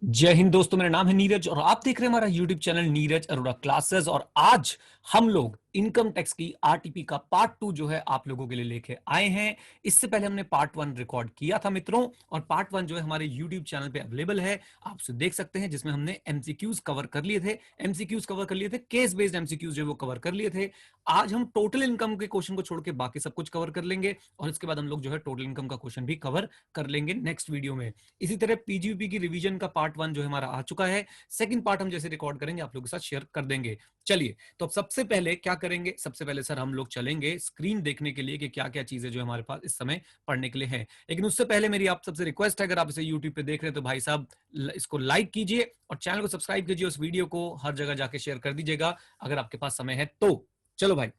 जय हिंद दोस्तों, मेरा नाम है नीरज और आप देख रहे हैं हमारा YouTube channel Neeraj Arora classes. और आज हम लोग इनकम टैक्स की आरटीपी का पार्ट 2 जो है आप लोगों के लिए लेके आए हैं। इससे पहले हमने पार्ट 1 रिकॉर्ड किया था मित्रों, और पार्ट 1 जो है हमारे यूट्यूब चैनल पे अवेलेबल है, आप उसे देख सकते हैं, जिसमें हमने एमसीक्यूज कवर कर लिए थे। एमसीक्यूज कवर कर लिए थे, केस बेस्ड एमसीक्यूज जो वो कवर कर लिए थे। आज हम टोटल इनकम के क्वेश्चन को छोड़ के बाकी सब कुछ कवर कर लेंगे, और इसके बाद हम लोग जो है टोटल इनकम का क्वेश्चन भी कवर कर लेंगे नेक्स्ट वीडियो में। इसी तरह पीजीपी की रिवीजन का पार्ट 1 जो है हमारा आ चुका है। सेकंड पार्ट हम जैसे रिकॉर्ड करेंगे आप लोगों के साथ शेयर कर देंगे। चलिए, तो अब सबसे पहले क्या करेंगे, सबसे पहले सर हम लोग चलेंगे स्क्रीन देखने के लिए कि क्या क्या चीजें जो हमारे पास इस समय पढ़ने के लिए है। लेकिन उससे पहले मेरी आप सबसे रिक्वेस्ट है, अगर आप इसे यूट्यूब पे देख रहे हैं तो भाई साहब इसको लाइक कीजिए और चैनल को सब्सक्राइब कीजिए, उस वीडियो को हर जगह जाके शेयर कर दीजिएगा अगर आपके पास समय है तो। चलो भाई,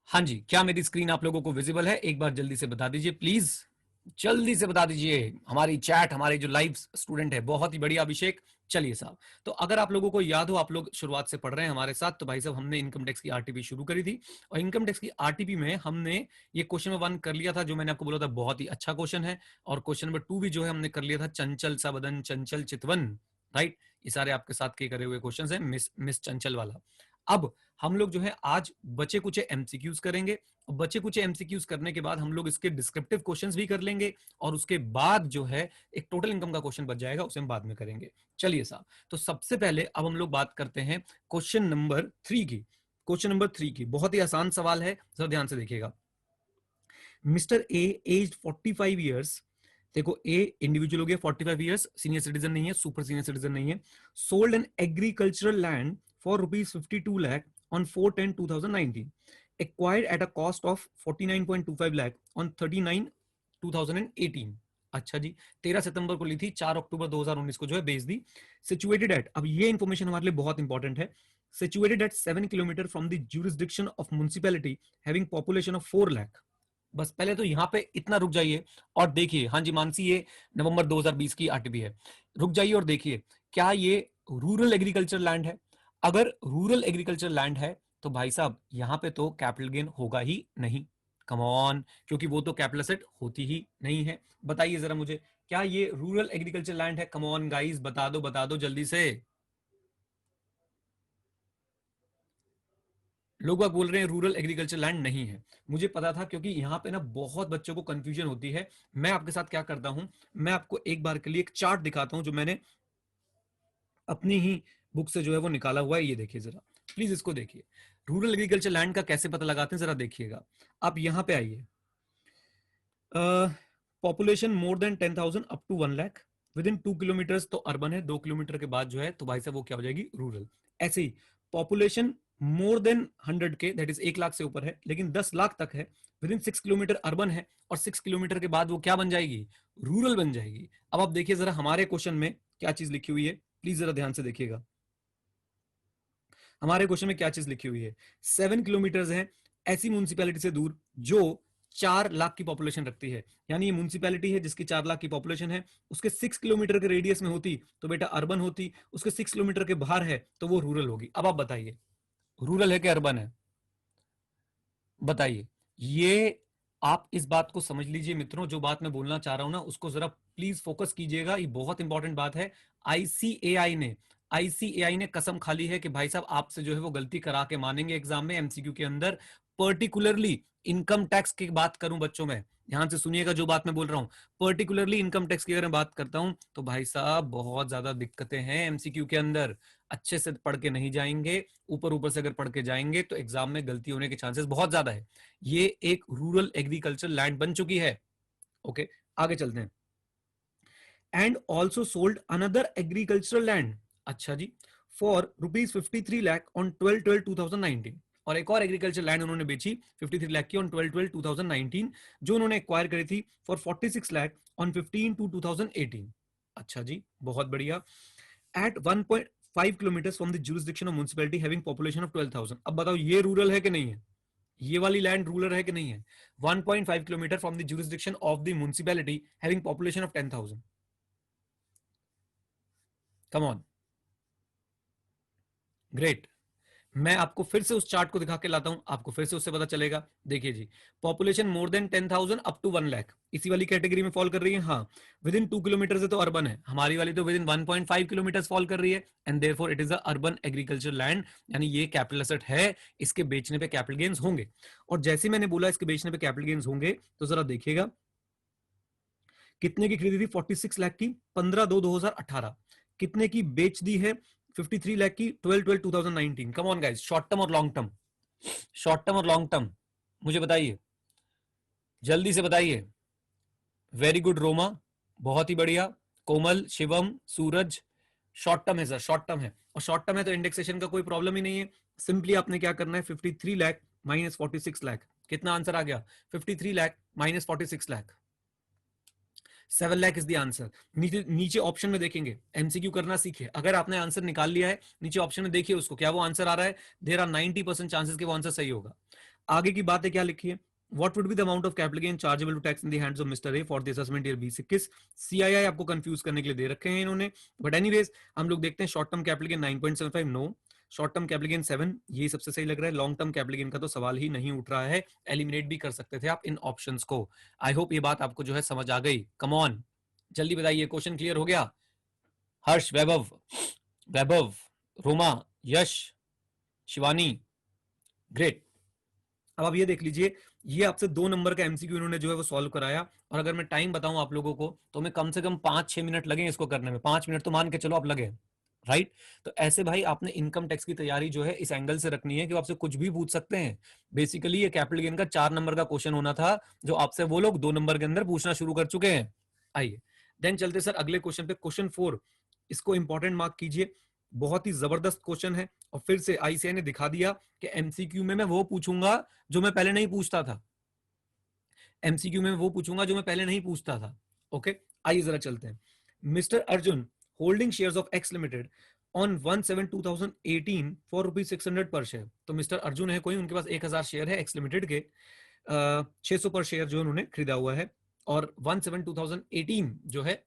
हाँ जी, क्या मेरी स्क्रीन आप लोगों को विजिबल है? एक बार जल्दी से बता दीजिए प्लीज, जल्दी से बता दीजिए। हमारी चैट, हमारे जो लाइव स्टूडेंट है, बहुत ही बढ़िया अभिषेक। चलिए साहब, तो अगर आप लोगों को याद हो, आप लोग शुरुआत से पढ़ रहे हैं हमारे साथ, तो भाई साहब हमने इनकम टैक्स की आरटीपी शुरू करी थी। और इनकम टैक्स की आरटीपी में हमने ये क्वेश्चन नंबर 1 कर लिया था, जो मैंने आपको बोला था बहुत ही अच्छा क्वेश्चन है। और क्वेश्चन नंबर 2 भी जो है हमने कर लिया था, चंचल सा बदन चंचल चितवन। राइट, ये सारे आपके साथ के करे हुए क्वेश्चन है, मिस मिस चंचल वाला। अब हम लोग जो है आज बचे कुछ एमसीक्यूज करेंगे, और बचे कुछ एमसीक्यूज करने के बाद हम लोग इसके डिस्क्रिप्टिव क्वेश्चंस भी कर लेंगे, और उसके बाद जो है एक टोटल इनकम का क्वेश्चन बच जाएगा, उसे हम बाद में करेंगे। चलिए साहब, तो सबसे पहले अब हम लोग बात करते हैं क्वेश्चन नंबर 3 की। क्वेश्चन नंबर 3 की बहुत ही आसान सवाल है, सर ध्यान से देखिएगा। मिस्टर ए एज 45 ईयर्स, देखो ए इंडिविजुअल हो गया, 45 ईयर्स, सीनियर सिटीजन नहीं है, सुपर सीनियर सिटीजन नहीं है। Sold an agricultural land for ₹52 lakh on 4/10/2019, acquired at a cost of 49.25 lakh on 39/2018। अच्छा जी, 13 सितंबर को ली थी, 4 अक्टूबर 2019 को जो है बेच दी। सिचुएटेड एट, अब ये इंफॉर्मेशन हमारे लिए बहुत इंपॉर्टेंट है, situated at 7 kilometre from the jurisdiction of municipality having population of 4 lakh. बस पहले तो यहां पे इतना रुक जाइए और देखिए। हाँ जी मानसी, ये नवंबर 2020 की आरटीपी है। रुक जाइए और देखिए, क्या ये रूरल एग्रीकल्चर लैंड है? अगर रूरल एग्रीकल्चर लैंड है तो भाई साहब यहां पे तो कैपिटल गेन होगा ही नहीं। कम ऑन, क्योंकि वो तो कैपिटल एसेट होती ही नहीं है। बताइए जरा मुझे, क्या ये रूरल एग्रीकल्चर लैंड है? कम ऑन गाइस, बता दो जल्दी से। लोग बाग बोल रहे हैं रूरल एग्रीकल्चर लैंड नहीं है। मुझे पता था, क्योंकि यहाँ पे ना बहुत बच्चों को कंफ्यूजन होती है। मैं आपके साथ क्या करता हूं, मैं आपको एक बार के लिए एक चार्ट दिखाता हूं जो मैंने अपनी ही बुक से जो है वो निकाला हुआ है। ये देखिए जरा, प्लीज इसको देखिए। रूरल एग्रीकल्चर लैंड का कैसे पता लगाते हैं जरा देखिएगा। आप यहाँ पे आइए, population more than 10,000 up to 1 lakh, within 2 kilometre तो अर्बन है, 2 किलोमीटर के बाद जो है तो भाई साहब वो क्या हो जाएगी, रूरल। ऐसे ही पॉपुलेशन मोर देन 100 के, दैट इज 1 लाख से ऊपर है लेकिन 10 लाख तक है, विद इन 6 किलोमीटर अर्बन है, और 6 किलोमीटर के बाद वो क्या बन जाएगी, रूरल बन जाएगी। अब आप देखिए जरा हमारे क्वेश्चन में क्या चीज लिखी हुई है, प्लीज जरा ध्यान से देखिएगा। हमारे क्वेश्चन में क्या चीज लिखी हुई है, 7 किलोमीटर है ऐसी म्यूनिसिपैलिटी से दूर जो 4 लाख की पॉपुलेशन रखती है। यानी ये म्यूनिसिपैलिटी है जिसकी 4 लाख की पॉपुलेशन है, उसके 6 किलोमीटर के रेडियस में होती तो बेटा अर्बन होती, उसके 6 किलोमीटर के बाहर है तो वो रूरल होगी। अब आप बताइए, रूरल है कि अर्बन है? बताइए। ये आप इस बात को समझ लीजिए मित्रों, जो बात मैं बोलना चाह रहा हूं ना उसको जरा प्लीज फोकस कीजिएगा, ये बहुत इंपॉर्टेंट बात है। आईसीएआई ने आईसीएआई ने कसम खा ली है कि भाई साहब आपसे जो है वो गलती करा के मानेंगे एग्जाम में, एमसीक्यू के अंदर। पर्टिकुलरली इनकम टैक्स की बात करूं बच्चों में, ध्यान से सुनिएगा जो बात मैं बोल रहा हूं। पर्टिकुलरली इनकम टैक्स की अगर मैं बात करता हूं तो भाई साहब बहुत ज्यादा दिक्कतें हैं एमसीक्यू के अंदर। अच्छे से पढ़ के नहीं जाएंगे, ऊपर ऊपर से अगर पढ़ के जाएंगे तो एग्जाम में गलती होने के चांसेस बहुत ज्यादा है। ये एक रूरल एग्रीकल्चर लैंड बन चुकी है। ओके, आगे चलते हैं। And also sold another agricultural land, अच्छा जी, फॉर ₹53 लाख ऑन 12/12/2019। और एक और एग्रीकल्चर लैंड उन्होंने बेची 53 लाख की ऑन 12/12/2019, जो उन्होंने एक्वायर करी थी फॉर 46 लाख ऑन 15/2/2018। अच्छा जी, बहुत बढ़िया। At 1.5 kilometre from the jurisdiction of municipality having population of 12,000। अब बताओ ये रूरल है कि नहीं है? ये वाली लैंड रूरल है कि नहीं है? 1.5 kilometre from the jurisdiction of the municipality having population of 10,000। Come on, great. मैं आपको फिर से उस चार्ट को दिखा के लाता हूं, आपको फिर से उससे पता चलेगा। देखिए जी, population more than 10,000 up to 1 lakh इसी वाली कैटेगरी में फॉल कर रही है। हाँ, विद इन 2 किलोमीटर से तो अर्बन है, हमारी वाली तो विद इन 1.5 किलोमीटर फॉल कर रही है, and therefore it is a urban agriculture land, यानी ये कैपिटल एसेट है, इसके बेचने पे कैपिटल गेन्स होंगे। और जैसे मैंने बोला इसके बेचने पे कैपिटल गेन्स होंगे, तो जरा देखिएगा कितने की खरीदी थी 46 लाख की 15/2/2018, कितने की बेच दी है 53 लाख की 12/12/2019। Come on guys, short term और लॉन्ग टर्म, शॉर्ट टर्म और लॉन्ग टर्म मुझे बताइए, जल्दी से बताइए। वेरी गुड रोमा, बहुत ही बढ़िया। कोमल, शिवम, सूरज, शॉर्ट टर्म है सर, शॉर्ट टर्म है, और शॉर्ट टर्म है तो इंडेक्सेशन का कोई प्रॉब्लम ही नहीं है। सिंपली आपने क्या करना है, 53 लाख माइनस 46 लाख, कितना आंसर आ गया, 53 lakh minus 46 lakh, 7 lakh is the answer. नीचे नीचे ऑप्शन में देखेंगे, एमसीक्यू करना सीखे, अगर आपने आंसर निकाल लिया है नीचे ऑप्शन में देखिए उसको, क्या वो आंसर आ रहा है, देयर आर 90% चांसेस कि वो आंसर सही होगा। आगे की बात है, क्या लिखी है, What would be the amount of capital gain chargeable to tax in the hands of Mr. A for the assessment year 2021? CII आपको कंफ्यूज करने के लिए दे रखे हैं इन्होंने, बट एनीवेज हम लोग देखते हैं short term capital gain 9.75, no, short term capital gain 7, ये सबसे सही लग रहा है। लॉन्ग टर्म कैपिटल गेन का तो सवाल ही नहीं उठ रहा है, एलिमिनेट भी कर सकते थे आप इन ऑप्शंस को। आई होप ये बात आपको जो है समझ आ गई। कम ऑन, जल्दी बताइए, क्वेश्चन क्लियर हो गया? हर्ष, वैभव, वैभव, रोमा, यश, शिवानी, ग्रेट। अब आप ये देख लीजिए, ये आपसे 2 नंबर का एमसीक्यू इन्होंने जो है वो सॉल्व कराया, और अगर मैं टाइम बताऊं आप लोगों को तो मैं कम से कम 5-6 मिनट लगेंगे इसको करने में, 5 मिनट तो मान के चलो आप लगे, राइट। तो ऐसे भाई आपने इनकम टैक्स की तैयारी जो है इस एंगल से रखनी है कि आपसे कुछ भी पूछ सकते हैं। बेसिकली ये कैपिटल गेन का 4 नंबर का क्वेश्चन होना था, जो आपसे वो लोग 2 नंबर के अंदर पूछना शुरू कर चुके हैं। आइए देन चलते सर अगले क्वेश्चन पे, क्वेश्चन 4, इसको इंपॉर्टेंट मार्क कीजिए, बहुत ही जबरदस्त क्वेश्चन है, और फिर से आईसीआई ने दिखा दिया कि एमसीक्यू में मैं वो पूछूंगा जो मैं पहले नहीं पूछता था, एमसीक्यू में वो पूछूंगा जो मैं पहले नहीं पूछता था। ओके, आइए जरा चलते हैं। Mister Arjun holding shares of x limited on 1/7/2018 for ₹600 पर शेयर। तो मिस्टर अर्जुन है कोई, उनके पास 1000 शेयर है एक्स लिमिटेड के, 600 पर शेयर जो उन्होंने खरीदा हुआ है, और 1/7/2018 जो है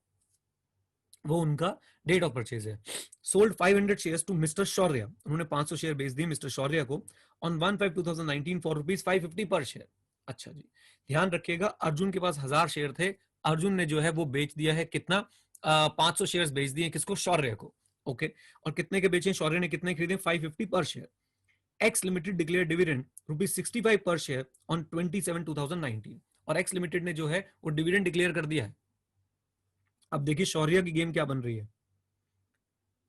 वो उनका डेट ऑफ परचेज है। सोल्ड 500 शेयर्स टू मिस्टर शौर्य, उन्होंने 500 शेयर बेच दिए मिस्टर शौर्य को ऑन 1/5/2019 फॉर ₹550 पर शेयर। अच्छा जी, ध्यान रखिएगा अर्जुन के पास 1000 शेयर थे, अर्जुन ने जो है वो बेच दिया है कितना, 500 शेयर्स बेच दिए किसको, शौर्य को। ओके, और कितने के बेचे, शौर्य ने कितने खरीदे, 550 पर share. X limited declare dividend ₹65 पर शेयर ऑन 27/2019, और एक्स लिमिटेड ने जो है वो डिविडेंड डिक्लेयर कर दिया है। अब देखिए शौर्य की गेम क्या बन रही है,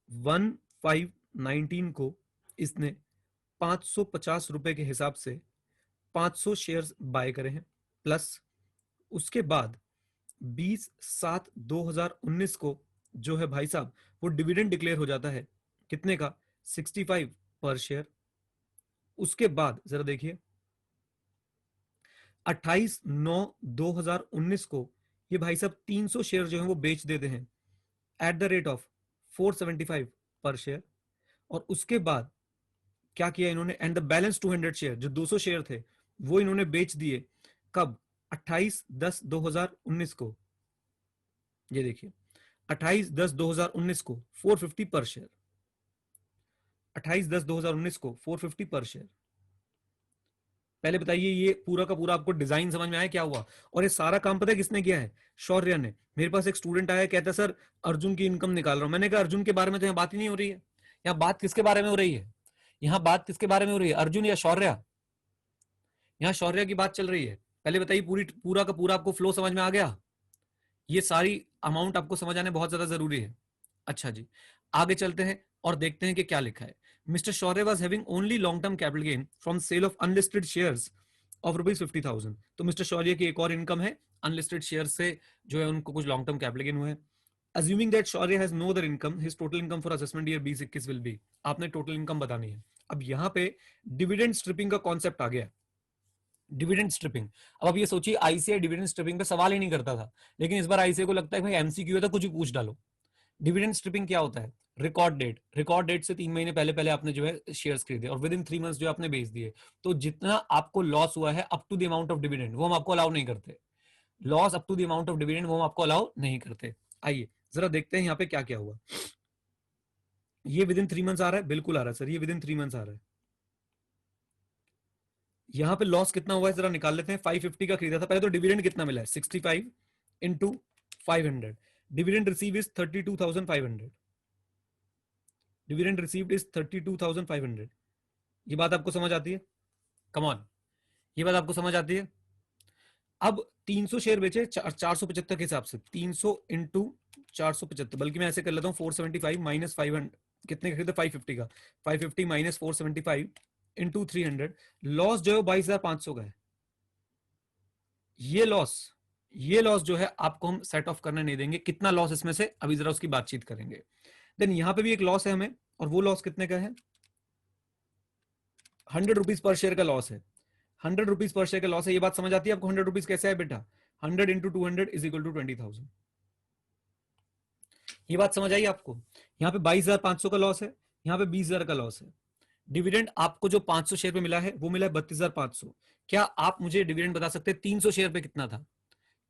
1/5/19 को इसने 550 रुपए के हिसाब से 500 शेयर्स बाय करे हैं, प्लस उसके बाद 20/7/2019 को जो है भाई साहब वो डिविडेंड डिक्लेयर हो जाता है, कितने का, 65 पर शेयर। उसके बाद जरा देखिए 28/9/2019 को ये भाई साहब 300 शेयर जो है वो बेच देते हैं एट द रेट ऑफ 475 पर शेयर। और उसके बाद क्या किया इन्होंने, एंड द बैलेंस 200 शेयर, जो 200 शेयर थे वो इन्होंने बेच दिए कब, 28/10/2019 को, ये देखिए 28/10/2019 को 450 पर शेयर, 28/10/2019 को 450 पर शेयर। पहले बताइए ये पूरा का पूरा आपको डिजाइन समझ में आया क्या हुआ, और ये सारा काम पता है किसने किया है, शौर्य ने। मेरे पास एक स्टूडेंट आया, कहता सर अर्जुन की इनकम निकाल रहा हूं, मैंने कहा अर्जुन के बारे में तो यहाँ बात ही नहीं हो रही है, यहाँ बात किसके बारे में हो रही है, यहाँ बात किसके बारे में हो रही है, अर्जुन या शौर्य, यहाँ शौर्य की बात चल रही है। पहले बताइए पूरा का पूरा आपको फ्लो समझ में आ गया, ये सारी अमाउंट आपको समझ आने बहुत ज्यादा जरूरी है। अच्छा जी, आगे चलते हैं और देखते हैं कि क्या लिखा है। Mister Shaurya was having only long term capital gain from sale of unlisted shares of ₹50,000। तो मिस्टर शौर्य की एक और इनकम है अनलिस्टेड शेयर से, जो है उनको कुछ लॉन्ग टर्म कैपिटल गेन हुआ है। Assuming that Shaurya has no other income, his total income for assessment year 2021 will be, आपने टोटल इनकम बतानी है। अब यहाँ पे डिविडेंड स्ट्रिपिंग का कॉन्सेप्ट आ गया, डिविडेंड स्ट्रिपिंग। अब आप ये सोचिए आईसीआई डिविडेंड स्ट्रिपिंग पे सवाल ही नहीं करता था, लेकिन इस बार आईसीआई को लगता है भाई एमसीक्यू है तो कुछ भी पूछ डालो। डिविडेंड स्ट्रिपिंग क्या होता है, रिकॉर्ड डेट, रिकॉर्ड डेट से 3 महीने पहले पहले आपने जो है शेयर्स खरीदे और विद इन 3 मंथ्स जो आपने बेच दिए, तो जितना आपको लॉस हुआ है up to the amount of dividend वो हम आपको अलाउ नहीं करते, loss up to the amount of dividend वो हम आपको अलाउ नहीं करते। आइए जरा देखते हैं यहाँ पे क्या क्या हुआ। ये विद इन 3 मंथ्स आ रहा है, बिल्कुल आ रहा है सर, ये विद इन 3 मंथ्स आ रहा है। यहाँ पे लॉस कितना हुआ है जरा निकाल लेते हैं। 550 का खरीदा था। पहले तो डिविडेंड कितना मिला है, 65 into 500। Dividend receive is 32,500। Dividend received is 32,500। ये बात आपको समझ आती है? कम ऑन, ये बात आपको समझ आती है? अब 300 शेयर बेचे 475 के हिसाब से, 300 इंटू 475, बल्कि मैं ऐसे कर लेता हूँ 475 माइनस 500, कितने का खरीदा 550 का, 550 माइनस 475 इंटू 300। लॉस जो है 22,500 का है। ये लॉस जो है आपको हम सेट ऑफ करने नहीं देंगे। कितना लॉस इसमें से, अभी जरा उसकी बातचीत करेंगे। देन यहां पे भी एक लॉस है हमें, और वो लॉस कितने का है, 100 रुपीज पर शेयर का लॉस है। 100 रुपीज पर शेयर का लॉस है। ये बात समझ आती है आपको? 100 रुपीज कैसे है बेटा, 100 इंटू 200 इज इक्वल टू 20,000। ये बात समझ आई आपको? यहाँ पे 22,500 का लॉस है, यहाँ पे 20,000 का लॉस है। डिविडेंड आपको जो 500 शेयर पे मिला है वो मिला है 32,500। क्या आप मुझे डिविडेंड बता सकते हैं 300 शेयर पे कितना था?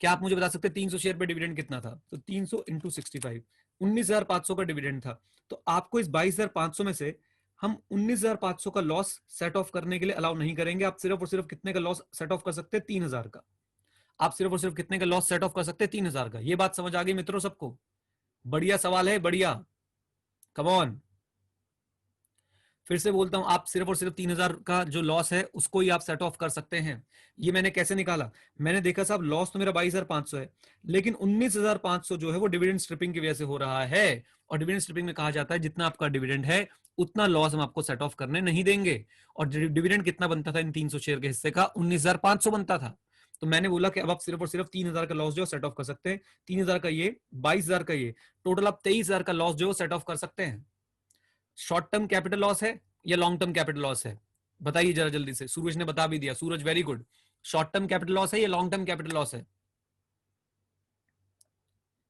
क्या आप मुझे बता सकते हैं 300 शेयर पे डिविडेंड कितना था? तो 300 इंटू 65, 19,500 का डिविडेंड था। तो आपको इस 22,500 में से हम 19,500 का लॉस सेट ऑफ करने के लिए अलाउ नहीं करेंगे। आप सिर्फ और सिर्फ कितने का लॉस सेट ऑफ कर सकते हैं, 3,000 का। आप सिर्फ और सिर्फ कितने का लॉस सेट ऑफ कर सकते हैं, 3,000 का। ये बात समझ आ गई मित्रों सबको? बढ़िया सवाल है, बढ़िया। कम ऑन, फिर से बोलता हूं, आप सिर्फ और सिर्फ 3,000 का जो लॉस है उसको ही आप सेट ऑफ कर सकते हैं। ये मैंने कैसे निकाला, मैंने देखा साहब लॉस तो मेरा 22,500 है, लेकिन 19,500 जो है वो डिविडेंड स्ट्रिपिंग की वजह से हो रहा है। और डिविडेंड स्ट्रिपिंग में कहा जाता है जितना आपका डिविडेंड है उतना लॉस हम आपको सेट ऑफ करने नहीं देंगे। और डिविडेंड कितना बनता था इन 300 शेयर के हिस्से का, 19,500 बनता था। तो मैंने बोला कि अब आप सिर्फ और सिर्फ 3,000 का लॉस जो सेट ऑफ कर सकते हैं। 3,000 का ये, 22,000 का ये, टोटल आप 23,000 का लॉस जो सेट ऑफ कर सकते हैं। शॉर्ट टर्म कैपिटल लॉस है या लॉन्ग टर्म कैपिटल लॉस है, बताइए जरा जल्दी से। सूरज ने बता भी दिया, Suraj very good. Short term capital loss है या लॉन्ग टर्म कैपिटल लॉस है?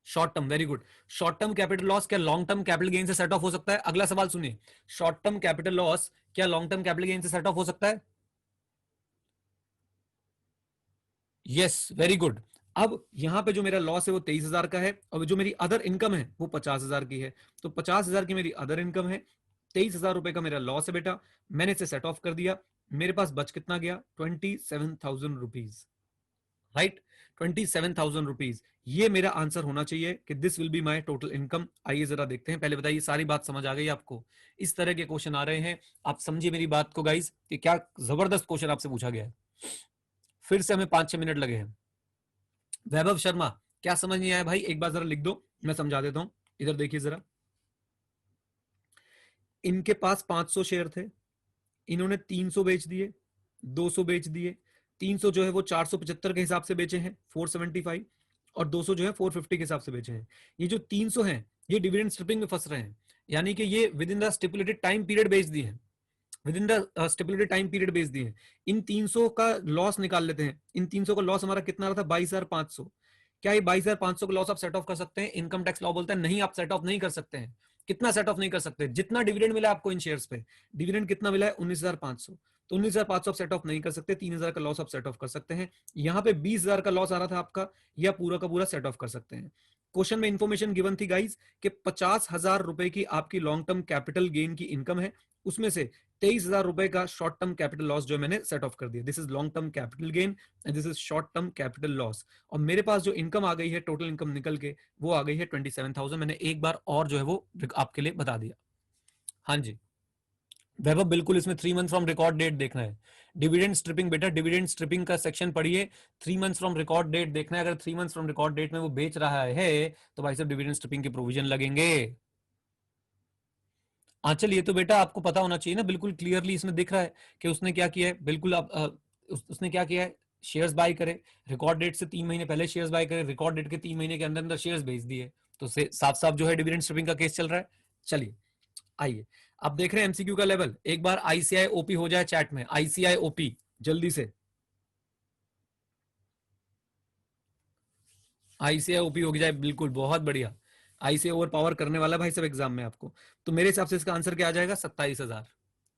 Short term, very good. Short term capital loss क्या लॉन्ग टर्म कैपिटल गेन से सेट ऑफ हो सकता है? अगला सवाल सुनिए, शॉर्ट टर्म कैपिटल लॉस क्या लॉन्ग टर्म कैपिटल गेन से सेट ऑफ हो सकता है? Yes, very good. अब यहां पे जो मेरा लॉस है वो 23,000 का है, और जो मेरी अदर इनकम है वो 50,000 की है। तो 50,000 की मेरी अदर इनकम है, 23,000 रुपए का मेरा लॉस है बेटा। मैंने इसे सेट ऑफ कर दिया। मेरे पास बच कितना गया, 27,000 रुपीज, राइट। 27,000 रुपीज, ये मेरा आंसर होना चाहिए कि this will be my total income. आइए जरा देखते हैं। पहले बताइए सारी बात समझ आ गई आपको? इस तरह के क्वेश्चन आ रहे हैं, आप समझिए मेरी बात को गाइस, कि क्या जबरदस्त क्वेश्चन आपसे पूछा गया है। फिर से हमें 5-6 मिनट लगे हैं। वैभव शर्मा, क्या समझ नहीं आया भाई, एक बार जरा लिख दो, मैं समझा देता हूं। इधर देखिए जरा, इनके पास 500 शेयर थे, इन्होंने 300 बेच दिए, 200 बेच दिए। 300 जो है वो 475 के हिसाब से बेचे हैं, 475, और 200 जो है 450 के हिसाब से बेचे हैं। ये जो 300 हैं ये डिविडेंड स्ट्रिपिंग में फंस रहे हैं, यानी कि ये with in the stipulated time period बेच दिए हैं, with in the stipulated time period बेच दिए हैं। इन 300 का लॉस निकाल लेते हैं। इन 300 का लॉस हमारा कितना रहा था, 22,500। क्या ये 22,500 का लॉस आप सेट ऑफ कर सकते हैं? इनकम टैक्स लॉ बोलता है नहीं, आप सेट ऑफ नहीं कर सकते हैं। कितना सेट ऑफ नहीं कर सकते? जितना डिविडेंड मिला आपको इन शेयर्स पे, डिविडेंड कितना मिला है, 19,500। तो 19,500 आप सेट ऑफ नहीं कर सकते, 3,000 का लॉस आप सेट ऑफ कर सकते हैं। यहाँ पे 20,000 का लॉस आ रहा था आपका, या पूरा का पूरा सेट ऑफ कर सकते हैं। क्वेश्चन में इंफॉर्मेशन गिवन थी गाइज कि 50,000 रुपए की आपकी लॉन्ग टर्म कैपिटल गेन की इनकम है, उसमें से 23,000 रुपए का शॉर्ट टर्म कैपिटल लॉस जो मैंने सेट ऑफ कर दिया। This is long term capital gain and this is short term capital loss. और मेरे पास जो इनकम आ गई है, टोटल इनकम निकल के वो आ गई है 27,000। मैंने एक बार और जो है वो आपके लिए बता दिया। हाँ जी वैभव, बिल्कुल इसमें 3 मंथ फ्रॉम रिकॉर्ड डेट देखना है। डिविडेंड स्ट्रिपिंग बेटा, डिविडेंड स्ट्रिपिंग का सेक्शन पढ़िए, 3 मंथ फ्रॉम रिकॉर्ड डेट देखना है। अगर 3 मंथ फ्रॉम रिकॉर्ड डेट में वो बेच रहा है तो भाई साहब डिविडेंड स्ट्रिपिंग के प्रोविजन लगेंगे। आंचल, ये तो बेटा आपको पता होना चाहिए ना, बिल्कुल क्लियरली इसमें दिख रहा है कि उसने क्या किया है। बिल्कुल आप उसने क्या किया है, शेयर्स बाय करे, रिकॉर्ड डेट से 3 महीने पहले शेयर्स बाय करे, रिकॉर्ड डेट के 3 महीने के अंदर अंदर शेयर्स बेच दिए। तो साफ साफ जो है डिविडेंड स्ट्रिपिंग का केस चल रहा है। चलिए आइए, आप देख रहे हैं एमसीक्यू का लेवल। एक बार आईसीआई ओपी हो जाए चैट में, आईसीआई ओपी जल्दी से। आईसीआई ओपी हो जाए, बिल्कुल बहुत बढ़िया। आईसीआई ओवर पावर करने वाला भाई सब एग्जाम में आपको। तो मेरे हिसाब से इसका आंसर क्या आ जाएगा, 27,000।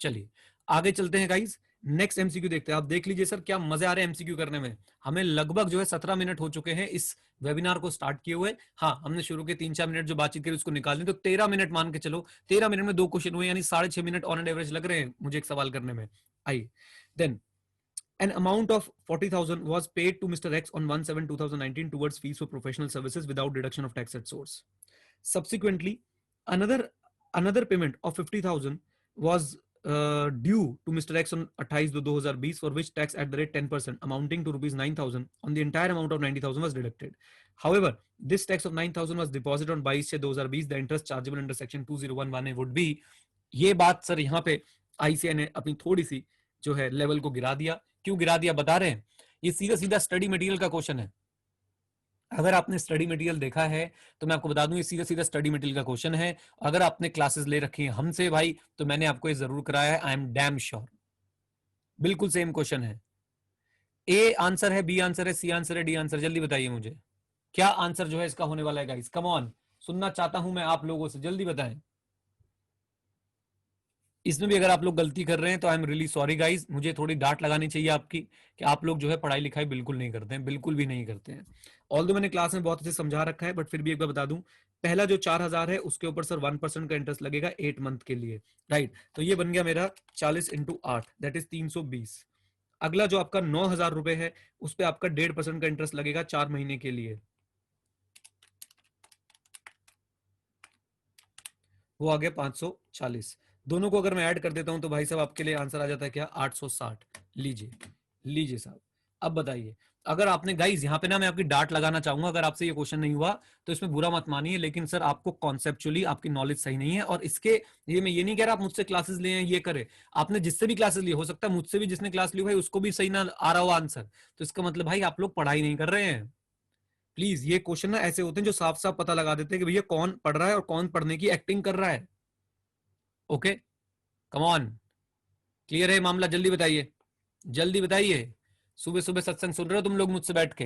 चलिए आगे चलते हैं गाइज, नेक्स्ट एमसीक्यू देखते हैं। आप देख लीजिए सर क्या मजे आ रहे हैं एमसीक्यू करने में। हमें लगभग जो है 17 मिनट हो चुके हैं इस वेबिनार को स्टार्ट किए हुए। हाँ, हमने शुरू के 3-4 मिनट जो बातचीत करी उसको निकाल दी, तो 13 मिनट मान के चलो। 13 मिनट में 2 क्वेश्चन हुए, यानी 6.5 मिनट ऑन एन एवरेज लग रहे हैं मुझे एक सवाल करने में। आइए then An amount of 40,000 was paid to Mr. X on 1/7/2019 towards fees for professional services without deduction of tax at source. Subsequently, another payment of 50,000 was due to Mr. X on 28/2/2020 for which tax at the rate 10% amounting to rupees 9,000 on the entire amount of 90,000 was deducted. However, this tax of 9,000 was deposited on 22/6/2020. The interest chargeable under section 2011A would be. ये बात sir यहाँ पे ICI ने अपनी थोड़ी सी जो है level को गिरा दिया. क्यों गिरा दिया बता रहे हैं. ये सीधा सीधा स्टडी मटेरियल का क्वेश्चन है. अगर आपने स्टडी मटेरियल देखा है तो मैं आपको बता दूं ये सीधा सीधा स्टडी मटेरियल का क्वेश्चन है. अगर आपने क्लासेस ले रखी हैं हमसे भाई तो मैंने आपको ये जरूर कराया है. आई एम डैम श्योर बिल्कुल सेम क्वेश्चन है. ए आंसर है, बी आंसर है, सी आंसर है, डी आंसर. जल्दी बताइए मुझे क्या आंसर जो है इसका होने वाला है गाइस. कम ऑन, सुनना चाहता हूं मैं आप लोगों से, जल्दी बताएं. इसमें भी अगर आप लोग गलती कर रहे हैं तो I am really sorry guys. मुझे थोड़ी डांट लगानी चाहिए आपकी कि आप लोग जो है पढ़ाई लिखाई बिल्कुल नहीं करते हैं, बिल्कुल भी नहीं करते हैं. ऑल्दो मैंने क्लास में बहुत अच्छे समझा रखा है बट फिर भी एक बार बता दूं. पहला जो 4,000 है उसके ऊपर सर 1% का इंटरेस्ट लगेगा 8 मंथ के लिए. राइट, तो ये बन गया मेरा 40 इंटू 8 दैट इज 320. अगला जो आपका 9,000 रुपए है उस पर आपका 1.5% का इंटरेस्ट लगेगा 4 महीने के लिए. वो आ गया 540. दोनों को अगर मैं ऐड कर देता हूं तो भाई साहब आपके लिए आंसर आ जाता है क्या 860. लीजिए लीजिए साहब. अब बताइए, अगर आपने गाइस यहाँ पे ना मैं आपकी डांट लगाना चाहूंगा अगर आपसे ये क्वेश्चन नहीं हुआ तो इसमें बुरा मत मानिए, लेकिन सर आपको कॉन्सेप्चुअली आपकी नॉलेज सही नहीं है. और इसके ये मैं ये नहीं कह रहा आप मुझसे क्लासेस लिए ये करे. आपने जिससे भी क्लासेस लिए, हो सकता है मुझसे भी जिसने क्लास ली भाई उसको भी सही ना आ रहा हो आंसर, तो इसका मतलब भाई आप लोग पढ़ाई नहीं कर रहे हैं. प्लीज, ये क्वेश्चन ना ऐसे होते हैं जो साफ साफ पता लगा देते हैं कि भैया कौन पढ़ रहा है और कौन पढ़ने की एक्टिंग कर रहा है. Okay, come on. क्लियर है मामला? जल्दी बताइए, जल्दी बताइए. सुबह सुबह सत्संग सुन रहे हो तुम लोग मुझसे बैठ के?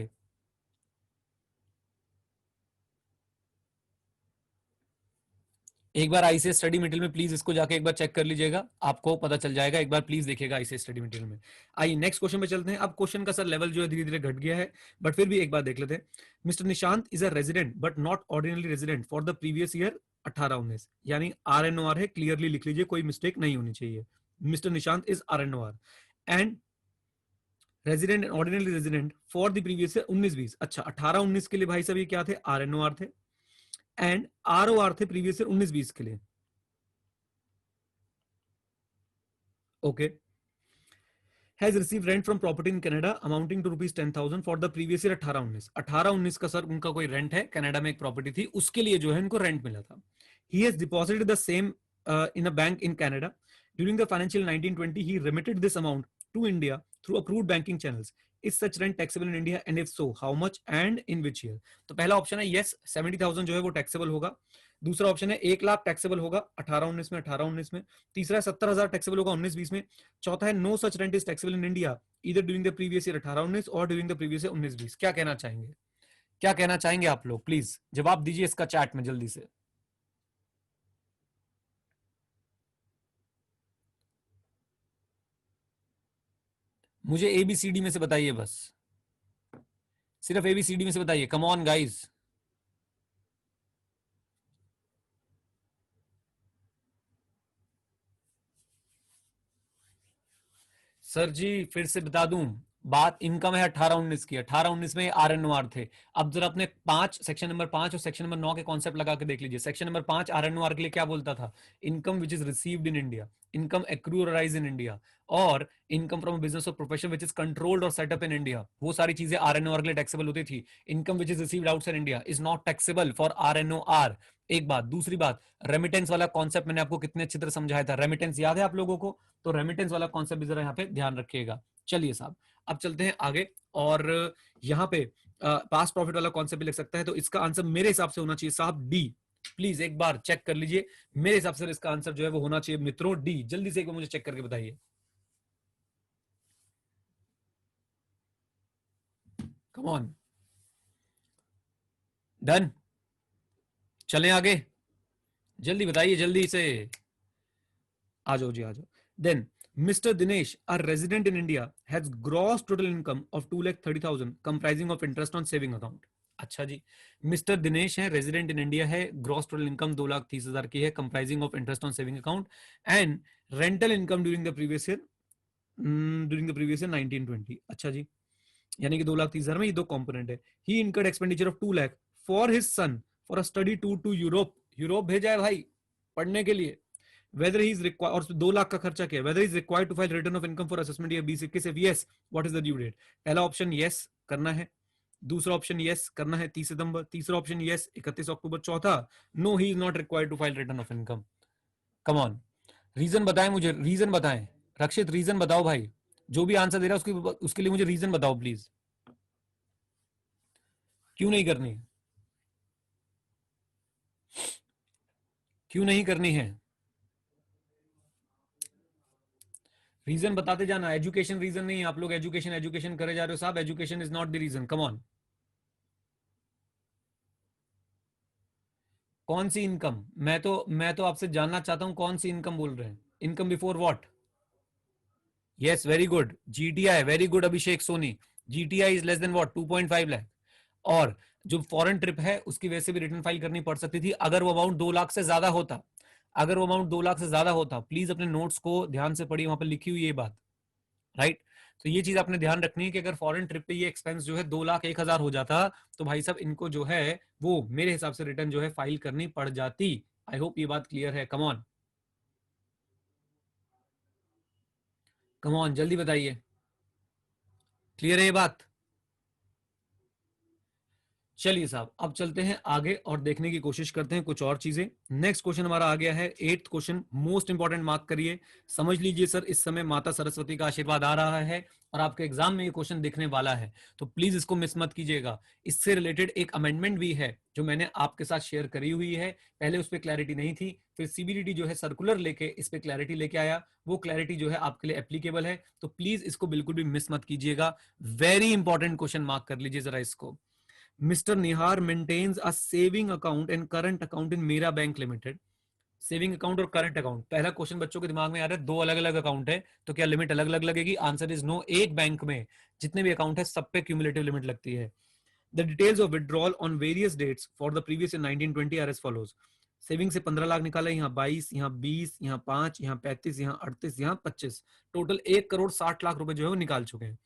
एक बार आईसीएस स्टडी मटेरियल में प्लीज इसको जाके एक बार चेक कर लीजिएगा, आपको पता चल जाएगा. एक बार प्लीज देखिएगा आईसीएस स्टडी मटेरियल में. आइए नेक्स्ट क्वेश्चन पे चलते हैं. अब क्वेश्चन का सर लेवल जो है धीरे धीरे घट गया है बट फिर भी एक बार देख लेते हैं. Mister Nishant is a resident but not ordinary resident for the previous year 18-19, यानी RNOR है, क्लियरली लिख लीजिए, कोई मिस्टेक नहीं होनी चाहिए. Mister Nishant is RNOR and resident and ordinary resident for the previous year 19-20. अच्छा, 18-19 के लिए भाई साहब ये क्या थे? RNOR थे. एंड ROR थे प्रीवियस ईयर 19-20 के लिए. Okay. Has received rent from property in Canada amounting to rupees 10,000 for the previous year 18-19. 18-19 का सर उनका कोई रेंट है, कनाडा में एक प्रॉपर्टी थी उसके लिए जो है इनको रेंट मिला था. He has deposited the same in a bank in Canada. During the financial 1920, he remitted this amount to India through approved banking channels. Is such rent taxable in India and if so, how much and in which year? तो पहला option है yes 70,000 जो है वो taxable होगा. दूसरा option है 1,00,000 taxable होगा 18-19 में. 18-19 में. तीसरा है 70,000 टैक्सेबल होगा 19-20 में. चौथा है no such rent is taxable in India इधर ड्यूरिंग द प्रीवियस ईयर 18-19 और ड्यूरिंग द प्रीवियस ईयर 19-20. क्या कहना चाहेंगे, क्या कहना चाहेंगे आप लोग? प्लीज जवाब दीजिए इसका चैट में जल्दी से. मुझे एबीसीडी में से बताइए, बस सिर्फ एबीसीडी में से बताइए. Come on guys. सर जी फिर से बता दूं, बात इनकम है 18-19 की. 18-19 में RNOR थे. अब जरा अपने 5 सेक्शन नंबर 5 और सेक्शन नंबर 9 के कॉन्सेप्ट लगा के देख लीजिए. सेक्शन नंबर 5 RNOR के लिए क्या बोलता था? Income which is received in India, income accrue rise in India, और इनकम फ्रॉम बिजनेस और प्रोफेशन विच इज कंट्रोल्ड और सेटअप इन इंडिया. वो सारी चीजें RNOR के लिए टैक्सेबल होती थी. Income which is received outside India is not taxable for RNOR. एक बात. दूसरी बात, रेमिटेंस वाला कॉन्सेप्ट मैंने आपको कितने अच्छी तरह समझाया था. रेमिटेंस याद है आप लोगों को? तो रेमिटेंस वाला कॉन्सेप्ट भी जरा यहाँ पे ध्यान रखिएगा. चलिए साहब अब चलते हैं आगे. और यहाँ पे पास्ट प्रॉफिट वाला कॉन्सेप्ट भी लिख सकता है, तो इसका आंसर मेरे हिसाब से होना चाहिए साहब डी. प्लीज एक बार चेक कर लीजिए. मेरे हिसाब से इसका आंसर जो है वो होना चाहिए मित्रों डी. जल्दी से एक बार मुझे चेक करके बताइए. Come on. डन. चलें आगे, जल्दी बताइए जल्दी से. आ जाओ जी, आ जाओ. Then Mr. Dinesh, a resident in India, has gross total income of 2,30,000 comprising of interest on saving account. अच्छा जी, मिस्टर दिनेश है, रेजिडेंट इन इंडिया है, ग्रॉस टोटल इनकम 2,30,000 की है, comprising of interest on saving account and rental income during the previous year during the previous year 1920। अच्छा जी, यानी कि 2,30,000 में ये दो कंपोनेंट है। He incurred expenditure of 2 lakh for his son for a study tour to Europe. Europe भेजा है भाई पढ़ने के लिए। वेदर ही इज रिक्वायर्ड, और 2 लाख का खर्चा किया। Whether is required to file return of income for assessment year 2021 if yes what is the due date. पहला ऑप्शन यस करना है, दूसरा ऑप्शन यस करना है 30 सितंबर, तीसरा ऑप्शन यस 31 अक्टूबर, चौथा no he is not required to file return of income. Come on, reason बताएं मुझे, रीजन बताएं। रक्षित रीजन बताओ भाई, जो भी आंसर दे रहा है उसके लिए मुझे रीजन बताओ प्लीज, क्यों नहीं करनी, क्यों नहीं करनी है। रीजन बताते जाना। एजुकेशन रीजन नहीं, आप लोग एजुकेशन एजुकेशन करे जा रहे हो साहब, education is not the reason. Come on, कौन सी इनकम? मैं तो आपसे जानना चाहता हूं कौन सी इनकम बोल रहे हैं। Income before what? Yes very good, GTI, very good Abhishek Soni. GTI is less than what 2.5 lakh. और जो फॉरेन ट्रिप है उसकी वजह से भी रिटर्न फाइल करनी पड़ सकती थी अगर वो अमाउंट 2 लाख से ज्यादा होता। अगर वो अमाउंट 2 लाख से ज्यादा होता, प्लीज अपने नोट्स को ध्यान से पढ़िए, वहां पर लिखी हुई ये बात, राइट। तो ये चीज आपने ध्यान रखनी है कि अगर फॉरेन ट्रिप पे ये एक्सपेंस जो है 2,01,000 हो जाता, तो भाई साहब इनको जो है वो मेरे हिसाब से रिटर्न जो है फाइल करनी पड़ जाती। आई होप ये बात क्लियर है। कमॉन कमॉन, जल्दी बताइए, क्लियर है ये बात? चलिए साहब, अब चलते हैं आगे और देखने की कोशिश करते हैं कुछ और चीजें। नेक्स्ट क्वेश्चन हमारा आ गया है, 8th question, most important, mark करिए। समझ लीजिए सर, इस समय माता सरस्वती का आशीर्वाद आ रहा है और आपके एग्जाम में ये क्वेश्चन दिखने वाला है, तो प्लीज इसको मिस मत कीजिएगा। इससे रिलेटेड एक अमेंडमेंट भी है जो मैंने आपके साथ शेयर करी हुई है। पहले उस पर क्लैरिटी नहीं थी, फिर सीबीडीटी जो है सर्कुलर लेके इस पे क्लैरिटी लेके आया। वो क्लैरिटी जो है आपके लिए एप्लीकेबल है, तो प्लीज इसको बिल्कुल भी मिस मत कीजिएगा। वेरी इंपॉर्टेंट क्वेश्चन, मार्क कर लीजिए जरा इसको। Mr. Nihar maintains a saving account and current account in Mera Bank Limited. Saving account और करंट अकाउंट, पहला क्वेश्चन बच्चों के दिमाग में आ रहा है, दो अलग अलग अकाउंट है तो क्या लिमिट अलग अलग लगेगी? आंसर इज नो, एक बैंक में जितने भी अकाउंट है सब पे क्यूमुलेटिव लिमिट लगती है। The details of withdrawal on various dates for the previous year 1920 are as follows. Saving से 15 लाख निकाला, यहाँ 22, यहाँ 20, यहाँ 5, यहाँ 35, यहाँ 38, यहाँ 25, टोटल 1,60,00,000 रुपए जो है वो निकाल चुके हैं।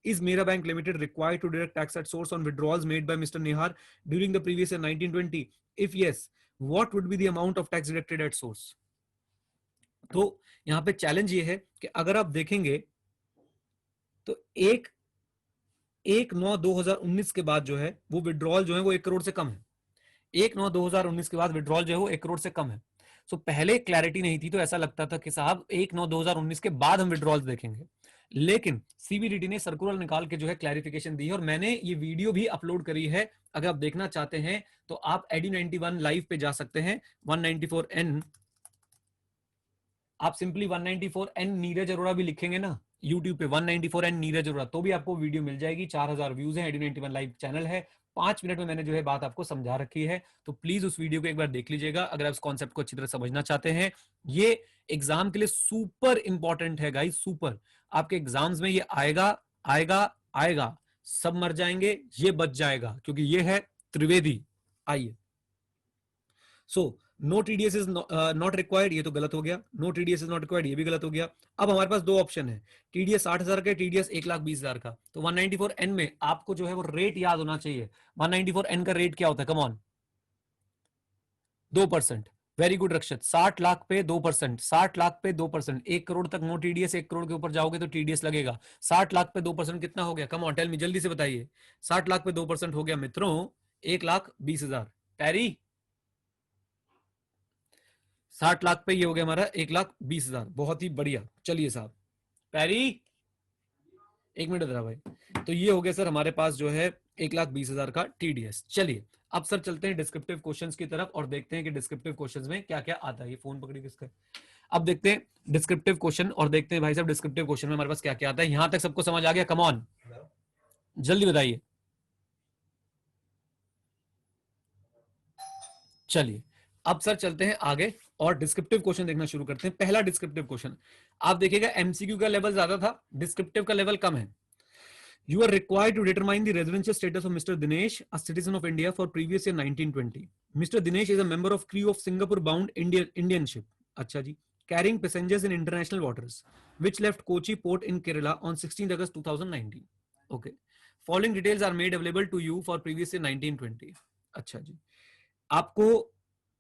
Is Mera Bank Limited required to deduct tax at source on withdrawals made by Mr. Nihar during the previous year 1920? If yes, what would be the amount of tax deducted at source? तो यहां पे challenge ये है कि अगर आप देखेंगे तो 1/9/2019 के बाद जो है वो विड्रॉल जो है वो 1 करोड़ से कम है। 1/9/2019 के बाद विड्रॉल जो है वो 1 करोड़ से कम है। सो पहले क्लैरिटी नहीं थी, तो ऐसा लगता था कि साहब 1/9/2019 के बाद हम विड्रॉल देखेंगे, लेकिन सीबीडीटी ने सर्कुलर निकाल के जो है क्लैरिफिकेशन दी है और मैंने ये वीडियो भी अपलोड करी है। अगर आप देखना चाहते हैं तो आप एडी 91 लाइव पे जा सकते हैं। 194N, आप सिंपली 194N नीरज अरोड़ा भी लिखेंगे ना यूट्यूब पे, 194N नीरज अरोड़ा, तो भी आपको वीडियो मिल जाएगी। 4,000 व्यूज है, एडी 91 लाइव चैनल है। 5 मिनट में मैंने जो है बात आपको समझा रखी है, तो प्लीज उस वीडियो को एक बार देख लीजिएगा अगर आप इस कॉन्सेप्ट को अच्छी तरह समझना चाहते हैं। ये एग्जाम के लिए सुपर इंपॉर्टेंट है गाइस, सुपर। आपके एग्जाम्स में ये आएगा आएगा आएगा, सब मर जाएंगे, ये बच जाएगा, क्योंकि ये है त्रिवेदी। आइए, so no TDS is not required, ये तो गलत हो गया। No TDS is not required, ये भी गलत हो गया। अब हमारे पास दो ऑप्शन है, टीडीएस 60,000 का, टीडीएस 1,20,000 का। तो 194N में आपको जो है वो रेट याद होना चाहिए। 194N का रेट क्या होता है? Come on, 2%। वेरी गुड रक्षित, 60 लाख पे 2%, 60 लाख पे 2%, 1 करोड़ तक नो टीडीएस, 1 करोड़ के ऊपर जाओगे तो टीडीएस लगेगा। 60 लाख पे 2% कितना हो गया? कम ऑन टेल मी, जल्दी से बताइए। 60 लाख पे 2% हो गया मित्रों 1,20,000। पैरी, 60 लाख पे ये हो गया हमारा 1,20,000। बहुत ही बढ़िया। चलिए साहब, पैरी एक मिनट जरा भाई। तो ये हो गया सर हमारे पास जो है 1,20,000 का टीडीएस। चलिए अब सर चलते हैं डिस्क्रिप्टिव क्वेश्चंस की तरफ और देखते हैं कि डिस्क्रिप्टिव क्वेश्चंस में क्या क्या आता है। ये फोन पकड़ी किसका? अब देखते हैं डिस्क्रिप्टिव क्वेश्चन और देखते हैं भाई साहब डिस्क्रिप्टिव क्वेश्चन में हमारे पास क्या क्या आता है। यहां तक सबको समझ आ गया? कम ऑन, जल्दी बताइए। चलिए अब सर चलते हैं आगे और डिस्क्रिप्टिव क्वेश्चन देखना शुरू करते हैं। पहला डिस्क्रिप्टिव क्वेश्चन आप देखिएगा, एमसीक्यू का लेवल ज्यादा था, डिस्क्रिप्टिव का लेवल कम है। You are required to determine the residential status of Mr. Dinesh, a citizen of India for previous year 1920. Mr. Dinesh is a member of crew of Singapore bound Indian ship. अच्छा जी, carrying passengers in international waters, which left Kochi port in Kerala on 16th August 2019. Okay. Following details are made available to you for previous year 1920. अच्छा जी, आपको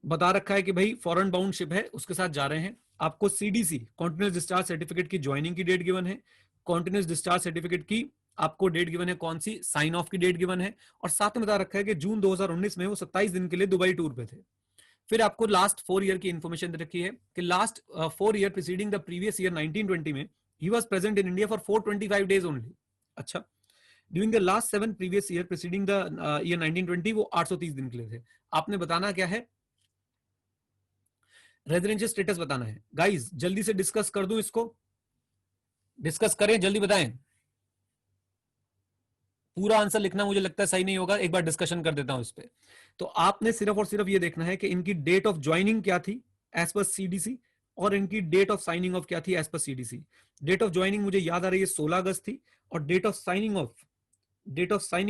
बता रखा है कि भाई foreign bound ship है, उसके साथ जा रहे हैं। आपको सीडीसी कॉन्टिन्यूस डिस्चार्ज सर्टिफिकेट की ज्वाइनिंग की डेट गिवन है, कॉन्टिन्यूस डिस्चार्ज सर्टिफिकेट की आपको डेट गिवन है, कौन सी, साइन ऑफ की डेट गिवन है, और साथ में बता रखा है कि जून 2019 में वो 27 दिन के लिए दुबई टूर पे थे। फिर आपको लास्ट 4 ईयर की इंफॉर्मेशन दे रखी है कि last 4 year preceding the previous year 1920 में he was present in India for 425 days only. अच्छा, during the last 7 previous year preceding the year 1920 वो 830 दिन के लिए थे। आपने बताना क्या है, रेजिडेंशियल स्टेटस बताना है। गाइस जल्दी से डिस्कस कर दूं, इसको डिस्कस करें, जल्दी बताएं। पूरा आंसर लिखना मुझे लगता है सही नहीं होगा, एक बार डिस्कशन कर देता हूं इस पे। तो आपने सिर्फ और सिर्फ ये देखना है कि इनकी डेट ऑफ ज्वाइनिंग क्या थी एज पर सीडीसी, और इनकी डेट ऑफ साइनिंग ऑफ क्या थी as per CDC. Date of joining मुझे याद आ रही है 16 अगस्त थी, और डेट ऑफ साइनिंग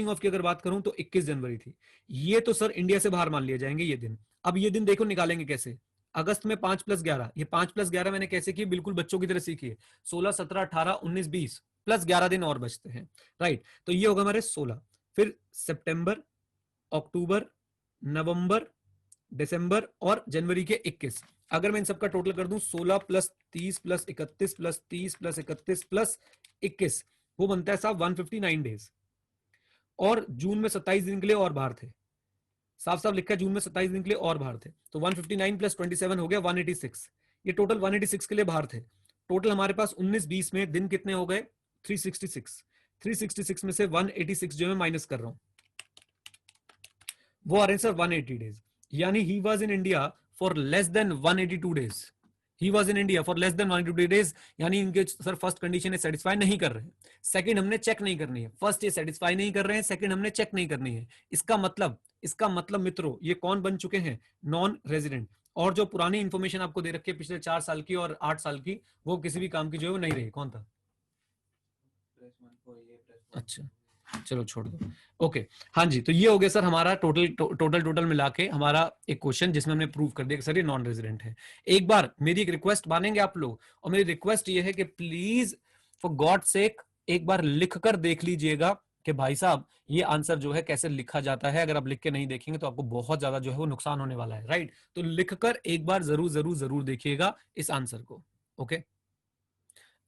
ऑफ की अगर बात करूं तो 21 जनवरी थी। ये तो सर इंडिया से बाहर मान लिए जाएंगे ये दिन। अब ये दिन देखो निकालेंगे कैसे, अगस्त में 5+11, ये 5+11 मैंने कैसे की, बिल्कुल बच्चों की तरह सीखी है। 16, 17, 18, 19, 20 प्लस 11 दिन और बचते हैं, राइट। तो ये होगा हमारे 16, फिर सितंबर, अक्टूबर, नवंबर, दिसंबर और जनवरी के 21। अगर मैं इन सबका टोटल कर दूं 16 + 30 + 31 + 30 + 31 + 21, वो बनता है साहब 159 डेज। और जून में 27 दिन के लिए और बाहर थे, साफ साफ लिखा है जून में 27 दिन के लिए और बाहर थे, तो 159 + 27 हो गया 186। ये टोटल 186 के लिए बाहर थे। टोटल हमारे पास 19-20 में दिन कितने हो गए, 366। 366 में से 186 जो मैं माइनस कर रहा हूं वो आ रहे हैं सर 180 डेज। यानी he was in India for less than 182 days. He was in India for less than 182 days. यानी इनके सर फर्स्ट कंडीशन है सेटिस्फाई नहीं कर रहे हैं, सेकंड हमने चेक नहीं करनी है, फर्स्ट ये सेटिस्फाई नहीं कर रहे हैं, सेकंड हमने चेक नहीं करनी है। इसका मतलब मित्रों ये कौन बन चुके हैं, नॉन रेजिडेंट। और जो पुरानी इंफॉर्मेशन आपको दे रखी है पिछले 4 साल की और 8 साल की, वो किसी भी काम की जो है वो नहीं रही। कौन था, अच्छा चलो छोड़ दो, ओके। हाँ जी, तो ये हो गया सर हमारा टोटल मिला के हमारा एक क्वेश्चन जिसमें हमने प्रूव कर दिया कि सर ये नॉन रेजिडेंट है। एक बार मेरी एक रिक्वेस्ट मानेंगे आप लोग, और मेरी रिक्वेस्ट ये है कि प्लीज फॉर गॉड सेक एक बार लिख कर देख लीजिएगा कि भाई साहब ये आंसर जो है कैसे लिखा जाता है। अगर आप लिख के नहीं देखेंगे तो आपको बहुत ज्यादा जो है वो नुकसान होने वाला है, राइट। तो लिखकर एक बार जरूर देखिएगा इस आंसर को, ओके।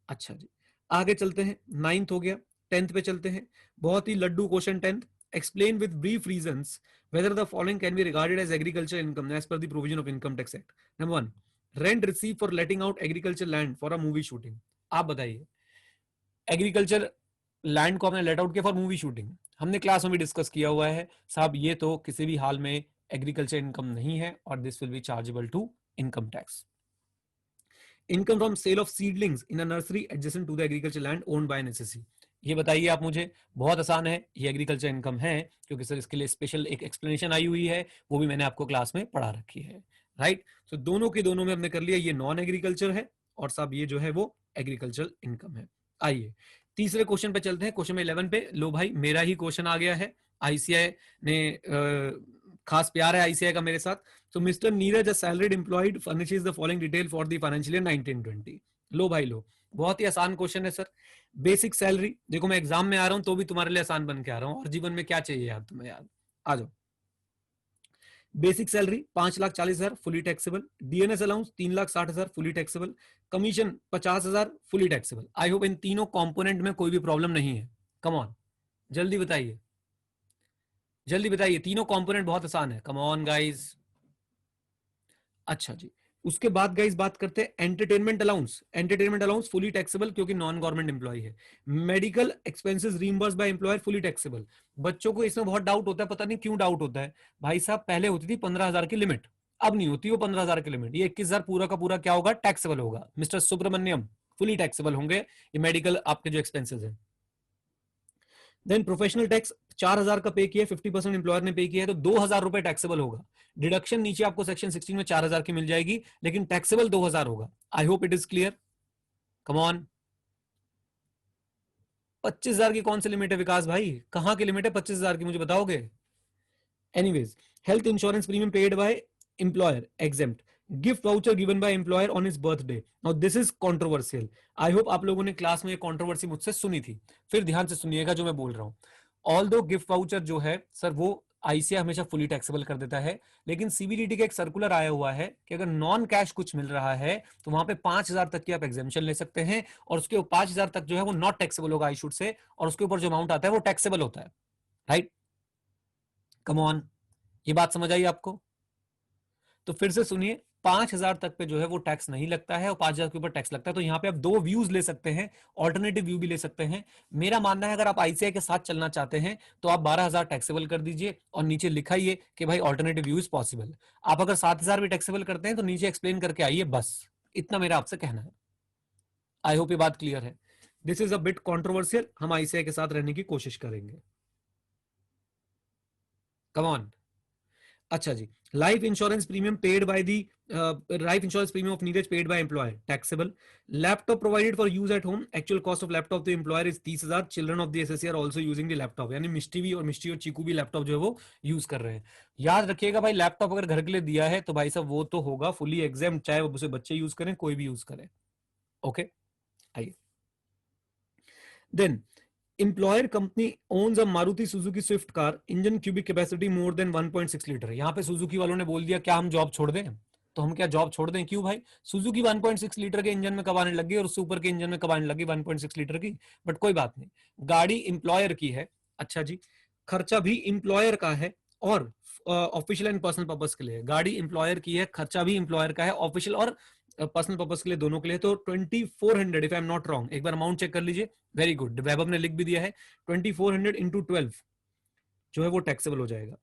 अच्छा जी, आगे चलते हैं, 9th हो गया, 10th पे चलते हैं। बहुत ही लड्डू question 10th। Explain with brief reasons whether the following can be regarded as agricultural income as per the provision of Income Tax Act. Number 1, rent received for letting out agricultural land for a movie shooting. आप बताइए, agriculture land को आपने let out किया for movie shooting, हमने class में भी discuss किया हुआ है साहब, ये तो किसी भी हाल में एग्रीकल्चर इनकम नहीं है और this will be chargeable to income tax. Income from sale of seedlings in a nursery adjacent to the agriculture land owned by an SSC. ये बताइए आप मुझे, बहुत आसान है, ये एग्रीकल्चर इनकम है, क्योंकि सर इसके लिए स्पेशल एक एक्सप्लेनेशन आई हुई है, वो भी मैंने आपको क्लास में पढ़ा रखी है, राइट। तो दोनों के दोनों में हमने कर लिया, ये नॉन एग्रीकल्चर है और साहब ये जो है वो एग्रीकल्चर इनकम है। आइए तीसरे क्वेश्चन पे चलते हैं, क्वेश्चन में 11 पे। लो भाई मेरा ही क्वेश्चन आ गया है, आईसीआई ने खास प्यार है आईसीआई का मेरे साथ। तो mister Neeraj, a salaried employed, furnishes the following detail for the financial year 1920। लो भाई लो, बहुत ही आसान क्वेश्चन है सर। बेसिक सैलरी, देखो मैं एग्जाम में आ रहा हूं तो भी तुम्हारे लिए आसान बन के आ रहा हूं, और जीवन में क्या चाहिए यार तुम्हें यार, आ जाओ। Basic salary 5,40,000 fully taxable, DNS allowance 3,60,000 fully taxable, commission 50,000 fully taxable. I hope इन तीनों कंपोनेंट में कोई भी प्रॉब्लम नहीं है। कम ऑन, जल्दी बताइए, जल्दी बताइए, तीनों कंपोनेंट बहुत आसान है, कम ऑन गाइस। अच्छा जी, उसके बाद गाइस बात करते हैं entertainment allowance. Entertainment allowance fully taxable क्योंकि नॉन गवर्नमेंट एम्प्लॉय है। Medical expenses reimburse by employer fully taxable. बच्चों को इसमें बहुत डाउट होता है, पता नहीं क्यों डाउट होता है भाई साहब। पहले होती थी 15,000 की लिमिट, अब नहीं होती वो 15,000 की लिमिट, ये 21,000 पूरा का पूरा क्या होगा, टैक्सेबल होगा। मिस्टर सुब्रमण्यम, फुली टैक्सेबल होंगे ये मेडिकल आपके जो एक्सपेंसेस है। देन प्रोफेशनल टैक्स 4,000 का पे किया, 50% एम्प्लॉयर ने पे किया है, तो 2,000 रुपए टैक्सेबल होगा। डिडक्शन नीचे आपको सेक्शन 16 में 4,000 की मिल जाएगी, लेकिन टैक्सेबल 2,000 होगा। I hope it is clear, come on. 25,000 की कौन सी लिमिट है विकास भाई, कहां की लिमिट है 25,000 की, मुझे बताओगे? Anyways, health insurance premium paid by employer exempt, gift voucher given by employer on his birthday. Now this is controversial. I hope आप लोगों ने क्लास में ये कंट्रोवर्सी मुझसे सुनी थी। फिर ध्यान से सुनिएगा जो मैं बोल रहा हूं। ऑल दो गिफ्ट वाउचर जो है सर वो आईसीआई हमेशा फुली टैक्सेबल कर देता है, लेकिन सीबीडीटी का एक सर्कुलर आया हुआ है कि अगर नॉन कैश कुछ मिल रहा है तो वहां पे 5,000 तक की आप एग्जेम्पशन ले सकते हैं, और उसके 5,000 तक जो है वो नॉट टैक्सेबल होगा आई शुड से, और उसके ऊपर जो अमाउंट आता है वो टैक्सेबल होता है। राइट, कम ऑन, ये बात समझ आई आपको? तो फिर से सुनिए, 5,000 तक पे जो है वो टैक्स नहीं लगता है और 5,000 के ऊपर टैक्स लगता है। तो यहां पे आप दो व्यूज ले सकते हैं, ऑल्टरनेटिव व्यू भी ले सकते हैं। मेरा मानना है अगर आप आईसीआई के साथ चलना चाहते हैं तो आप 12,000 टैक्सेबल कर दीजिए और नीचे लिखाइए कि भाई ऑल्टरनेटिव व्यू इज पॉसिबल। आप अगर 7,000 भी टैक्सेबल करते हैं तो नीचे एक्सप्लेन करके आइए, बस इतना मेरा आपसे कहना है। आई होप ये बात क्लियर है। This is a bit controversial, हम आईसीआई के साथ रहने की कोशिश करेंगे। Come on. अच्छा जी, life insurance premium paid by the life insurance premium of Neeraj paid by employer taxable. Laptop provided for use at home, actual cost of laptop the employer is 30,000। Children of the SSC are also using the laptop, यानी मिष्टी और चीकू भी laptop जो है वो use कर रहे हैं। याद रखिएगा भाई, लैपटॉप अगर घर के लिए दिया है तो भाई साहब वो तो होगा फुली एग्जाम, चाहे वो उसे बच्चे यूज करें कोई भी यूज करे। ओके, आइए। Then employer company owns a Maruti Suzuki Swift car, engine cubic capacity more than 1.6 litre. यहाँ पे सुजुकी वालों ने बोल दिया क्या हम जॉब छोड़ दें? तो हम क्या जॉब छोड़ दें? क्यों भाई? सुजुकी 1.6 लीटर के इंजन में कब आने लगी और उससे ऊपर के इंजन में कब आने लगी 1.6 लीटर की? बट कोई बात नहीं, गाड़ी एम्प्लॉयर की है। अच्छा जी, खर्चा भी एम्प्लॉयर का है और ऑफिशियल एंड पर्सनल पर्पस के लिए। गाड़ी एम्प्लॉयर की है, खर्चा भी एम्प्लॉयर का है, ऑफिशियल और पर्सनल पर्पस के लिए, दोनों के लिए। तो 2400, if I am not wrong, एक बार अमाउंट चेक कर लीजिए। वेरी गुड, वैभव ने लिख भी दिया है। 2400 इंटू 12 जो है वो टैक्सेबल हो जाएगा।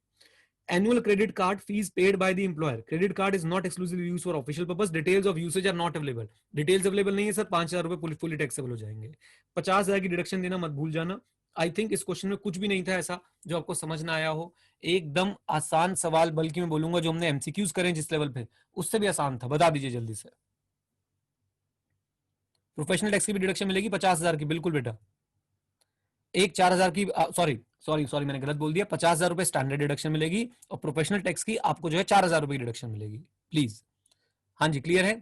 Annual credit card fees paid by the employer. Credit card is not exclusive use for official purpose, details of usage are not available. Details available नहीं है सर, 5,000 रुपए फुली टैक्सेबल हो जाएंगे। 50,000 की डिडक्शन देना मत भूल जाना। आई थिंक इस क्वेश्चन में कुछ भी नहीं था ऐसा जो आपको समझ ना आया हो। एकदम आसान सवाल, बल्कि मैं बोलूंगा जो हमने एमसीक्यूज करें जिस लेवल पे, उससे भी आसान था। बता दीजिए जल्दी से। प्रोफेशनल टैक्स की भी डिडक्शन मिलेगी 50,000 की, बिल्कुल बेटा। एक 4,000 की, सॉरी सॉरी सॉरी मैंने गलत बोल दिया। 50,000 रुपए स्टैंडर्ड डिडक्शन मिलेगी और प्रोफेशनल टैक्स की आपको जो है 4,000 रुपए की डिडक्शन मिलेगी। प्लीज, हाँ जी, क्लियर है।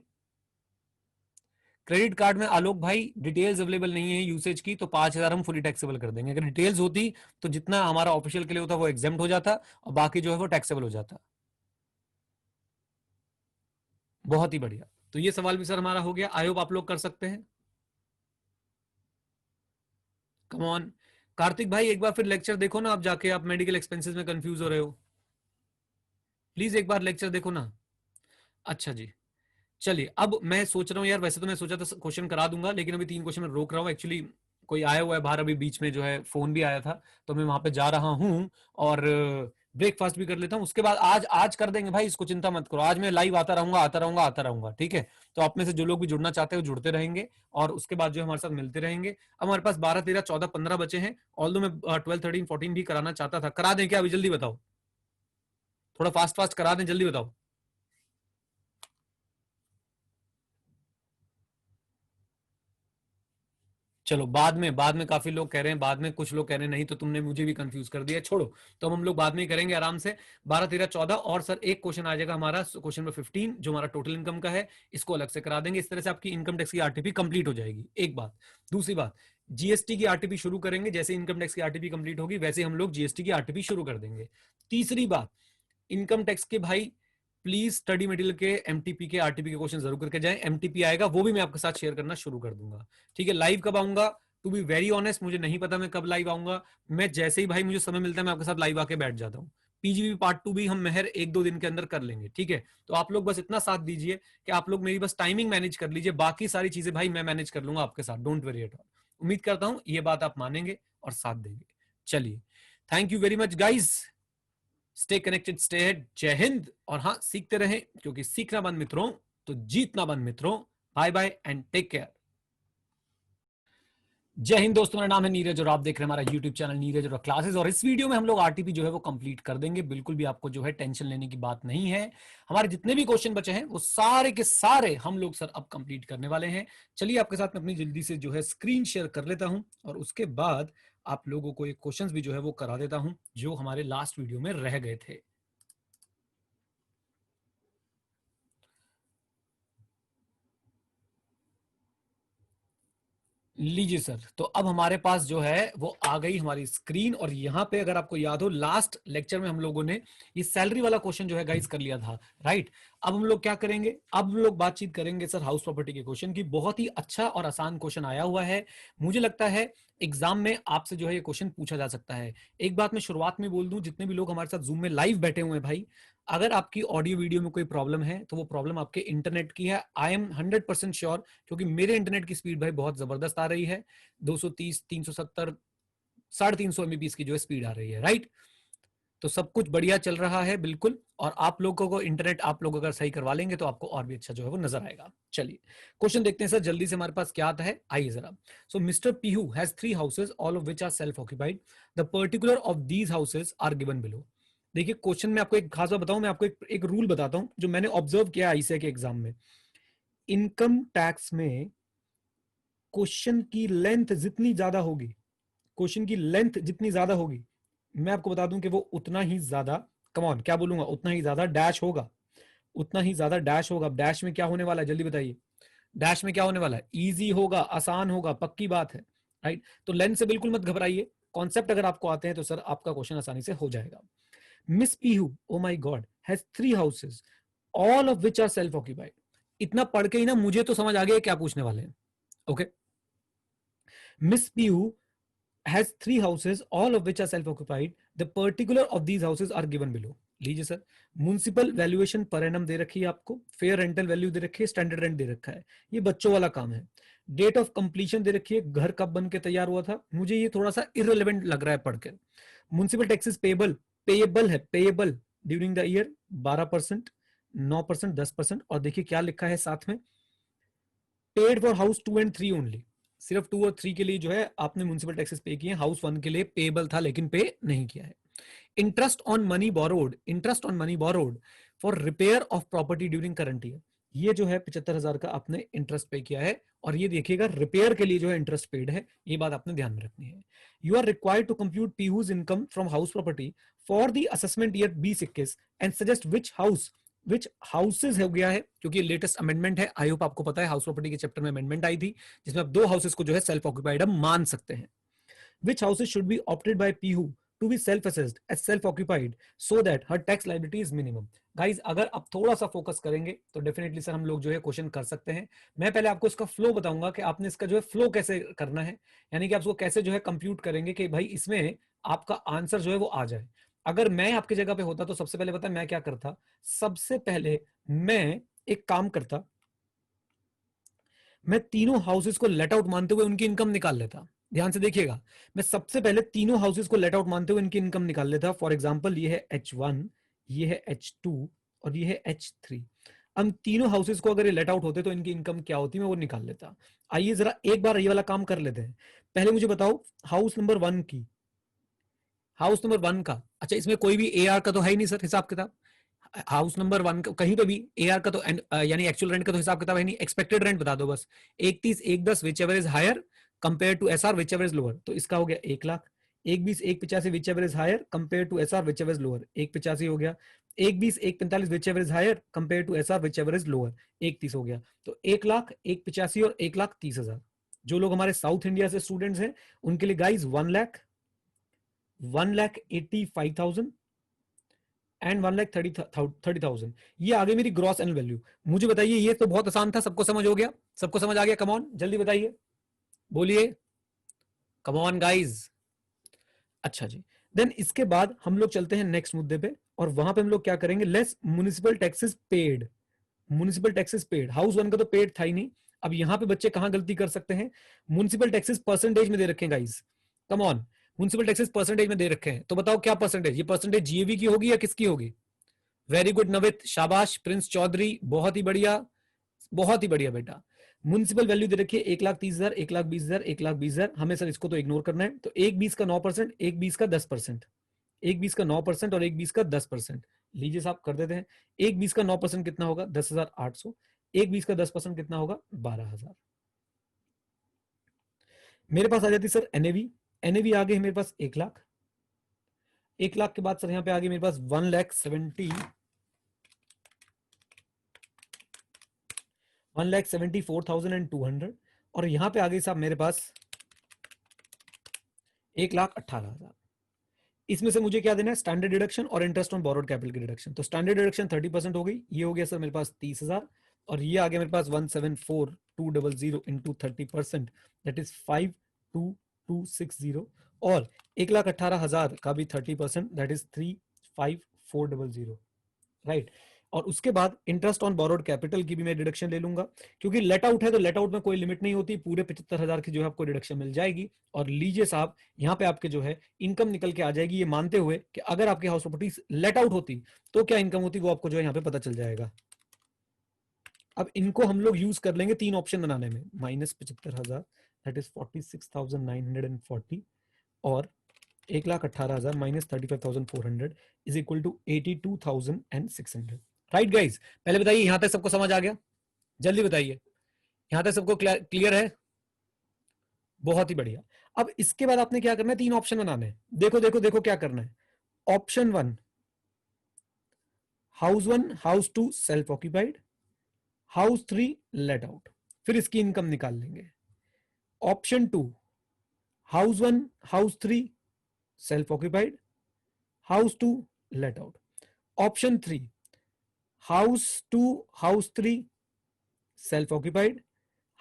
क्रेडिट कार्ड में आलोक भाई डिटेल्स अवेलेबल नहीं है यूसेज की, तो 5,000 हम फुली टैक्सेबल कर देंगे। अगर डिटेल्स होती तो जितना हमारा ऑफिशियल के लिए होता वो एग्जेम्प्ट हो जाता और बाकी जो है वो टैक्सेबल हो जाता। बहुत ही बढ़िया। तो ये सवाल भी सर हमारा हो गया। आई होप आप लोग कर सकते हैं। Come on. कार्तिक भाई एक बार फिर लेक्चर देखो ना, आप जाके, आप मेडिकल एक्सपेंसेस में कंफ्यूज हो रहे हो, प्लीज एक बार लेक्चर देखो ना। अच्छा जी, चलिए। अब मैं सोच रहा हूँ यार, वैसे तो मैं सोचा था क्वेश्चन करा दूंगा, लेकिन अभी 3 क्वेश्चन में रोक रहा हूँ। एक्चुअली कोई आया हुआ है बाहर, अभी बीच में जो है फोन भी आया था, तो मैं वहां पे जा रहा हूँ और ब्रेकफास्ट भी कर लेता हूँ। उसके बाद आज आज कर देंगे भाई, इसको चिंता मत करो। आज मैं लाइव आता रहूंगा आता रहूंगा आता रहूंगा, ठीक है? तो आप में से जो लोग भी जुड़ना चाहते हैं वो जुड़ते रहेंगे और उसके बाद जो हमारे साथ मिलते रहेंगे। अब हमारे पास 12, 13, 14, 15 बचे हैं। ऑल दो मैं 12, 13, 14 भी कराना चाहता था। करा दें क्या अभी? जल्दी बताओ, थोड़ा फास्ट फास्ट करा दें, जल्दी बताओ। चलो बाद में काफी लोग कह रहे हैं बाद में, कुछ लोग कह रहे हैं नहीं, तो तुमने मुझे भी कंफ्यूज कर दिया। छोड़ो, तो हम लोग बाद में ही करेंगे आराम से। 12, 13, 14 और सर एक क्वेश्चन आ जाएगा हमारा, क्वेश्चन नंबर 15 जो हमारा टोटल इनकम का है, इसको अलग से करा देंगे। इस तरह से आपकी इनकम टैक्स की आरटीपी कंप्लीट हो जाएगी। एक बात। दूसरी बात, जीएसटी की आरटीपी शुरू करेंगे, जैसे इनकम टैक्स की आरटीपी कंप्लीट होगी वैसे हम लोग जीएसटी की आरटीपी शुरू कर देंगे। तीसरी बात, इनकम टैक्स के भाई प्लीज स्टडी मटेरियल के एमटीपी के आरटीपी के क्वेश्चन जरूर करके जाएं। एमटीपी आएगा वो भी मैं आपके साथ शेयर करना शुरू कर दूंगा, ठीक है? लाइव कब आऊंगा? टू बी वेरी ऑनेस्ट मुझे नहीं पता मैं कब लाइव आऊंगा। मैं जैसे ही भाई मुझे समय मिलता है मैं आपके साथ लाइव आके बैठ जाता हूँ। पीजीबी पार्ट 2 भी हम मेहर 1-2 दिन के अंदर कर लेंगे, ठीक है? तो आप लोग बस इतना साथ दीजिए कि आप लोग मेरी बस टाइमिंग मैनेज कर लीजिए, बाकी सारी चीजें भाई मैं मैनेज कर लूंगा आपके साथ, डोंट वरी एट ऑल। उम्मीद करता हूं ये बात आप मानेंगे और साथ देंगे। चलिए, thank you very much guys. Stay connected, stay head. जय हिंद। और हाँ, सीखते रहें, क्योंकि सीखना बंद मित्रों तो जीतना बंद मित्रों। Bye bye and take care. जय हिंद दोस्तों, मेरा नाम है नीरज और आप देख रहे हैं हमारा यूट्यूब चैनल नीरज और क्लासेस। और इस वीडियो में हम लोग आरटीपी जो है वो कंप्लीट कर देंगे, बिल्कुल भी आपको जो है टेंशन लेने की बात नहीं है। हमारे जितने भी क्वेश्चन बचे हैं वो सारे के सारे हम लोग सर अब कंप्लीट करने वाले हैं। चलिए आपके साथ में अपनी जल्दी से जो है स्क्रीन शेयर कर लेता हूं और उसके बाद आप लोगों को एक क्वेश्चन भी जो है वो करा देता हूं जो हमारे लास्ट वीडियो में रह गए थे। लीजिए सर, तो अब हमारे पास जो है वो आ गई हमारी स्क्रीन, और यहाँ पे अगर आपको याद हो लास्ट लेक्चर में हम लोगों ने ये सैलरी वाला क्वेश्चन जो है गाइस कर लिया था, राइट। अब हम लोग क्या करेंगे, अब हम लोग बातचीत करेंगे सर हाउस प्रॉपर्टी के क्वेश्चन की। बहुत ही अच्छा और आसान क्वेश्चन आया हुआ है, मुझे लगता है एग्जाम में आपसे जो है ये क्वेश्चन पूछा जा सकता है। एक बात मैं शुरुआत में बोल दूं, जितने भी लोग हमारे साथ जूम में लाइव बैठे हुए हैं भाई, अगर आपकी ऑडियो वीडियो में कोई प्रॉब्लम है तो वो प्रॉब्लम आपके इंटरनेट की है। आई एम 100% श्योर, क्योंकि मेरे इंटरनेट की स्पीड भाई बहुत जबरदस्त आ रही है, 230, 370, 350 एमबीपीएस की जो है स्पीड आ रही है, राइट। तो सब कुछ बढ़िया चल रहा है बिल्कुल, और आप लोगों को इंटरनेट आप लोग अगर सही करवा लेंगे तो आपको और भी अच्छा जो है वो नजर आएगा। चलिए क्वेश्चन देखते हैं सर जल्दी से, हमारे पास क्या आता है, आइए जरा। So mister Pihu has 3 houses all of which are self occupied, the particular of these houses are given below. देखिए क्वेश्चन में आपको एक खास बात बताऊं, मैं आपको एक रूल बताता हूं जो मैंने ऑब्जर्व किया आईसीए के एग्जाम में। इनकम टैक्स में क्वेश्चन की लेंथ जितनी ज्यादा होगी, क्वेश्चन की लेंथ जितनी ज्यादा होगी, मैं आपको बता दूं कि वो उतना ही ज्यादा, कम ऑन क्या बोलूंगा, उतना ही ज्यादा डैश होगा, उतना ही ज्यादा डैश होगा। डैश में क्या होने वाला है जल्दी बताइए, डैश में क्या होने वाला है, इजी होगा, आसान होगा, पक्की बात है, राइट। तो लेंथ से बिल्कुल मत घबराइए, कॉन्सेप्ट अगर आपको आते हैं तो सर आपका क्वेश्चन आसानी से हो जाएगा। Miss Pihu, oh my god, has 3 houses all of which are self occupied. इतना पढ़ के ही ना मुझे तो समझ आ गया क्या पूछने वाले हैं, okay. Miss Pihu has 3 houses, all of which are self-occupied. The particular of these houses are given below. लीजिए सर, म्युनिसिपल वैल्यूएशन पर एनम दे रखी है आपको, फेयर रेंटल वैल्यू दे रखी है, स्टैंडर्ड रेंट दे रखा है, ये बच्चों वाला काम है। डेट ऑफ कंप्लीशन दे रखी है, घर कब बन के तैयार हुआ था, मुझे ये थोड़ा सा इररिलेवेंट लग रहा है पढ़कर। म्युनिसिपल टैक्सेस पेबल, पेएबल है, पेएबल ड्यूरिंग द ईयर 12%, 9%, 10%, और देखिए क्या लिखा है साथ में, paid for house 2 and 3 only. सिर्फ 2 और 3 के लिए जो है आपने म्युनिसिपल टैक्सेस पे किए, हाउस 1 के लिए पेबल था लेकिन पे नहीं किया है। Interest on money borrowed, interest on money borrowed for repair of property during current year, ये जो है 75,000 का आपने इंटरेस्ट पे किया है, और ये देखिएगा रिपेयर के लिए जो है इंटरेस्ट पेड है, ये बात आपने ध्यान में रखनी है। You are required to compute Pihu's income from house property for the assessment year 2021 and suggest which houses हो गया है, क्योंकि लेटेस्ट अमेंडमेंट है, आई होप आपको पता है, हाउस प्रॉपर्टी के चैप्टर में अमेंडमेंट आई थी जिसमें आप 2 हाउसेज को जो है सेल्फ ऑक्यूपाइड हम मान सकते हैं। Which houses should be opted by Pihu to be self-assessed as self-occupied so that her tax liability is minimum? Guys अगर आप थोड़ा सा फोकस करेंगे तो डेफिनेटली सर हम लोग जो है क्वेश्चन कर सकते हैं। मैं पहले आपको इसका फ्लो बताऊंगा कि आपने इसका जो है फ्लो कैसे करना है, यानी कि आप इसको कैसे जो है कंप्यूट करेंगे कि भाई इसमें आपका आंसर जो है वो आ जाए। अगर मैं आपकी जगह पे होता तो सबसे पहले पता है मैं क्या करता, सबसे पहले मैं एक काम करता, मैं तीनों हाउसेस को लेट आउट मानते हुए उनकी इनकम निकाल लेता। ध्यान से देखिएगा, मैं सबसे पहले तीनों हाउसेस को लेट आउट मानते हुए इनकी इनकम निकाल लेता। फॉर एग्जांपल ये है H1, ये है H2 और ये है H3। हम तीनों हाउसेस को अगर ये लेट आउट होते तो इनकी इनकम क्या होती मैं वो निकाल लेता। आइए जरा एक बार ये वाला काम कर लेते हैं। पहले मुझे बताओ हाउस नंबर 1 की, हाउस नंबर 1 का, अच्छा इसमें कोई भी AR का तो है ही नहीं सर हिसाब किताब, हाउस नंबर 1 कहीं पे भी AR का तो यानी एक्चुअल रेंट का तो हिसाब किताब है नहीं, एक्सपेक्टेड रेंट बता दो बस, 130, 110 whichever is higher compare to SR whichever is lower, तो इसका हो गया 1 lakh. 120, 185 whichever is higher compare to SR whichever is lower, 185 हो गया। 120, 145 whichever is higher compare to SR whichever is lower, 130 हो गया। तो 1 लाख, 185 और 1,30,000। जो लोग हमारे साउथ इंडिया से स्टूडेंट्स हैं उनके लिए गाइज 1 लाख, 1,85,000 एंड 1,30,000, ये आगे मेरी ग्रॉस एनुअल वैल्यू। मुझे बताइए ये तो बहुत आसान था, सबको समझ हो गया, सबको समझ आ गया, कम ऑन जल्दी बताइए, बोलिए, कम ऑन गाइज। अच्छा जी, देन इसके बाद हम लोग चलते हैं नेक्स्ट मुद्दे पे, और वहां पे हम लोग क्या करेंगे, less municipal taxes paid. Municipal taxes paid, house 1 का तो पेड था ही नहीं। अब यहाँ पे बच्चे कहां गलती कर सकते हैं, म्युनिसिपल टैक्सेस परसेंटेज में दे रखे हैं guys, come on, municipal taxes percentage में दे रखे हैं, तो बताओ क्या परसेंटेज, ये परसेंटेज जीएवी की होगी या किसकी होगी। वेरी गुड नवित, शाबाश प्रिंस चौधरी, बहुत ही बढ़िया, बहुत ही बढ़िया बेटा। म्युनिसिपल वैल्यू दे रखिए 1,30,000, 1,20,000, 1,20,000, हमें सर इसको तो इग्नोर करना है, तो 1,20 का 9%, 1,20 का 10%, 1,20 का 9% और 1,20 का 10%। लीजिए साहब कर देते हैं, 1,20 का 9% कितना होगा 10,800, 1,20 का 10% कितना होगा 12,000। मेरे पास आ जाती सर एनएवी, एनएवी आ गई मेरे पास 1 लाख। 1 लाख के बाद सर यहाँ पे आ गई मेरे पास 1,74,200, और यहां पे आ गई साहब मेरे पास 1,18,000। इसमें से मुझे क्या देना है, स्टैंडर्ड डिडक्शन और इंटरेस्ट ऑन बोरोड कैपिटल की डिडक्शन। तो स्टैंडर्ड डिडक्शन 30% हो गई, ये हो गया सर मेरे पास 30,000, और ये आ गया मेरे पास 174,200 इंटू 30%, दैट इज 52260, और 1,18,000 का भी 30%, दैट इज 35400, राइट। और उसके बाद इंटरेस्ट ऑन बोरोड कैपिटल की भी मैं डिडक्शन ले लूंगा, क्योंकि लेट आउट है तो लेट आउट में कोई लिमिट नहीं होती, पूरे 75,000 की जो है आपको डिडक्शन मिल जाएगी। और लीजिए साहब, यहाँ पे आपके जो है इनकम निकल के आ जाएगी, ये मानते हुए कि अगर आपकी हाउस प्रॉपर्टी लेट आउट होती तो क्या इनकम होती, वो आपको जो है यहाँ पे पता चल जाएगा। अब इनको हम लोग यूज कर लेंगे 3 ऑप्शन बनाने में, -75,000 दैट इज 46,940, और 1,18,000 -35,400 is equal to 82,600। Right guys, पहले बताइए यहां तक सबको समझ आ गया? जल्दी बताइए, यहां तक सबको क्लियर है? बहुत ही बढ़िया। अब इसके बाद आपने क्या करना है, 3 ऑप्शन बनाने हैं। देखो देखो देखो क्या करना है। Option 1 house 1 house 2 self occupied, house 3 let out, फिर इसकी इनकम निकाल लेंगे। Option 2 house 1 house 3 self occupied, house 2 let out. Option 3 house 2 house 3 self occupied,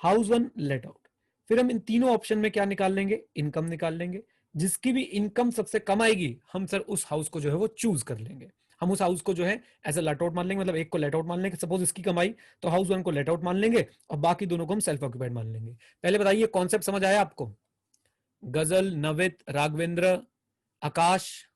house 1 let out. फिर हम इन तीनों ऑप्शन में क्या निकाल लेंगे, इनकम निकाल लेंगे। जिसकी भी इनकम सबसे कम आएगी, हम सर उस हाउस को जो है वो चूज कर लेंगे। हम उस हाउस को जो है एज ए लेट आउट मान लेंगे, मतलब एक को लेट आउट मान लेंगे, सपोज इसकी कमाई, तो हाउस 1 को लेट आउट मान लेंगे और बाकी दोनों को हम सेल्फ ऑक्यूपाइड मान लेंगे। पहले बताइए कॉन्सेप्ट समझ आया आपको? गजल, नवित, राघवेंद्र, आकाश,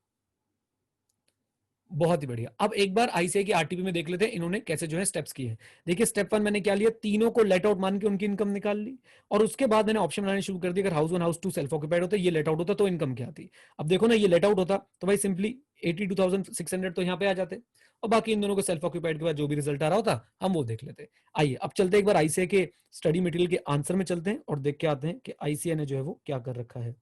बहुत ही बढ़िया। अब एक बार आईसीआई की आरटीपी में देख लेते हैं इन्होंने कैसे जो है स्टेप्स किए हैं। देखिए स्टेप 1 मैंने क्या लिया, तीनों को लेट आउट मान के उनकी इनकम निकाल ली, और उसके बाद मैंने ऑप्शन बनाने शुरू कर दिया। अगर हाउस 1 हाउस 2 सेल्फ ऑक्यूपाइड होता, ये लेट आउट होता, तो इनकम क्या आती। अब देखो ना, ये लेट आउट होता तो भाई सिंपली 82,600 तो यहाँ पे आ जाते, और बाकी इन दोनों को सेल्फ ऑक्यूपाइड के बाद जो भी रिजल्ट आ रहा होता हम वो देख लेते। आइए अब चलते एक बार आईसीआई के स्टडी मटेरियल के आंसर में चलते हैं और देख के आते हैं कि आईसीआई ने जो है वो क्या कर रखा है।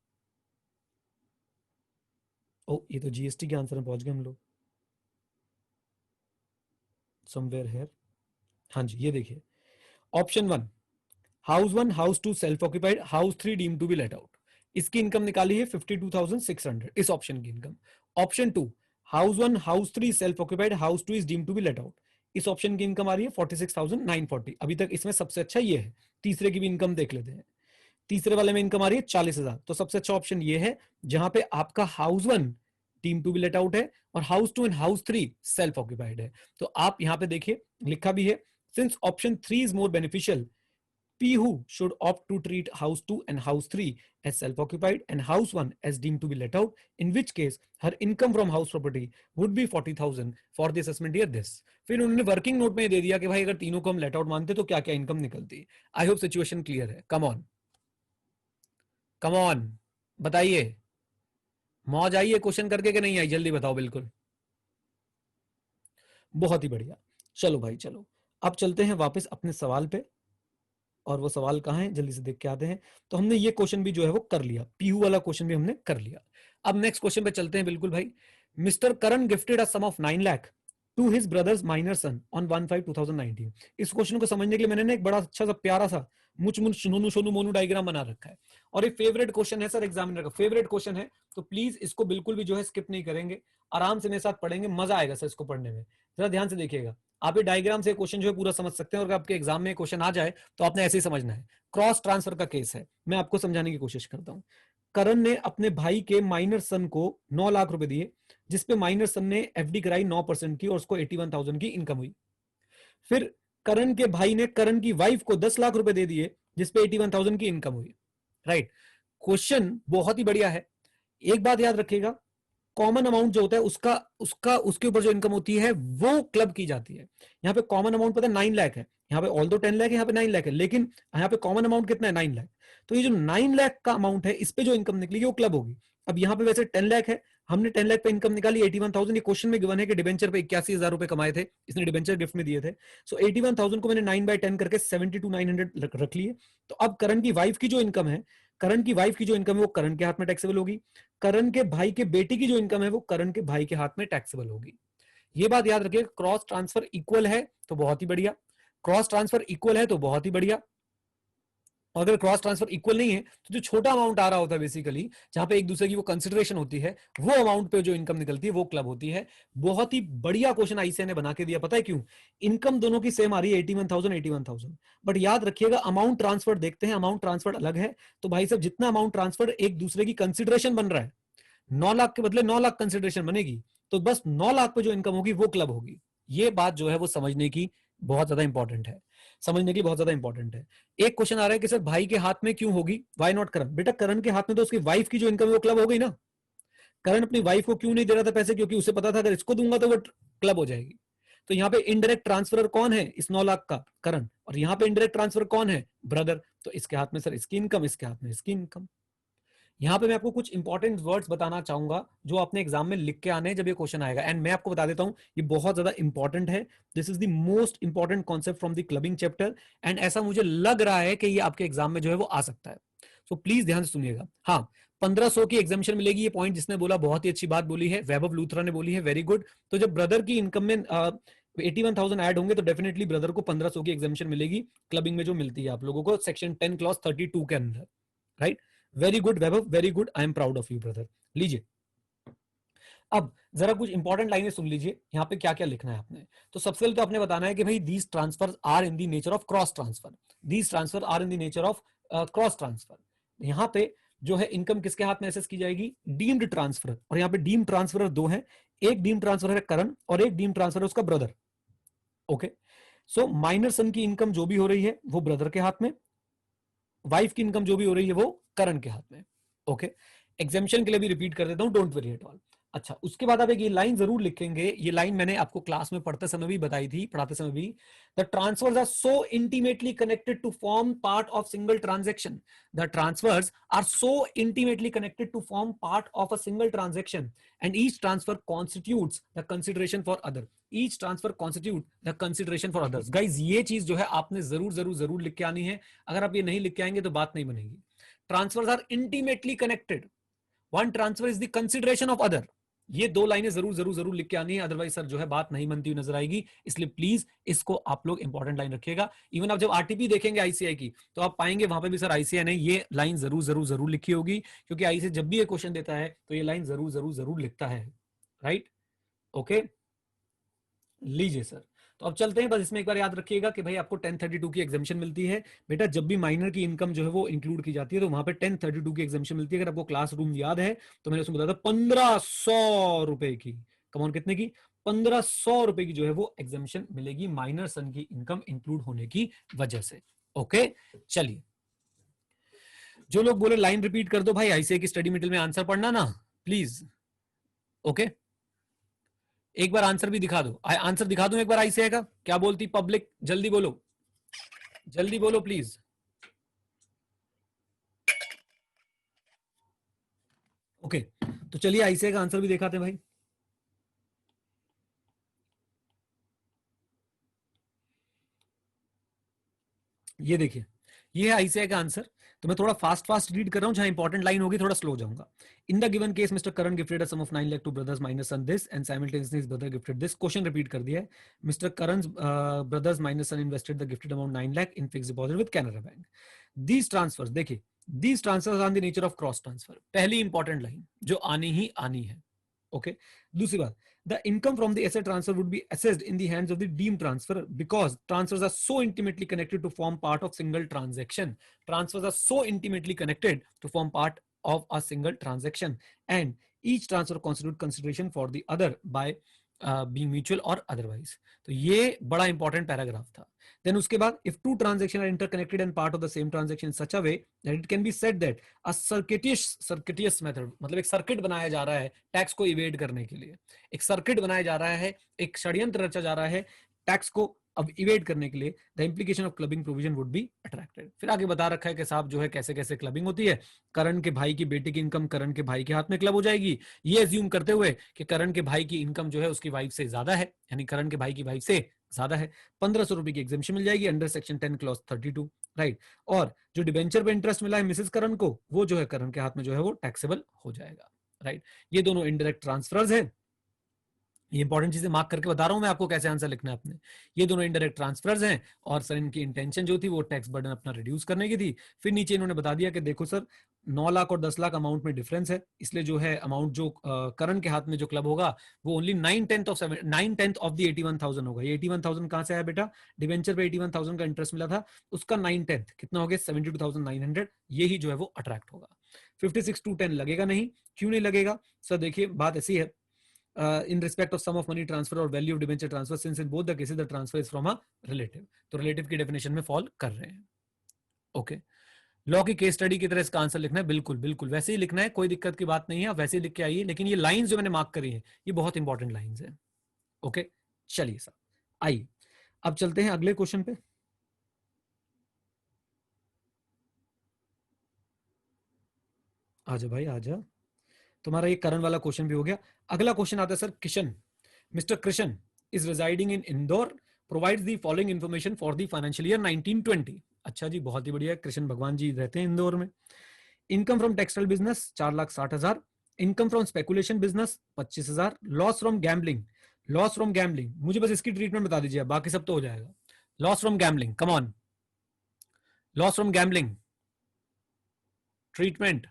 ओ, ये तो जीएसटी के आंसर में पहुंच गए हम लोग, समवेयर हियर। हाँ जी, ये देखिए option 1 house 1 house 2 self occupied, house 3 deem to be let out, इसकी इनकम निकाली है 52,600, इस ऑप्शन की इनकम। Option 2 house 1 house 3 self occupied, house 2 is deem to be let out, इस ऑप्शन की इनकम आ रही है 46,940। अभी तक इसमें सबसे अच्छा ये है। तीसरे की भी इनकम देख लेते हैं। तीसरे वाले में इनकम आ रही है 40,000, तो सबसे अच्छा ऑप्शन ये है जहां पे आपका हाउस 1 टीम 2 भी लेट आउट है और house 2 and house 3 self occupied है। तो आप यहां पे देखिए लिखा भी है, since option 3 is more beneficial, Pihu should opt to treat house 2 and house 3 as self-occupied and house 1 as deemed to be let out, in which case her income from house property would be 40,000 for the assessment year this। फिर उन्होंने working note में दे दिया कि भाई अगर तीनों को हम लेट आउट मानते तो क्या क्या इनकम निकलती। आई होप सिचुएशन क्लियर है। कम ऑन कम ऑन, बताइए, मौज आई है क्वेश्चन करके कि नहीं आई, जल्दी बताओ। बिल्कुल, बहुत ही बढ़िया। चलो भाई चलो, अब चलते हैं वापस अपने सवाल पे, और वो सवाल कहाँ है जल्दी से देख के आते हैं। तो हमने ये क्वेश्चन भी जो है वो कर लिया, पीयू वाला क्वेश्चन भी हमने कर लिया। अब नेक्स्ट क्वेश्चन पे चलते हैं। बिल्कुल भाई, mister Karan gifted a sum of 9 lakh to his brothers minor son on 1/5/2019। इस क्वेश्चन को समझने के लिए मैंने ना एक बड़ा अच्छा सा प्यारा सा मुच मुच नोनू सोनू मोनू डायग्राम बना रखा है, और ये फेवरेट क्वेश्चन है सर, एग्जामिनर का फेवरेट क्वेश्चन है। तो प्लीज इसको बिल्कुल भी जो है स्किप नहीं करेंगे, आराम से मेरे साथ पढ़ेंगे, मजा आएगा सर इसको पढ़ने में। जरा ध्यान से देखिएगा, आप ये डायग्राम से क्वेश्चन जो है पूरा समझ सकते हैं, और अगर आपके एग्जाम में क्वेश्चन आ जाए तो आपने ऐसे ही समझना है। क्रॉस ट्रांसफर का केस है, मैं आपको समझाने की कोशिश करता हूं। करण ने अपने भाई के माइनर सन को 9 लाख रुपए दिए, जिसपे माइनर सन ने एफडी कराई 9% की और उसको 81,000 की इनकम हुई। फिर करण के भाई ने करण की वाइफ को 10 लाख रुपए दे दिए, जिसपे 81,000 की इनकम हुई। राइट, क्वेश्चन बहुत ही बढ़िया है। एक बात याद रखिएगा, कॉमन अमाउंट जो होता है उसका उसका उसके ऊपर जो इनकम होती है वो क्लब की जाती है। यहाँ पे कॉमन अमाउंट पता है 9 लाख है, यहाँ पे ऑल दो 10 लाख है, यहाँ पे 9 लाख है, लेकिन यहाँ पे कॉमन अमाउंट कितना है 9 लाख। तो ये जो 9 लाख का अमाउंट है, इस पे जो इनकम निकलेगी वो क्लब होगी। अब यहाँ पे वैसे 10 लाख है, हमने 10 लाख पे इनकम निकाली 81,000। ये क्वेश्चन में गिवन है कि डिबेंचर पे 81,000 रुपए कमाए थे, इसने डिबेंचर गिफ्ट में दिए थे। सो 81,000 को मैंने 9/10 करके 72,900 रख लिए। तो अब करण की वाइफ की जो इनकम है, करण की वाइफ की जो इनकम है वो करण के हाथ में टैक्सेबल होगी, करण के भाई के बेटी की जो इनकम है वो करण के भाई के हाथ में टैक्सेबल होगी। ये बात याद रखिए, क्रॉस ट्रांसफर इक्वल है तो बहुत ही बढ़िया, क्रॉस ट्रांसफर इक्वल है तो बहुत ही बढ़िया। और अगर क्रॉस ट्रांसफर इक्वल नहीं है तो जो छोटा अमाउंट आ रहा होता है बेसिकली, जहां पे एक दूसरे की वो कंसिडरेशन होती है, वो अमाउंट पे जो इनकम निकलती है वो क्लब होती है। बहुत ही बढ़िया क्वेश्चन आईसीआई ने बना के दिया, पता है क्यों? इनकम दोनों की सेम आ रही है 81,000, बट याद रखिएगा अमाउंट ट्रांसफर देखते हैं, अमाउंट ट्रांसफर अलग है। तो भाई साहब जितना अमाउंट ट्रांसफर एक दूसरे की कंसिडरेशन बन रहा है, 9 लाख के बदले 9 लाख कंसिडरेशन बनेगी, तो बस 9 लाख पे जो इनकम होगी वो क्लब होगी। ये बात जो है वो समझने की बहुत ज्यादा इंपॉर्टेंट है, समझने के लिए बहुत ज्यादा इंपॉर्टेंट है। एक क्वेश्चन आ रहा है कि सर भाई के हाथ में क्यों होगी, व्हाई नॉट करण? बेटा करण के हाथ में तो उसकी वाइफ की जो इनकम है वो क्लब हो गई ना। करण अपनी वाइफ को क्यों नहीं दे रहा था पैसे? क्योंकि उसे पता था अगर इसको दूंगा तो वो क्लब हो जाएगी। तो यहाँ पे इनडायरेक्ट ट्रांसफर कौन है इस 9 लाख का? करण। और यहाँ पे इनडायरेक्ट ट्रांसफर कौन है? ब्रदर। तो इसके हाथ में सर इसकी इनकम, इसके हाथ में इसकी इनकम। यहाँ पे मैं आपको कुछ इंपॉर्टेंट वर्ड्स बताना चाहूंगा जो आपने एग्जाम में लिख के आने हैं जब ये क्वेश्चन आएगा, एंड मैं आपको बता देता हूं ये बहुत ज्यादा इंपॉर्टेंट है। This is the most important concept from the clubbing chapter, and ऐसा मुझे लग रहा है कि ये आपके एग्जाम में जो है वो आ सकता है। सो प्लीज ध्यान से सुनिएगा। हाँ, 1500 की एग्जामेशन मिलेगी, ये पॉइंट जिसने बोला बहुत ही अच्छी बात बोली है, वैभव लूथरा ने बोली है, वेरी गुड। तो जब ब्रदर की इनकम में 81,000 ऐड होंगे तो डेफिनेटली ब्रदर को 1500 की एग्जामेशन मिलेगी क्लबिंग में जो मिलती है आप लोगों को सेक्शन 10 क्लॉज 32 के अंदर, right? Very good Vaibhav, very good, I am proud of you brother. लीजिए अब जरा कुछ इंपॉर्टेंट लाइनें सुन लीजिए, यहाँ पे क्या क्या लिखना है आपने। तो सबसे पहले तो आपने बताना है कि भाई these transfer are in the nature of cross transfer, these transfer are in the nature of cross transfer. यहाँ पे जो है इनकम किसके हाथ में एसेस की जाएगी? Deemed transfer. और यहाँ पे डीम्ड ट्रांसफर दो है, एक डीम्ड ट्रांसफर है करण और एक डीम्ड ट्रांसफर है उसका ब्रदर। ओके, सो माइनर सन की इनकम जो भी हो रही है वो ब्रदर के हाथ में, वाइफ की इनकम जो भी हो रही है वो करण के हाथ में। ओके, एग्जामिशन के लिए भी रिपीट कर देता हूं, डोंट वरी एट ऑल। अच्छा, उसके बाद आप एक ये लाइन जरूर लिखेंगे, ये लाइन मैंने आपको क्लास में पढ़ते समय भी बताई थी, पढ़ाते समय भी। The transfers are so intimately connected to form part of single transaction, the transfers are so intimately connected to form part of a single transaction and each transfer constitutes the consideration for other, each transfer constitute the consideration for others. Guys ये चीज जो है आपने जरूर जरूर जरूर लिख के आनी है, अगर आप ये नहीं लिख के आएंगे तो बात नहीं बनेगी। Transfers are intimately connected, one transfer is the consideration of other. ये दो लाइनें जरूर जरूर जरूर लिख के आनी है, अदरवाइज सर जो है बात नहीं बनती हुई नजर आएगी। इसलिए प्लीज इसको आप लोग इंपॉर्टेंट लाइन रखिएगा। इवन आप जब आरटीपी देखेंगे आईसीआई की तो आप पाएंगे वहां पे भी सर आईसीआई ने ये लाइन जरूर जरूर जरूर लिखी होगी, क्योंकि आईसीआई जब भी ये क्वेश्चन देता है तो ये लाइन जरूर जरूर जरूर लिखता है, राइट? ओके, लीजिए सर, तो अब चलते हैं। बस इसमें एक बार याद रखिएगा कि भाई आपको 1032 की एग्जामेशन मिलती है। बेटा जब भी माइनर की इनकम जो है वो इंक्लूड की जाती है तो वहां पे 1032 की एग्जामेशन मिलती है। अगर आपको क्लासरूम याद है तो मैंने उसमें बताया था 1500 रुपए की, कमॉन कितने की? 1500 रुपए की जो है वो एग्जामेशन मिलेगी माइनर सन की इनकम इंक्लूड होने की वजह से। ओके, चलिए, जो लोग बोले लाइन रिपीट कर दो भाई, आईसीआई की स्टडी मटेरियल में आंसर पढ़ना ना प्लीज। ओके, एक बार आंसर भी दिखा दो, आंसर दिखा दो एक बार आईसीआई का, क्या बोलती पब्लिक? जल्दी बोलो, जल्दी बोलो प्लीज। ओके, तो चलिए आईसीआई का आंसर भी दिखाते हैं भाई। ये देखिए, ये है आईसीआई का आंसर। तो मैं थोड़ा फास्ट फास्ट रीड कर रहा हूं, जहां इंपॉर्टेंट लाइन होगी थोड़ा स्लो हो जाऊंगा। In the given case mister Karan gifted a sum of 9 lakh to brothers minus son this and simultaneously his brother gifted this. Question repeat कर दिया है। Mister Karan brothers minus son invested the gifted amount 9 lakh in fixed deposit with Canara bank. These transfers, देखिए these transfers are the nature of cross transfer, पहली important line जो आनी ही आनी है। Okay, दूसरी बात, the income from the asset transfer would be assessed in the hands of the deemed transfer because transfers are so intimately connected to form part of single transaction. Transfers are so intimately connected to form part of a single transaction, and each transfer constitute consideration for the other by being mutual or otherwise. तो ये बड़ा important paragraph था। Then उसके बाद if two transactions are interconnected and part of the same transaction in such a way that it can be said that a circuitous method, मतलब एक circuit बनाया जा रहा है टैक्स को इवेड करने के लिए, एक सर्किट बनाया जा रहा है, एक षड्यंत्र रचा जा रहा है टैक्स को अब इवेड करने के लिए, the implication of clubbing provision would be attracted. फिर आगे बता रखा है कि साहब जो है कैसे कैसे क्लबिंग होती है। करण के भाई की बेटी की इनकम करण के भाई के हाथ में क्लब हो जाएगी, ये अज्यूम करते हुए कि करण के भाई की इनकम जो है उसकी वाइफ से ज्यादा है, यानी करण के भाई की वाइफ से ज्यादा है। 1500 रुपए की एग्जामेशन मिल जाएगी अंडर सेक्शन 10 क्लॉज 32, राइट? और जो डिबेंचर पे इंटरेस्ट मिला है मिसेस करण को, वो जो है करण के हाथ में जो है वो टैक्सेबल हो जाएगा, राइट? ये दोनों इनडायरेक्ट ट्रांसफर्स है, ये इंपॉर्टेंट चीजें मार्क करके बता रहा हूं मैं आपको कैसे आंसर लिखना है अपने। ये दोनों इनडायरेक्ट ट्रांसफर्स हैं और सर इनकी इंटेंशन जो थी वो टैक्स बर्डन अपना रिड्यूस करने की थी। फिर नीचे इन्होंने बता दिया कि देखो सर 9 लाख और 10 लाख अमाउंट में डिफरेंस है, इसलिए जो है अमाउंट जो करण के हाथ में जो क्लब होगा वो ओनली 9/10 ऑफ द 81,000 होगा। ये 81,000 कहां से आया बेटा, डिवेंचर पे 81,000 का इंटरेस्ट मिला था, उसका 9/10 कितना हो गया 72,900, यही जो है वो अट्रैक्ट होगा। 56/10 लगेगा नहीं, क्यों नहीं लगेगा सर, देखिए बात ऐसी है, in respect of sum of money transfer or value of debenture transfer, since in both the cases the transfer is from a relative, तो relative की definition में fall कर रहे हैं। ओके, लॉ की केस स्टडी की तरह इसका आंसर लिखना है, बिल्कुल बिल्कुल वैसे ही लिखना है, कोई दिक्कत की बात नहीं है, आप वैसे ही लिख के आइए, लेकिन ये लाइंस जो मैंने मार्क करी है ये बहुत इंपॉर्टेंट लाइंस है। ओके चलिए सर, आइए अब चलते हैं अगले क्वेश्चन पे। आजा भाई आजा, तुम्हारा ये करण वाला क्वेश्चन भी हो गया। अगला क्वेश्चन आता है sir, Kishan, mister Krishna is residing in Indore, provides the following information for the financial year 1920। अच्छा जी, बहुत ही बढ़िया, कृष्ण भगवान जी रहते हैं इंदौर में। Income from textile business 4,60,000, income from speculation business 25,000, loss from gambling, loss from gambling मुझे बस इसकी ट्रीटमेंट बता दीजिए, बाकी सब तो हो जाएगा। Loss from gambling, come on, loss from gambling treatment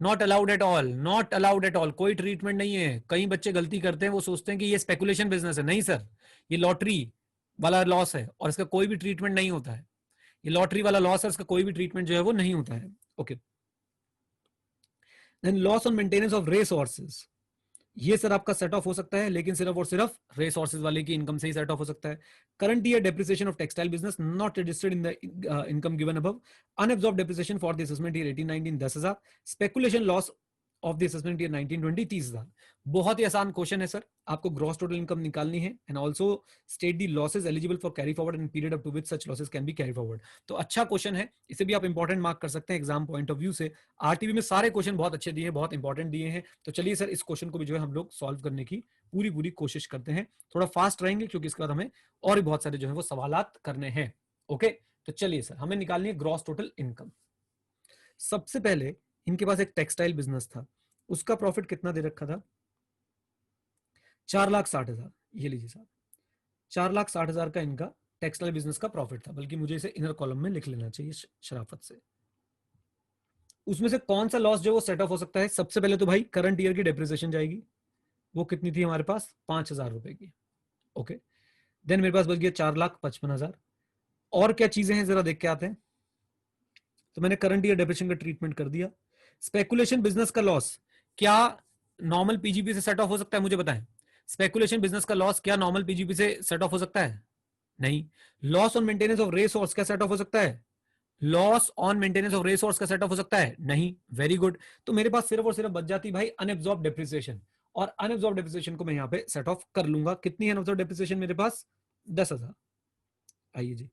not allowed at all, not allowed at all, कोई ट्रीटमेंट नहीं है। कई बच्चे गलती करते हैं, वो सोचते हैं कि ये स्पेकुलेशन बिजनेस है, नहीं सर, ये लॉटरी वाला लॉस है और इसका कोई भी ट्रीटमेंट नहीं होता है। ये लॉटरी वाला लॉस है, इसका कोई भी ट्रीटमेंट जो है वो नहीं होता है। Okay, then loss on maintenance of race horses, ये सर आपका सेट ऑफ हो सकता है, लेकिन सिर्फ और सिर्फ रेस हॉर्सेस वाले की इनकम से ही सेट ऑफ हो सकता है। Current year depreciation of textile business not registered in the income given above, unabsorbed depreciation for the assessment year 18-19 10,000, speculation loss of the assessment year 19-20 30,000। बहुत ही आसान क्वेश्चन है sir, आपको ग्रॉस टोटल इनकम निकालनी है and also state the losses eligible for carry forward in period up to which such losses can be carry forward. तो अच्छा question है, इसे भी आप इंपॉर्टेंट मार्क कर सकते हैं एग्जाम पॉइंट ऑफ व्यू से। आरटीवी में सारे क्वेश्चन बहुत अच्छे दिए हैं, बहुत इंपॉर्टेंट दिए हैं। तो चलिए सर, इस क्वेश्चन को भी जो है हम लोग सॉल्व करने की पूरी पूरी कोशिश करते हैं, थोड़ा फास्ट रहेंगे क्योंकि इसके बाद हमें और भी बहुत सारे जो है वो सवालात करने हैं। ओके, तो चलिए सर, हमें निकालनी है ग्रॉस टोटल इनकम। सबसे पहले इनके पास एक टेक्सटाइल बिजनेस था, उसका प्रॉफिट कितना दे रखा था, 4,60,000। ये लीजिए साहब, 4,60,000 का इनका टेक्सटाइल बिजनेस का प्रॉफिट था, बल्कि मुझे इसे इनर कॉलम में लिख लेना चाहिए शराफत से। उसमें से कौन सा लॉस जो वो सेट ऑफ हो सकता है, सबसे पहले तो भाई करंट ईयर की डेप्रिसिएशन जाएगी, वो कितनी थी हमारे पास 5,000 रुपए की। ओके, देन मेरे पास बच गया 4,55,000। और क्या चीजें हैं जरा देख के आते हैं। तो मैंने करंट ईयर डेप्रिसिएशन का ट्रीटमेंट कर दिया। स्पेकुलेशन बिजनेस का लॉस क्या नॉर्मल पीजीपी से सेट ऑफ हो सकता है, मुझे बताएं। स्पेकुलेशन बिजनेस का लॉस क्या नॉर्मल पीजीपी से सेट ऑफ हो सकता है, नहीं। Loss on maintenance of race horse क्या सेट ऑफ हो सकता है, loss on maintenance of race horse का सेट ऑफ हो सकता है, नहीं। वेरी गुड, तो मेरे पास सिर्फ और सिर्फ बच जाती भाई अनएब्सॉर्ब डेप्रिसिएशन, और अनएब्सॉर्ब डेप्रिसिएशन को मैं यहां पे सेट ऑफ कर लूंगा। कितनी है अनएब्सॉर्ब डेप्रिसिएशन मेरे पास, 10,000। आइए जी,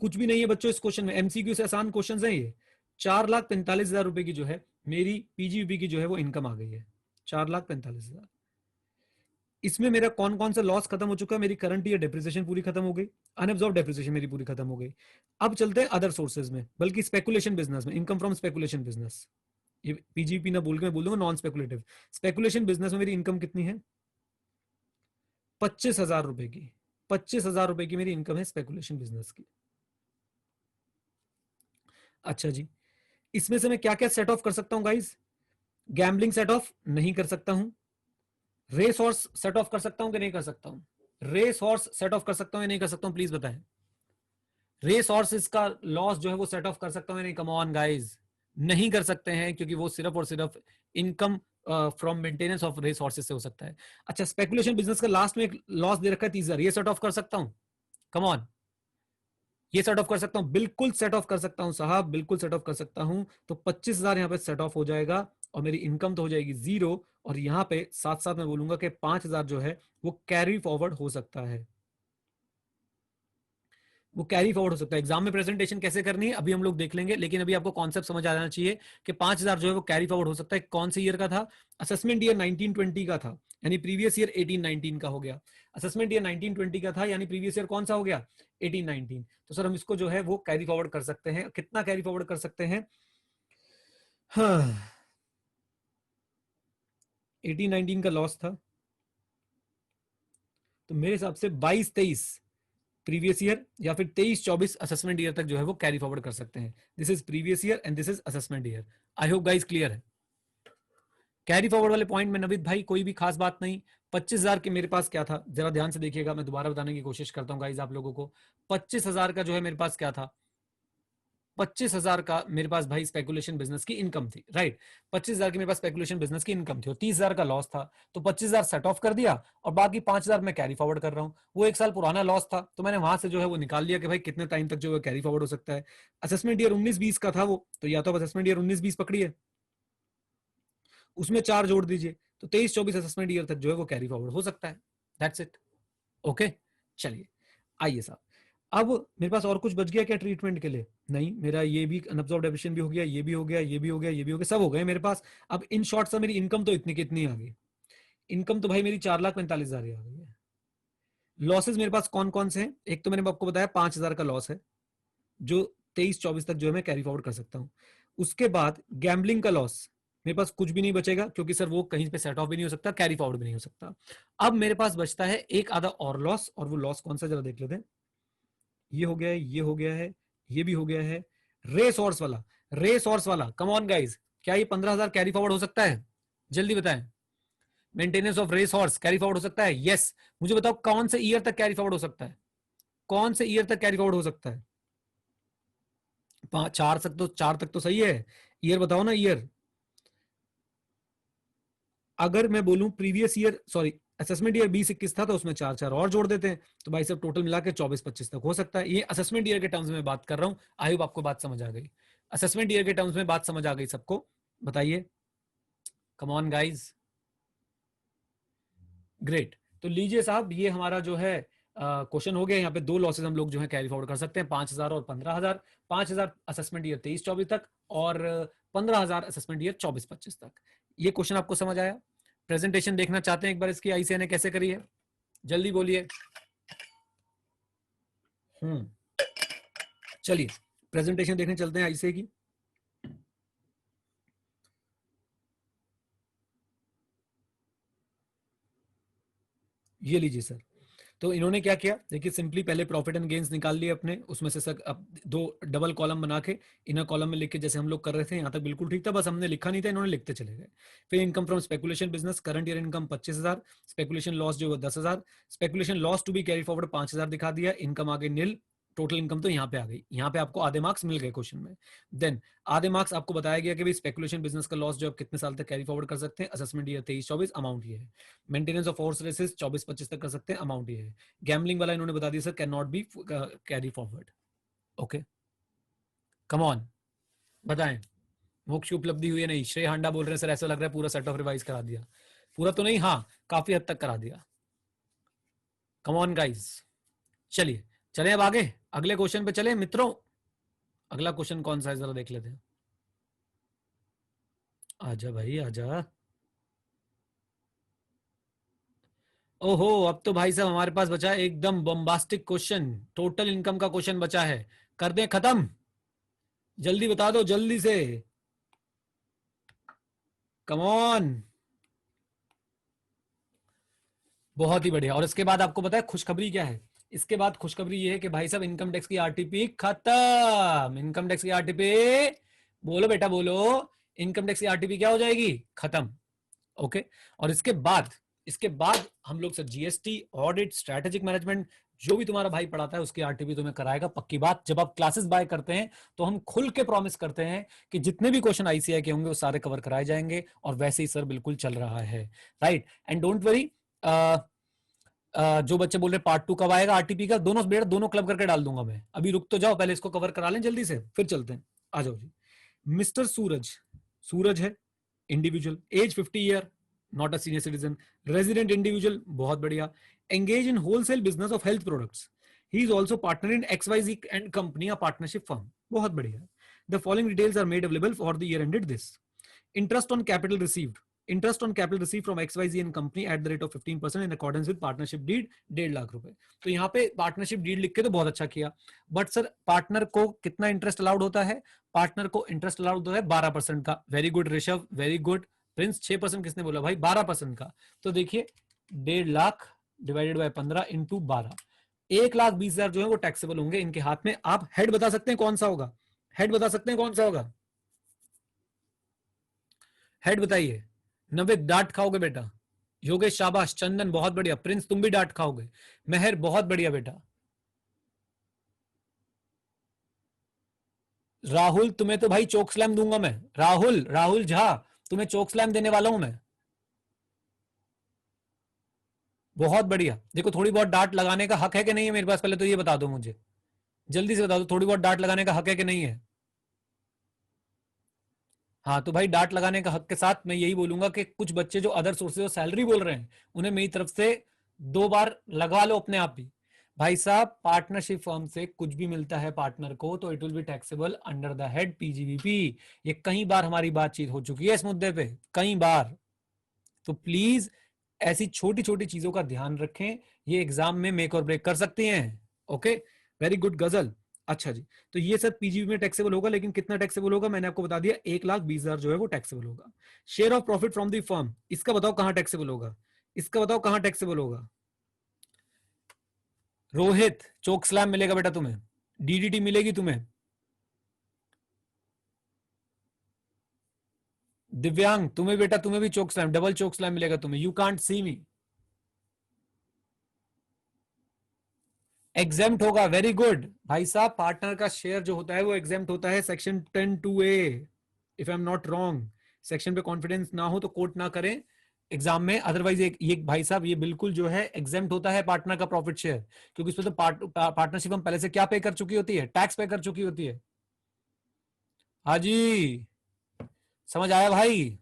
कुछ भी नहीं है बच्चों इस क्वेश्चन में, एमसीक्यू से आसान क्वेश्चन है ये। 4,45,000 रुपए की जो है मेरी पीजीयूपी की जो है वो इनकम आ गई है, 4,45,000। इसमें मेरा कौन कौन सा लॉस खत्म हो चुका है, मेरी करंट ईयर डेप्रिसिएशन पूरी खत्म हो गई, अनअब्सॉर्ब डेप्रिसिएशन मेरी पूरी खत्म हो गई। अब चलते हैं अदर सोर्सेज में, बल्कि स्पेकुलेशन बिजनेस में, इनकम फ्रॉम स्पेकुलेशन बिजनेस। ये पीजीपी ना बोल के मैं बोल दूंगा नॉन स्पेकुलेटिव। स्पेकुलेशन बिजनेस में मेरी इनकम कितनी है, 25,000 रुपए की। 25,000 रुपए की मेरी इनकम है स्पेकुलेशन बिजनेस की। अच्छा जी, इसमें से मैं क्या क्या सेट ऑफ कर सकता हूं गाइस, गैम्बलिंग सेट ऑफ नहीं कर सकता हूं, रेस हॉर्स सेट ऑफ कर सकता हूं कि नहीं कर सकता हूं, रेस हॉर्स सेट ऑफ कर सकता हूं या नहीं कर सकता हूं, प्लीज बताएं। रेस हॉर्सेस का लॉस जो है वो सेट ऑफ कर सकता हूं या नहीं, कम ऑन गाइस, नहीं कर सकते हैं, क्योंकि वो सिर्फ और सिर्फ income from maintenance of race horses से हो सकता है। अच्छा, स्पेकुलेशन बिजनेस का लास्ट में एक लॉस दे रखा है 30,000, ये सेट ऑफ कर सकता हूं, कम ऑन, ये सेट ऑफ कर सकता हूं, बिल्कुल सेट ऑफ कर सकता हूं साहब, बिल्कुल सेट ऑफ कर सकता हूं। तो 25,000 यहां पे सेट ऑफ हो जाएगा और मेरी इनकम तो हो जाएगी 0, और यहां पे साथ साथ मैं बोलूंगा कि 5,000 जो है वो कैरी फॉरवर्ड हो सकता है, वो कैरी फॉरवर्ड हो सकता है। एग्जाम में प्रेजेंटेशन कैसे करनी है अभी हम लोग देख लेंगे, लेकिन अभी आपको कॉन्सेप्ट समझ आ जाना चाहिए कि 5,000 जो है वो कैरी फॉरवर्ड हो सकता है। कौन से ईयर का था, असेसमेंट ईयर 1920 का था, यानी प्रीवियस ईयर 18-19 का हो गया। असेसमेंट ईयर 1920 का था, यानी प्रीवियस ईयर कौन सा हो गया, 18-19। तो सर हम इसको जो है वो कैरी फॉरवर्ड कर सकते हैं, कितना कैरी फॉरवर्ड कर सकते हैं, हाँ, 18-19 का लॉस था, तो मेरे हिसाब से 22-23 प्रीवियस ईयर या फिर 23-24 असेसमेंट ईयर तक जो है वो कैरी फॉरवर्ड कर सकते हैं. This is previous year and this is assessment year. I hope guys clear है. कैरी फॉरवर्ड वाले पॉइंट में नविद भाई कोई भी खास बात नहीं. 25,000 के मेरे पास क्या था, जरा ध्यान से देखिएगा, मैं दोबारा बताने की कोशिश करता हूँ गाइस आप लोगों को. 25,000 का जो है मेरे पास क्या था, 25,000 का मेरे पास भाई स्पेकुलेशन बिजनेस की इनकम थी, राइट. 25,000 की मेरे पास स्पेकुलेशन बिजनेस की इनकम थी और 30,000 का लॉस था. तो 25,000 सेट ऑफ कर दिया और बाकी 5,000 मैं कैरी फॉरवर्ड कर रहा हूँ. वो एक साल पुराना लॉस था तो मैंने वहां से जो है वो निकाल लिया कि भाई कितने टाइम तक जो है कैरी फॉरवर्ड हो सकता है. असेसमेंट ईयर 19-20 का था वो, तो या तो आप असेसमेंट ईयर 19-20 पकड़िए, उसमें 4 जोड़ दीजिए, तो 23-24 असेसमेंट ईयर तक जो है वो कैरी फॉरवर्ड हो सकता है. That's it. ओके, चलिए आइए साहब. अब मेरे पास और कुछ बच गया क्या ट्रीटमेंट के लिए? नहीं, मेरा ये भी अनअब्जॉर्ब्ड एमिशन भी हो गया, ये भी हो गया, ये भी हो गया, ये भी हो गया, सब हो गए मेरे पास. अब इन शॉर्ट सा मेरी इनकम तो इतनी कितनी आ गई. इनकम तो भाई मेरी 4,45,000 आ गई है. लॉसेस मेरे पास कौन कौन से हैं? एक तो मैंने आपको बताया 5,000 का लॉस है जो 23-24 तक जो है मैं कैरी फॉरवर्ड कर सकता हूँ. उसके बाद गैम्बलिंग का लॉस मेरे पास कुछ भी नहीं बचेगा क्योंकि सर वो कहीं पे सेट ऑफ भी नहीं हो सकता, कैरी फॉरवर्ड भी नहीं हो सकता. अब मेरे पास बचता है एक आधा और लॉस, और वो लॉस कौन सा जरा देख लेते हैं. ये हो गया है, ये हो गया है, ये भी हो गया है. रेस हॉर्स वाला, रेस हॉर्स वाला, कम ऑन गाइज, क्या ये 15,000 कैरी फॉरवर्ड हो सकता है? जल्दी बताएं. Maintenance of race horse carry forward हो सकता है? यस. मुझे बताओ कौन से ईयर तक कैरी फॉरवर्ड हो सकता है? कौन से ईयर तक कैरी फॉरवर्ड हो सकता है? 4 तक तो सही है. ईयर बताओ ना, ईयर. अगर मैं बोलूं previous year, sorry assessment year 20-21 था तो उसमें 4-4 और जोड़ देते हैं, तो भाई सब टोटल मिला के 24-25 तक हो सकता है. ये असेसमेंट ईयर के टर्म्स में बात कर रहा हूं. आई होप आपको बात समझ आ गई. असेसमेंट ईयर के टर्म्स में बात समझ आ गई सबको? बताइए, कम ऑन गाइज. ग्रेट. तो लीजिए साहब, ये हमारा जो है क्वेश्चन हो गया. यहाँ पे 2 लॉसेस हम लोग जो है कैरी फॉरवर्ड कर सकते हैं, 5,000 और 15,000. 5,000 असेसमेंट ईयर 23-24 तक और 15,000 असेसमेंट ईयर 24-25 तक. ये क्वेश्चन आपको समझ आया? प्रेजेंटेशन देखना चाहते हैं एक बार इसकी, आईसीए ने कैसे करी है? जल्दी बोलिए. चलिए प्रेजेंटेशन देखने चलते हैं आईसीए की. ये लीजिए सर. तो इन्होंने क्या किया, देखिए सिंपली पहले प्रॉफिट एंड गेन्स निकाल लिए अपने, उसमें से सर अब 2 डबल कॉलम बना के इनर कॉलम में लिख के जैसे हम लोग कर रहे थे, यहाँ तक बिल्कुल ठीक था, बस हमने लिखा नहीं था, इन्होंने लिखते चले गए. फिर income from speculation business, current year income 25,000, speculation loss जो 10,000, speculation loss to be carry forward 5,000 दिखा दिया, इनकम आगे नील. टोटल इनकम तो यहाँ पे आ गई. यहाँ पे आपको आधे मार्क्स मिल गए क्वेश्चन में. देन आधे मार्क्स आपको बताया गया कि भाई स्पेकुलेशन बिजनेस का लॉस जो आप कितने साल तक कैरी फॉरवर्ड कर सकते हैं, असेसमेंट ईयर 23-24, अमाउंट ये है. मेंटेनेंस ऑफ हॉर्स रेसेस 24-25 तक कर सकते हैं, अमाउंट ये है. गैम्बलिंग वाला इन्होंने बता दिया sir can not be carry forward. Okay, come on, बताएं. मोक्ष की उपलब्धि हुई है? नहीं, श्रेय हांडा बोल रहे हैं सर ऐसा लग रहा है पूरा सेट ऑफ रिवाइज करा दिया. पूरा तो नहीं, हाँ काफी हद तक करा दिया. Come on guys. चलिए चले अब आगे अगले क्वेश्चन पे चले मित्रों. अगला क्वेश्चन कौन सा है जरा देख लेते हैं. आजा भाई आजा. ओहो, अब तो भाई साहब हमारे पास बचा है एकदम बम्बास्टिक क्वेश्चन. टोटल इनकम का क्वेश्चन बचा है. कर दें खत्म? जल्दी बता दो जल्दी से. Come on. बहुत ही बढ़िया. और इसके बाद आपको पता है खुशखबरी क्या है? इसके बाद खुशखबरी ये है कि भाई साहब इनकम टैक्स की आरटीपी खत्म. इनकम टैक्स की आरटीपी, बोलो बेटा बोलो, इनकम टैक्स की आरटीपी क्या हो जाएगी? खत्म. ओके. और इसके बाद हम लोग sir GST, audit, strategic management, जो भी तुम्हारा भाई पढ़ाता है उसकी आरटीपी तुम्हें कराएगा. पक्की बात. जब आप क्लासेस बाय करते हैं तो हम खुल के प्रॉमिस करते हैं कि जितने भी क्वेश्चन आईसीआई के होंगे वो सारे कवर कराए जाएंगे. और वैसे ही सर बिल्कुल चल रहा है. राइट. एंड डोंट वरी, जो बच्चे बोल रहे पार्ट 2 कब आएगा आरटीपी का, दोनों बेटा दोनों क्लब करके डाल दूंगा मैं. अभी रुक तो जाओ, पहले इसको कवर करा लें जल्दी से, फिर चलते हैं. आ जाओ जी. मिस्टर सूरज, सूरज है individual, age 50 year, not a senior citizen, resident individual, बहुत बढ़िया. Engage in wholesale business of health products. He is also partner in XYZ and company, partnership firm. बहुत बढ़िया. The following details are made available for the year ended this. Interest on capital received, interest on capital received from XYZ and company at the rate of 15% in accordance with partnership deed 1.5 lakh रुपए. तो यहाँ पे partnership deed लिख के तो बहुत अच्छा किया, बट सर पार्टनर को कितना इंटरेस्ट अलाउड होता है? पार्टनर को इंटरेस्ट अलाउड होता है 12% का. Very good Rishabh, very good. Prince 6% किसने बोला भाई? 12% का। तो देखिए 1.5 लाख डिवाइडेड बाय 15 इंटू 12, 1,20,000 जो है वो टैक्सेबल होंगे इनके हाथ में। आप हेड बता सकते हैं कौन सा होगा? हेड बता सकते हैं कौन सा होगा? हेड बताइए। नविद डांट खाओगे बेटा। योगेश शाबाश, चंदन बहुत बढ़िया, प्रिंस तुम भी डांट खाओगे, मेहर बहुत बढ़िया बेटा, राहुल तुम्हें तो भाई चोक स्लैम दूंगा मैं, राहुल, राहुल झा तुम्हें चोक स्लैम देने वाला हूं मैं। बहुत बढ़िया। देखो थोड़ी बहुत डांट लगाने का हक है कि नहीं है मेरे पास, पहले तो ये बता दो मुझे, जल्दी से बता दो, थोड़ी बहुत डांट लगाने का हक है कि नहीं है? हाँ तो भाई डांट लगाने का हक के साथ मैं यही बोलूंगा कि कुछ बच्चे जो अदर सोर्सेज और सैलरी बोल रहे हैं उन्हें मेरी तरफ से 2 बार लगवा लो अपने आप भी। भाई साहब पार्टनरशिप फर्म से कुछ भी मिलता है पार्टनर को तो it will be taxable under the head PGBP. ये कई बार हमारी बातचीत हो चुकी है इस मुद्दे पे, कई बार। तो प्लीज ऐसी छोटी छोटी चीजों का ध्यान रखें, ये एग्जाम में मेक और ब्रेक कर सकती हैं। ओके, वेरी गुड गजल। अच्छा जी, तो ये सब पीजीबी में टैक्सेबल होगा, लेकिन कितना टैक्सेबल होगा मैंने आपको बता दिया, 1,20,000 जो है वो टैक्सेबल होगा। Share of profit from the firm, इसका बताओ कहां टैक्सेबल होगा? इसका बताओ कहां टैक्सेबल होगा? रोहित चोक स्लैम मिलेगा बेटा तुम्हें, डीडीटी मिलेगी तुम्हें। दिव्यांग तुम्हें बेटा, तुम्हें भी choke slam, double choke slam मिलेगा तुम्हें। You can't see me. Exempt होगा, वेरी गुड भाई साहब। पार्टनर का शेयर जो होता है वो एग्जेम्प्ट होता है section 10(2)(a), if I am not wrong. Section पे कॉन्फिडेंस ना हो तो कोट ना करें एग्जाम में, अदरवाइज ये भाई साहब ये बिल्कुल जो है एग्जेम्प्ट होता है पार्टनर का प्रॉफिट शेयर, क्योंकि इसमें तो पार्टनरशिप हम पहले से क्या पे कर चुकी होती है? टैक्स पे कर चुकी होती है। हाँ जी, समझ आया भाई?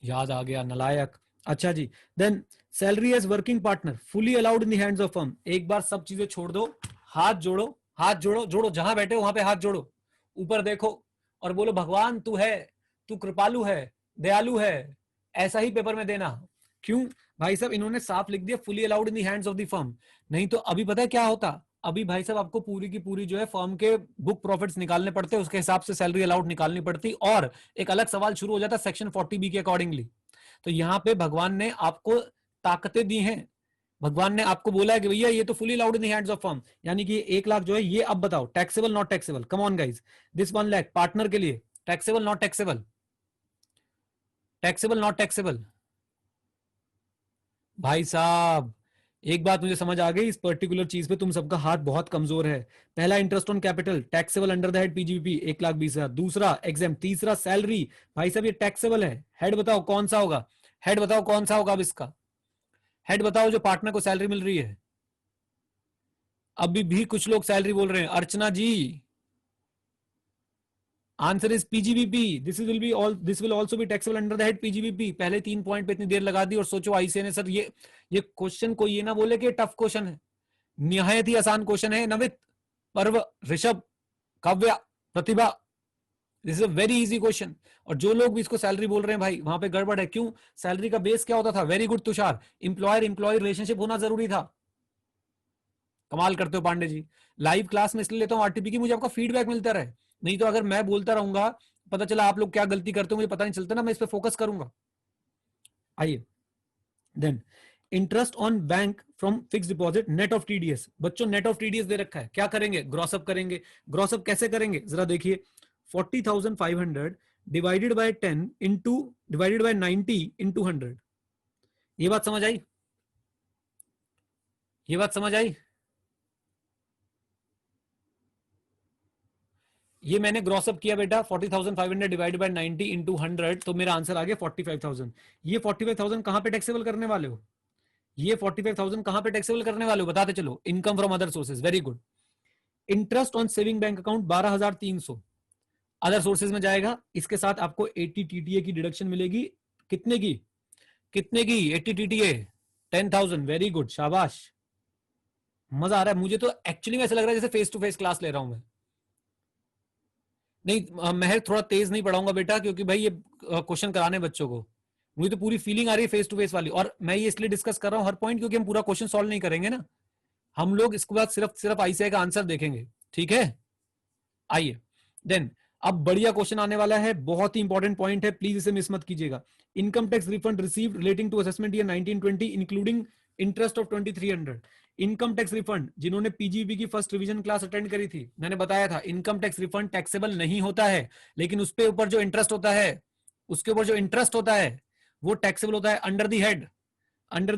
याद आ गया नलायक। अच्छा जी, then salary as working partner fully allowed in the hands of firm. एक बार सब चीजें छोड़ दो, हाथ जोड़ो, हाथ जोड़ो, जोड़ो जहां बैठे हो वहां पे हाथ जोड़ो, ऊपर देखो और बोलो भगवान तू है, तू कृपालु है, दयालु है। ऐसा ही पेपर में देना। क्यों भाई साहब? इन्होंने साफ लिख दिया fully allowed in the hands of the firm. नहीं तो अभी पता है क्या होता? अभी भाई साहब आपको पूरी की पूरी जो है फर्म के बुक प्रॉफिट्स निकालने पड़ते, उसके हिसाब से सैलरी अलाउड निकालनी पड़ती, और एक अलग सवाल शुरू हो जाता सेक्शन 40B के अकॉर्डिंगली। तो यहाँ पे भगवान ने आपको ताकतें दी हैं, भगवान ने आपको बोला है कि भैया ये तो fully allowed in the hands of firm, यानी कि 1 लाख जो है ये अब बताओ taxable not taxable? Come on guys, this 1 lakh partner के लिए taxable not taxable? Taxable not taxable? भाई साहब एक बात मुझे समझ आ गई, इस पर्टिकुलर चीज पे तुम सबका हाथ बहुत कमजोर है। पहला interest on capital taxable under the head PGBP 1,20,000, दूसरा एग्जाम, तीसरा सैलरी। भाई साहब ये टैक्सेबल है। हेड बताओ कौन सा होगा? हेड बताओ कौन सा होगा अब इसका? हेड बताओ जो पार्टनर को सैलरी मिल रही है। अभी भी कुछ लोग सैलरी बोल रहे हैं, Archana ji. Answer is PGBP, this will also be taxable under the head PGBP. पहले 3 पॉइंट पे इतनी देर लगा दी और सोचो आईसीए ने सर ये क्वेश्चन को ये ना बोले कि टफ क्वेश्चन है, निहायत ही आसान क्वेश्चन है। Navit, Parv, Rishabh, Kavya, Pratibha, this is a very easy question. और जो लोग भी इसको सैलरी बोल रहे हैं भाई वहां पे गड़बड़ है। क्यों? सैलरी का बेस क्या होता था? Very good Tushar, employer employee relationship होना जरूरी था। कमाल करते हो पांडे जी। लाइव क्लास में इसलिए लेता हूँ आरटीपी की, मुझे आपका फीडबैक मिलता रहे, नहीं तो अगर मैं बोलता रहूंगा पता चला आप लोग क्या गलती करते हो मुझे पता नहीं चलता ना, मैं इस पे फोकस करूंगा। आइए, then interest on bank from fix deposit net of TDS. बच्चों नेट ऑफ टीडीएस दे रखा है, क्या करेंगे? ग्रॉसअप करेंगे। ग्रॉसअप कैसे करेंगे जरा देखिए, 40,500 divided by 10 into divided by 90 into 100। ये बात समझ आई? ये बात समझ आई? ये मैंने ग्रॉसअप किया बेटा, 40,500 डिवाइड बाय 90 इंटू 100, तो मेरा आंसर आ गया 45,000। ये 45,000 कहां पे टैक्सेबल करने वाले हो? ये 45,000 कहां पे टैक्सेबल करने वाले हो बताते चलो? Income from other sources, very good. Interest on saving bank account 12,300 other sources में जाएगा, इसके साथ आपको 80 टीटीए की डिडक्शन मिलेगी। कितने की? कितने की 80 टीटीए? 10,000, वेरी गुड, शाबाश। मजा आ रहा है मुझे तो, एक्चुअली में ऐसा लग रहा है जैसे फेस टू फेस क्लास ले रहा हूं मैं। नहीं महर थोड़ा तेज नहीं पढ़ाऊंगा बेटा, क्योंकि भाई ये क्वेश्चन कराने बच्चों को, मुझे तो पूरी फीलिंग आ रही है फेस टू फेस वाली। और मैं ये इसलिए डिस्कस कर रहा हूँ हर पॉइंट, क्योंकि हम पूरा क्वेश्चन सॉल्व नहीं करेंगे ना, हम लोग इसके बाद सिर्फ सिर्फ आईसीआई का आंसर देखेंगे, ठीक है? आइए, देन अब बढ़िया क्वेश्चन आने वाला है, बहुत ही इंपॉर्टेंट पॉइंट है, प्लीज इसे मिस मत कीजिएगा। Income tax refund received relating to assessment year 1920 including interest of 2300। Income tax refund जिन्होंने पीजीबी की फर्स्ट रिवीजन क्लास अटेंड करी थी, मैंने बताया था इनकम टैक्स रिफंड टैक्सेबल नहीं होता है, लेकिन उसके ऊपर जो इंटरेस्ट होता है, उसके ऊपर जो इंटरेस्ट होता है वो टैक्सेबल होता है under the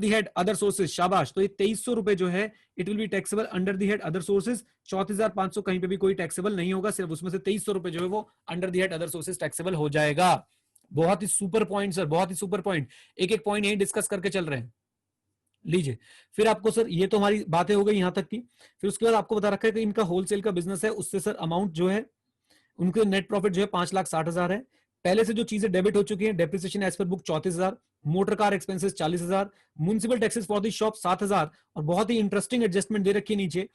head other sources. शाबाश। तो ये 2300 रुपए जो है it will be taxable under the head other sources. 34,500 कहीं पे भी कोई टैक्सेबल नहीं होगा, सिर्फ उसमें से 2300 रुपए जो है वो under the head other sources taxable हो जाएगा। बहुत ही सुपर पॉइंट सर, बहुत ही सुपर पॉइंट। एक एक पॉइंट यही डिस्कस करके चल रहे हैं। लीजिए फिर आपको सर, ये तो हमारी बातें हो गई यहां तक की। फिर उसके बाद आपको बता रखा है कि इनका होलसेल का बिजनेस है, उससे सर अमाउंट जो है उनके नेट प्रॉफिट जो है 5,60,000 है। पहले से जो चीजें डेबिट हो चुकी हैं, depreciation as per book 34,000, motor car expenses 40,000, municipal taxes for the shop 7,000, और बहुत ही इंटरेस्टिंग एडजस्टमेंट दे रखी है नीचे,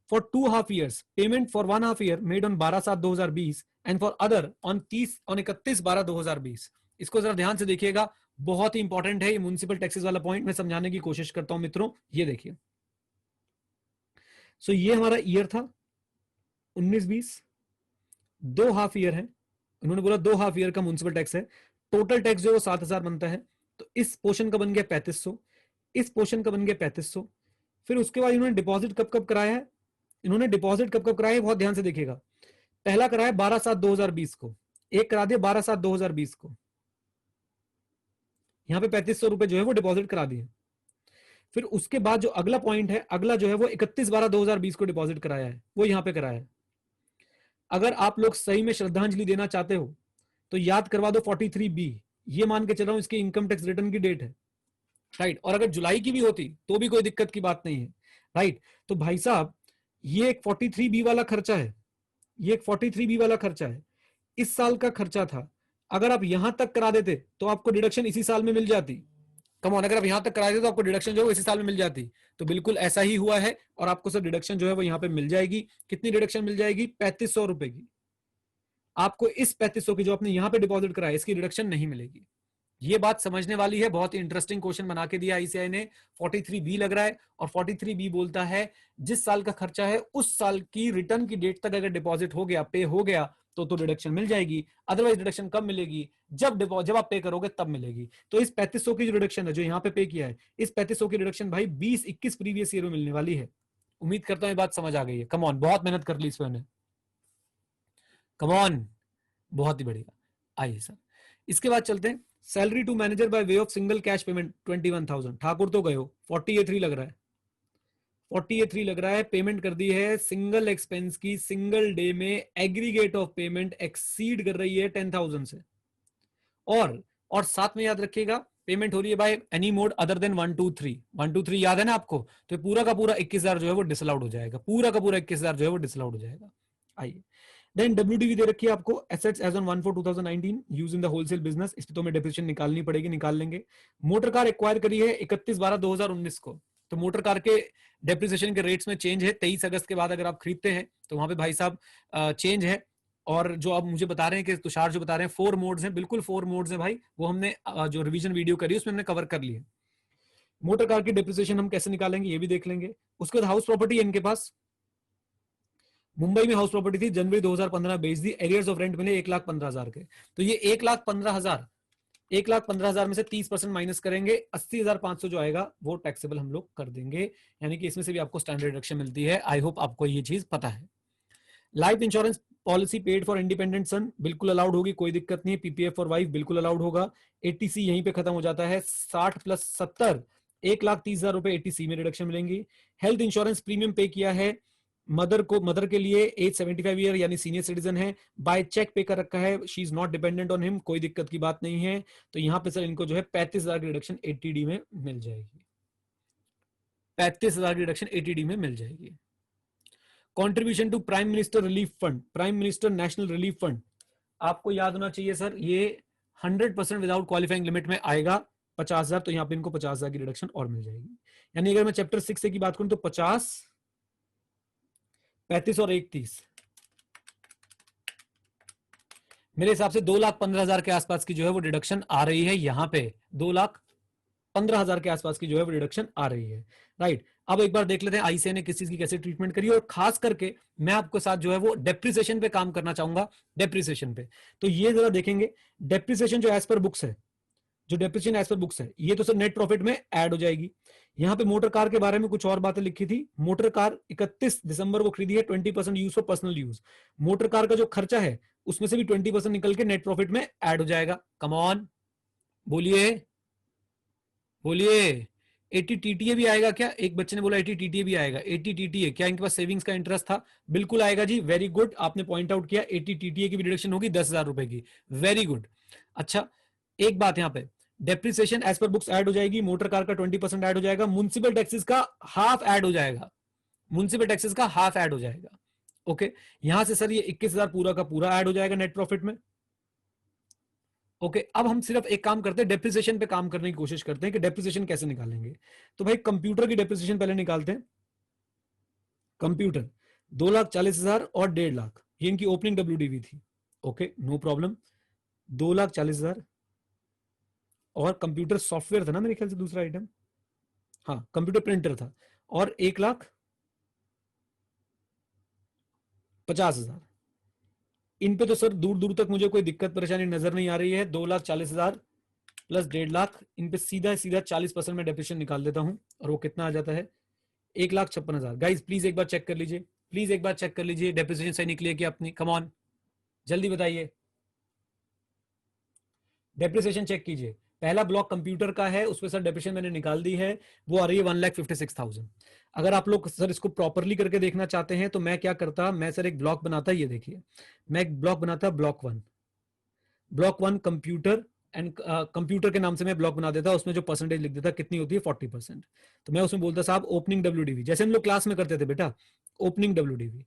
for 2.5 years payment for 1.5 year made on 12/7/2020 and for other on 31/12/2020। इसको जरा ध्यान से देखिएगा, बहुत ही इंपॉर्टेंट है ये म्युनिसिपल टैक्सेस वाला पॉइंट, मैं समझाने की कोशिश करता हूं मित्रों। ये देखिए, सो ये हमारा ईयर था 19-20, 2 हाफ ईयर है, उन्होंने बोला 2 हाफ ईयर का म्युनिसिपल टैक्स है, टोटल टैक्स जो 7,000 बनता है। तो इस पोर्शन का बन गया 3500, इस पोर्शन का बन गया 3500। फिर उसके बाद इन्होंने डिपॉजिट कब कब कराया है, इन्होंने डिपॉजिट कब कब कराया है बहुत ध्यान से देखिएगा। पहला कराया 12/7/2020 को, एक करा दिया 12/7/2020 को, यहां पे 3500 रुपए जो है वो डिपॉजिट करा दिए। फिर उसके बाद जो अगला पॉइंट है, अगला जो है वो 31/12/2020 को डिपॉजिट कराया है, वो यहां पे कराया है। अगर आप लोग सही में श्रद्धांजलि देना चाहते हो तो याद करवा दो 43B, ये मान के चल रहा हूं इसकी इनकम टैक्स रिटर्न की डेट है, राइट। और अगर जुलाई की भी होती तो भी कोई दिक्कत की बात नहीं है, राइट। तो भाई साहब ये एक 43B वाला खर्चा है, ये एक 43B वाला खर्चा है, इस साल का खर्चा था। अगर आप यहां तक करा देते तो आपको डिडक्शन इसी साल में मिल जाती। कम ऑन, अगर आप यहां तक करा देते तो आपको डिडक्शन जो है इसी साल में मिल जाती। तो बिल्कुल ऐसा ही हुआ है, और आपको सर डिडक्शन जो है वो यहां पे मिल जाएगी। कितनी डिडक्शन मिल जाएगी? 3500 रुपए की। आपको इस 3500 की जो आपने यहां पे डिपॉजिट कराया इसकी रिडक्शन नहीं मिलेगी। ये बात समझने वाली है, बहुत ही इंटरेस्टिंग क्वेश्चन बना के दिया आईसीआई ने। 43B लग रहा है, और 43B बोलता है जिस साल का खर्चा है उस साल की रिटर्न की डेट तक अगर डिपॉजिट हो गया, पे हो गया, तो डिडक्शन मिल जाएगी। अदरवाइज डिडक्शन कब मिलेगी? जब आप पे करोगे तब मिलेगी। तो इस 3500 की जो रिडक्शन है जो यहाँ पे किया है, इस 3500 की रिडक्शन भाई 20-21 प्रीवियस ईयर में मिलने वाली है। उम्मीद करता हूँ ये बात समझ आ गई है। कम ऑन, बहुत मेहनत कर ली इस पर, कम ऑन, बहुत ही बढ़िया। आइए सर, इसके बाद चलते हैं salary to manager by way of single cash payment 21,000। Thakur तो गए हो, 40A3 लग रहा है, 40A3 लग रहा है। पेमेंट कर दी है सिंगल एक्सपेंस की, सिंगल डे में एग्रीगेट ऑफ पेमेंट एक्सीड कर रही है 10,000 से। और साथ में याद रखिएगा पेमेंट हो रही है by any mode other than 123। 123 याद है ना आपको? तो पूरा का पूरा 21,000 जो है वो डिसअलाउड हो जाएगा, पूरा का पूरा 21,000 जो है वो डिसअलाउड हो जाएगा। आइए, देन WDV दे रखी है आपको, assets as on 1/4/2019 use in the wholesale business. इस पे तो हमें डेप्रिसिएशन निकालनी पड़ेगी, निकाल लेंगे। मोटर कार एक्वायर करी है 31/12/2019 को, तो मोटर कार के डेप्रिसिएशन के रेट्स में चेंज है। 23 अगस्त के बाद अगर आप खरीदते हैं तो वहां पे भाई साहब चेंज है। और जो आप मुझे बता रहे हैं कि तुषार जो बता रहे हैं 4 मोड्स हैं, बिल्कुल 4 मोड्स हैं भाई, वो हमने जो रिवीजन वीडियो करी उसमें हमने कवर कर लिया। मोटर कार की डेप्रिसिएशन हम कैसे निकालेंगे ये भी देख लेंगे। उसके बाद हाउस प्रॉपर्टी इनके पास, मुंबई में हाउस प्रॉपर्टी थी, जनवरी 2015 बेच दी, एरियर्स ऑफ रेंट मिले 1,15,000 के। तो ये 1,15,000 में से 30% माइनस करेंगे, 80,500 जो आएगा वो टैक्सेबल हम लोग कर देंगे। यानी कि इसमें से भी आपको स्टैंडर्ड डिडक्शन मिलती है। आई होप आपको ये चीज पता है। Life insurance policy paid for independent son बिल्कुल अलाउड होगी, कोई दिक्कत नहीं है। पीपीएफ फॉर वाइफ बिल्कुल अलाउड होगा। एटीसी यहीं पे खत्म हो जाता है। 60 + 70 1,30,000 रुपए एटीसी में रिडक्शन मिलेंगी। हेल्थ इंश्योरेंस प्रीमियम पे किया है मदर के लिए, एज 75 ईयर यानी सीनियर सिटीजन है, बाय चेक पे कर रखा है, she is not dependent on him, कोई दिक्कत की बात नहीं है। तो यहां पे सर इनको जो है 35,000 की रिडक्शन एटीडी में मिल जाएगी, 35,000 की रिडक्शन एटीडी में मिल जाएगी। Contribution to prime minister relief fund, prime minister national relief fund, आपको याद होना चाहिए सर ये 100% विदाउट क्वालिफाइंग लिमिट में आएगा 50,000। तो यहाँ पे इनको 50,000 की रिडक्शन और मिल जाएगी। यानी अगर मैं चैप्टर 6 की बात करूं तो 50, 35 और 1,30, मेरे हिसाब से 2,15,000 के आसपास की जो है वो डिडक्शन आ रही है यहाँ पे। 2 लाख 15,000 के आसपास की जो है वो रिडक्शन आ रही है, राइट। अब एक बार देख लेते हैं आईसीए ने किस चीज की कैसे ट्रीटमेंट करी, और खास करके मैं आपके साथ जो है वो डेप्रिसिएशन पे काम करना चाहूंगा, डेप्रिसिएशन पे। तो ये जरा देखेंगे, डेप्रिसिएशन जो एज पर बुक्स है, जो डेप्रिसिएशन एज पर बुक्स है, ये तो सर नेट प्रॉफिट में ऐड हो जाएगी। यहाँ पे मोटर कार के बारे में कुछ और बातें लिखी थी। मोटर कार 31 दिसंबर को खरीदी है, 20% use for personal use. Motor car का जो खर्चा है उसमें से भी 20% निकल के नेट प्रॉफिट में ऐड हो जाएगा। कम ऑन, बोलिए बोलिए। 80 टीटीए भी आएगा क्या? एक बच्चे ने बोला 80 टीटीए भी आएगा। 80 टीटीए क्या इनके पास सेविंग्स का इंटरेस्ट था? बिल्कुल आएगा जी, वेरी गुड, आपने पॉइंट आउट किया। 80 टीटीए की भी डिडक्शन होगी 10,000 रुपए की, वेरी गुड। अच्छा, एक बात यहाँ पे, depreciation as per books add हो जाएगी, मोटर कार का 20% ऐड हो जाएगा, म्युनिसिपल टैक्सेस का हाफ ऐड हो जाएगा, म्युनिसिपल टैक्सेस का हाफ ऐड हो जाएगा। ओके, यहां से सर ये 21,000 पूरा का पूरा ऐड हो जाएगा नेट प्रॉफिट में। ओके, अब हम सिर्फ एक काम करते हैं, डेप्रिसिएशन पे काम करने की कोशिश करते हैं कि डेप्रिसिएशन कैसे निकालेंगे। तो भाई कंप्यूटर की डेप्रिसिएशन पहले निकालते हैं। कंप्यूटर 2,40,000 और 1.5 लाख, ये इनकी ओपनिंग डब्ल्यूडीवी थी। Okay, no problem. 2,40,000 और कंप्यूटर सॉफ्टवेयर था ना मेरे ख्याल से दूसरा आइटम, हाँ कंप्यूटर प्रिंटर था, और 1,50,000। इन पे तो सर दूर दूर तक मुझे कोई दिक्कत परेशानी नजर नहीं आ रही है। 2,40,000 प्लस 1.5 लाख, इन पे सीधा सीधा 40% में डेप्रिसिएशन निकाल देता हूं, और वो कितना आ जाता है? 1,56,000। गाइज प्लीज एक बार चेक कर लीजिए, प्लीज एक बार चेक कर लीजिए, डेप्रिसिएशन सही निकली है कि अपनी? कम ऑन, जल्दी बताइए, डेप्रिसिएशन चेक कीजिए। पहला ब्लॉक कंप्यूटर का है, उसमें सर डेप्रिसिएशन मैंने निकाल दी है, वो आ रही है 1,56,000। अगर आप लोग सर इसको प्रॉपरली करके देखना चाहते हैं तो मैं क्या करता, मैं सर एक ब्लॉक बनाता, ये देखिए, मैं एक ब्लॉक बनाता, block one computer and computer के नाम से मैं ब्लॉक बना देता, उसमें जो परसेंटेज लिख देता कितनी होती है 40%। तो मैं उसमें बोलता साहब ओपनिंग डब्ल्यूडीवी, जैसे हम लोग क्लास में करते थे बेटा, opening WDV,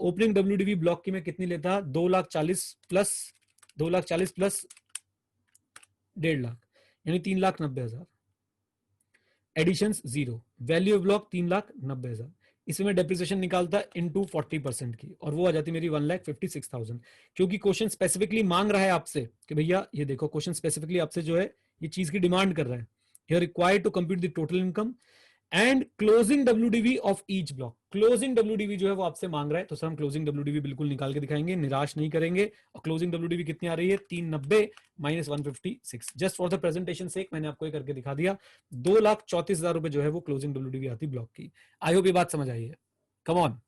opening WDV block की मैं कितनी लेता, 2,40,000 प्लस 2,40,000 प्लस 1.5 लाख, यानी 3,90,000। Addition 0, value of block 3,90,000। इसमें डेप्रिसिएशन निकालता इनटू 40% की, और वो आ जाती मेरी 1,56,000। क्योंकि क्वेश्चन स्पेसिफिकली मांग रहा है आपसे कि भैया ये देखो, क्वेश्चन स्पेसिफिकली आपसे जो है ये चीज की डिमांड कर रहा है, you are required to compute the total income and closing WDV of each block. Closing WDV जो है वो आपसे मांग रहा है, तो सर हम क्लोजिंग डब्ल्यूडीवी बिल्कुल निकाल के दिखाएंगे, निराश नहीं करेंगे। और क्लोजिंग डब्ल्यूडीवी कितनी आ रही है? 390 minus 156। Just for the presentation sake मैंने आपको ये करके दिखा दिया। 2,34,000 रुपए जो है वो क्लोजिंग डब्ल्यूडीवी आती ब्लॉक की। आई होप ये बात समझ आई है। कम ऑन,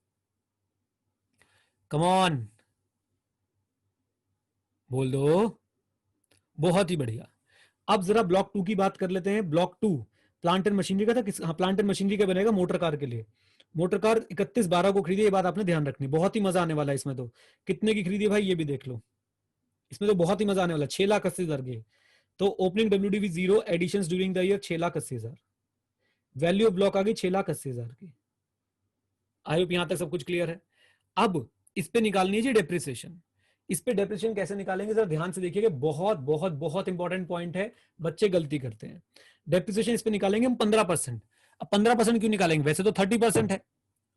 कम ऑन, बोल दो, बहुत ही बढ़िया। अब जरा ब्लॉक 2 की बात कर लेते हैं। ब्लॉक 2 प्लांट एंड मशीनरी का था, किस? हाँ, प्लांट एंड मशीनरी का बनेगा मोटर कार के लिए। मोटर कार 31/12 को खरीदी, ये बात आपने ध्यान रखनी, बहुत ही मजा आने वाला है इसमें। तो कितने की खरीदी भाई ये भी देख लो, इसमें तो बहुत ही मजा आने वाला, 6,80,000 की। तो opening WDV 0, addition during the year 6,80,000, value of block आ गई 6,80,000 की। आई होप यहां तक सब कुछ क्लियर है। अब इस पे निकालनी है जी डेप्रिसिएशन। इस पे डेप्रिसिएशन कैसे निकालेंगे जरा ध्यान से देखिएगा, बहुत बहुत बहुत इंपॉर्टेंट पॉइंट है, बच्चे गलती करते हैं। डेप्रिसिएशन इस पे निकालेंगे हम 15%। अब 15% क्यों निकालेंगे? वैसे तो 30% है,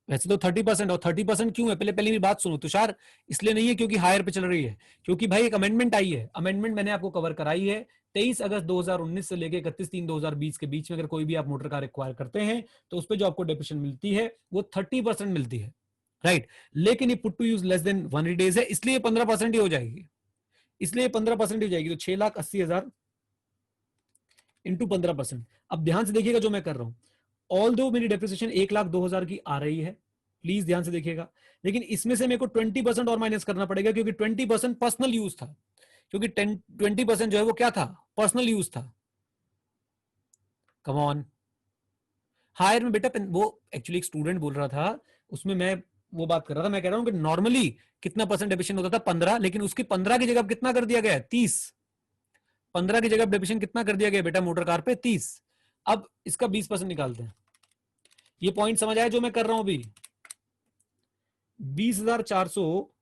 वैसे तो 30%, और 30% क्यों है? पहले पहले मेरी बात सुनो तुषार, इसलिए नहीं है क्योंकि हायर पे चल रही है, क्योंकि भाई एक अमेंडमेंट आई है। अमेंडमेंट मैंने आपको कवर कराई है, 23 अगस्त 2019 से लेकर 31/3/2020 के बीच में अगर कोई भी आप मोटर कार एक्वायर करते हैं तो उस पर जो आपको डेप्रिसिएशन मिलती है वो 30% मिलती है, राइट। लेकिन ये put to use less than 1 days है, इसलिए 15% ही हो जाएगी, इसलिए 15% ही हो जाएगी। तो 6,80,000 इंटू 15%। अब ध्यान से देखिएगा जो मैं कर रहा हूं, ऑल दो मेरी डेप्रिसिएशन 1,02,000 की आ रही है, प्लीज ध्यान से देखिएगा, लेकिन इसमें से मेरे को 20% और माइनस करना पड़ेगा, क्योंकि 20% पर्सनल यूज था, क्योंकि 20% जो है वो क्या था? पर्सनल यूज था। कम ऑन, हायर में बेटा वो एक्चुअली एक स्टूडेंट बोल रहा था, उसमें मैं वो बात कर रहा था, मैं कह रहा हूं कि नॉर्मली कितना परसेंट डेप्रिसिएशन होता था? 15, लेकिन उसकी 15 की जगह कितना कर दिया गया है? 30। 15 की जगह डेप्रिसिएशन कितना कर दिया गया बेटा मोटर कार पे? 30। अब इसका 20% निकालते हैं। ये पॉइंट समझ आया जो मैं कर रहा हूं अभी? 20,400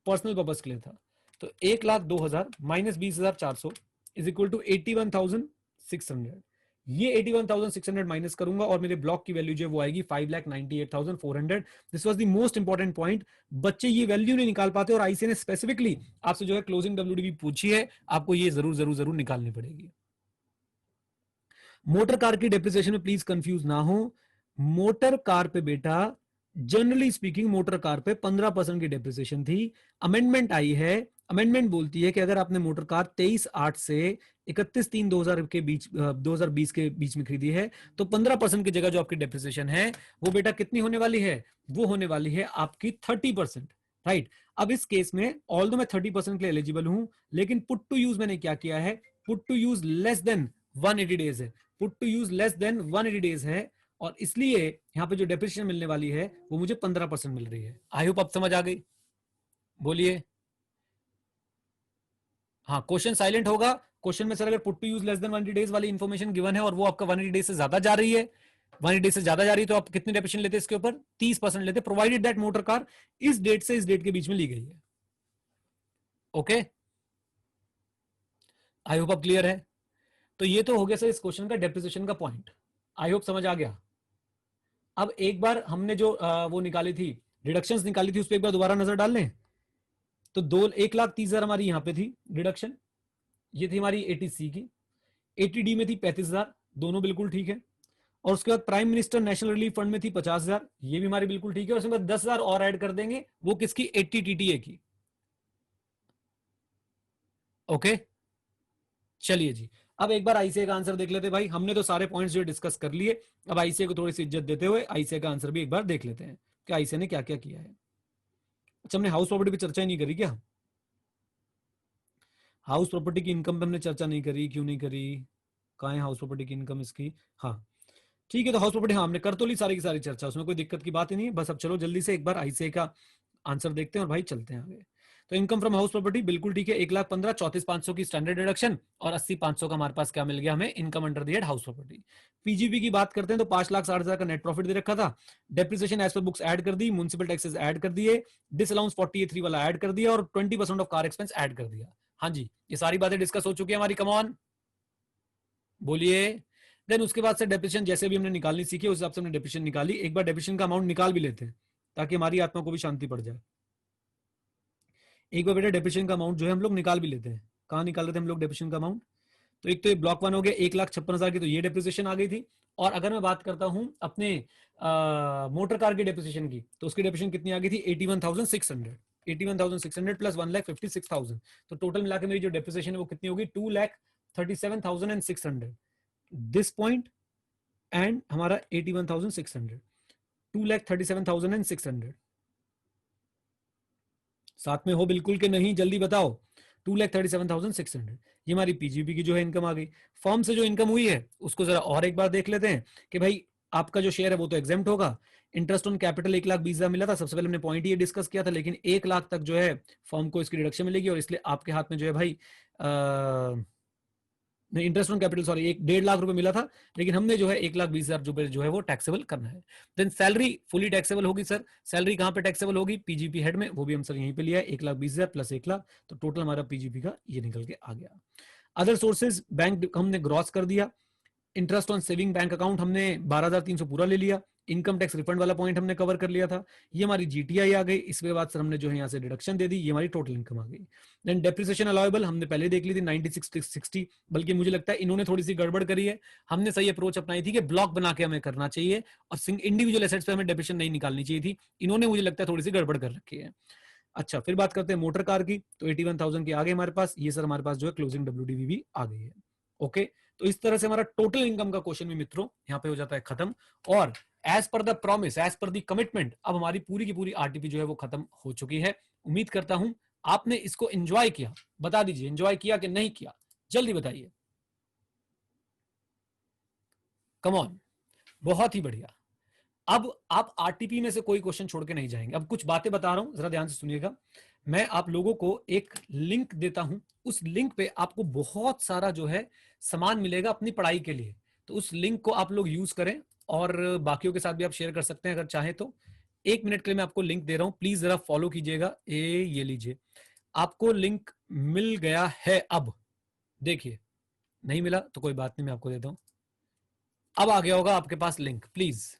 पर्सनल पर्पस के लिए था, तो 1,02,000 माइनस 20,400 इज इक्वल टू 81,600। ये 81,600 माइनस करूंगा और मेरे ब्लॉक की वैल्यू जो है वो आएगी 5,98,400। This was the most important point. बच्चे ये वैल्यू नहीं निकाल पाते, और आईसीए ने स्पेसिफिकली आपसे जो है क्लोजिंग डब्ल्यूडीवी पूछी है, आपको ये जरूर जरूर जरूर निकालनी पड़ेगी। मोटर कार की डेप्रिसिएशन में प्लीज कंफ्यूज ना हो। मोटर कार पे बेटा जनरली स्पीकिंग मोटर कार पे 15% की डेप्रिसिएशन थी। अमेंडमेंट आई है, अमेंडमेंट बोलती है कि अगर आपने मोटर कार 23/8 से 31/3/2000 के बीच 2020 के बीच में खरीदी है तो 15% की जगह जो आपकी डेप्रिसिएशन है वो बेटा कितनी होने वाली है, वो होने वाली है आपकी 30%। राइट। अब इस केस में ऑल्दो मैं 30% के लिए एलिजिबल हूं, लेकिन पुट टू यूज मैंने क्या किया है, put to use less than 180 days है, put to use less than 180 days है, और इसलिए यहां पे जो डेप्रिसिएशन मिलने वाली है वो मुझे 15% मिल रही है। आई होप अब समझ आ गई, बोलिए। हाँ, क्वेश्चन साइलेंट होगा। क्वेश्चन में सर अगर put to use less than 180 days वाली इंफॉर्मेशन गिवन है और वो आपका 180 डेज से ज्यादा जा रही है, 180 डेज से ज्यादा जा रही है, तो आप कितनी डेप्रिसिएशन लेते हैं इसके ऊपर, 30% लेते, प्रोवाइडेड दैट मोटर कार इस डेट से इस डेट के बीच में ली गई है। ओके, आई होप अब क्लियर है। तो ये तो हो गया सर इस क्वेश्चन का डेप्रिसिएशन का पॉइंट। आई होप समझ आ गया। अब एक बार हमने जो वो निकाली थी, डिडक्शंस निकाली थी, उस पर एक बार दोबारा नजर डाल लें। तो 1,30,000 हमारी यहां पे थी डिडक्शन, ये थी हमारी 80C की, 80D में थी 35,000, दोनों बिल्कुल ठीक है। और उसके बाद prime minister national relief fund में थी 50,000, ये भी हमारी बिल्कुल ठीक है। और उसके बाद 10,000 और ऐड कर देंगे, वो किसकी, 80TTA की। ओके, चलिए जी। अब एक बार आईसीए का आंसर देख लेते भाई, हमने तो सारे पॉइंट्स जो डिस्कस कर लिए, अब आईसीए को थोड़ी सी इज्जत देते हुए आईसीए का आंसर भी एक बार देख लेते हैं कि आईसीए ने क्या क्या किया है। अच्छा, हमने हाउस प्रॉपर्टी पे चर्चा ही नहीं करी क्या? हाउस प्रॉपर्टी की इनकम पे हमने चर्चा नहीं करी, क्यों नहीं करी? कहाँ है हाउस प्रॉपर्टी की इनकम इसकी? हाँ ठीक है, तो हाउस प्रॉपर्टी हाँ हमने कर तो ली सारी की सारी चर्चा, उसमें कोई दिक्कत की बात ही नहीं है। बस अब चलो जल्दी से एक बार आईसीए का आंसर देखते हैं और भाई चलते हैं आगे। तो इनकम फ्रॉम हाउस प्रॉपर्टी बिल्कुल ठीक है, 1,15,000, 34,500 की स्टैंडर्ड डिडक्शन और 80,500 का हमारे पास क्या मिल गया हमें, income under the head house property. PGP की बात करते हैं तो 5,60,000 का नेट प्रॉफिट दे रखा था, depreciation as per books add कर दी, म्युनिसिपल टैक्सेस ऐड कर दिए, डिसअलाउंस 40A3 वाला ऐड कर दिया और 20% ऑफ कार एक्सपेंस ऐड कर दिया। हाँ जी, ये सारी बातें डिस्कस हो चुकी है हमारी, कमॉन बोलिए। देन उसके बाद से डेप्रिसिएशन जैसे भी हमने निकालनी सीखी उस हिसाब से हमने डेप्रिसिएशन निकाली। एक बार डेप्रिसिएशन का अमाउंट निकाल भी लेते हैं ताकि हमारी आत्मा को भी शांति पड़ जाए। एक बार बेटा डेप्रिसिएशन का अमाउंट जो है हम लोग निकाल भी लेते हैं। कहाँ निकाल लेते हैं हम लोग डेप्रिसिएशन का अमाउंट? तो एक तो ये ब्लॉक 1 हो गया 1,56,000 की, तो ये डेप्रिसिएशन आ गई थी। और अगर मैं बात करता हूं अपने मोटर कार की डेप्रिसिएशन की, तो उसकी डेप्रिसिएशन कितनी आ गई थी, 81,600, 81,600 प्लस 1,56,000, तो टोटल मिला के मेरी जो डेप्रिसिएशन है वो कितनी होगी, 2,37,600। दिस पॉइंट एंड हमारा 81,600, 2,37,600 साथ में हो बिल्कुल के नहीं, जल्दी बताओ। 2,37,600 ये हमारी पीजीपी की जो है इनकम आ गई। फर्म से जो इनकम हुई है उसको जरा और एक बार देख लेते हैं कि भाई आपका जो शेयर है वो तो एग्जेम्प्ट होगा। इंटरेस्ट ऑन कैपिटल 1,20,000 मिला था, सबसे पहले हमने पॉइंट ये डिस्कस किया था, लेकिन 1 लाख तक जो है फर्म को इसकी डिडक्शन मिलेगी और इसलिए आपके हाथ में जो है भाई नहीं, interest on capital sorry 1.5 lakh रुपए मिला था, लेकिन हमने जो है 1,20,000 रुपए जो है वो टैक्सेबल करना है। देन सैलरी फुली टैक्सेबल होगी सर। सैलरी कहां पे टैक्सेबल होगी, पीजीपी हेड में, वो भी हम सर यहीं पे लिया है, 1,20,000 प्लस 1 लाख, तो टोटल हमारा पीजीपी का ये निकल के आ गया। अदर सोर्सेज बैंक हमने ग्रॉस कर दिया। Interest on saving bank account हमने 12,300 पूरा ले लिया। इनकम टैक्स रिफंड वाला पॉइंट हमने कवर कर लिया था। ये हमारी जीटीआई आ गई, इसके बाद सर हमने जो है यहाँ से डिडक्शन दे दी, ये हमारी टोटल इनकम आ गई। देन डेप्रिसिएशन अलाउएबल हमने पहले देख ली थी 96/60, बल्कि मुझे लगता है इन्होंने थोड़ी सी गड़बड़ करी है। हमने सही अप्रोच अपनाई थी कि ब्लॉक बना के हमें करना चाहिए और इंडिविजुअल एसेट्स पे हमें डेप्रिसिएशन नहीं निकालनी चाहिए थी। इन्होंने मुझे लगता है थोड़ी सी गड़बड़ कर रखी है। अच्छा, फिर बात करते हैं मोटर कार की, तो 81,000 की आ गई हमारे पास, ये सर हमारे पास जो है क्लोजिंग डब्ल्यूडीवी भी आ गई है। ओके, तो इस तरह से हमारा टोटल इनकम का क्वेश्चन भी मित्रों यहाँ पे हो जाता है खत्म। और as per the promise, as per the commitment, अब हमारी पूरी की पूरी आरटीपी जो है वो खत्म हो चुकी है। उम्मीद करता हूं आपने इसको एंजॉय किया। बता दीजिए एंजॉय किया कि नहीं किया, जल्दी बताइए। कम ऑन, बहुत ही बढ़िया। अब आप आरटीपी में से कोई क्वेश्चन छोड़ के नहीं जाएंगे। अब कुछ बातें बता रहा हूं, जरा ध्यान से सुनिएगा। मैं आप लोगों को एक लिंक देता हूं, उस लिंक पे आपको बहुत सारा जो है सामान मिलेगा अपनी पढ़ाई के लिए। तो उस लिंक को आप लोग यूज करें और बाकियों के साथ भी आप शेयर कर सकते हैं अगर चाहें तो। 1 मिनट के लिए मैं आपको लिंक दे रहा हूं, प्लीज जरा फॉलो कीजिएगा। ये लीजिए, आपको लिंक मिल गया है। अब देखिए, नहीं मिला तो कोई बात नहीं, मैं आपको देता हूं। अब आ गया होगा आपके पास लिंक, प्लीज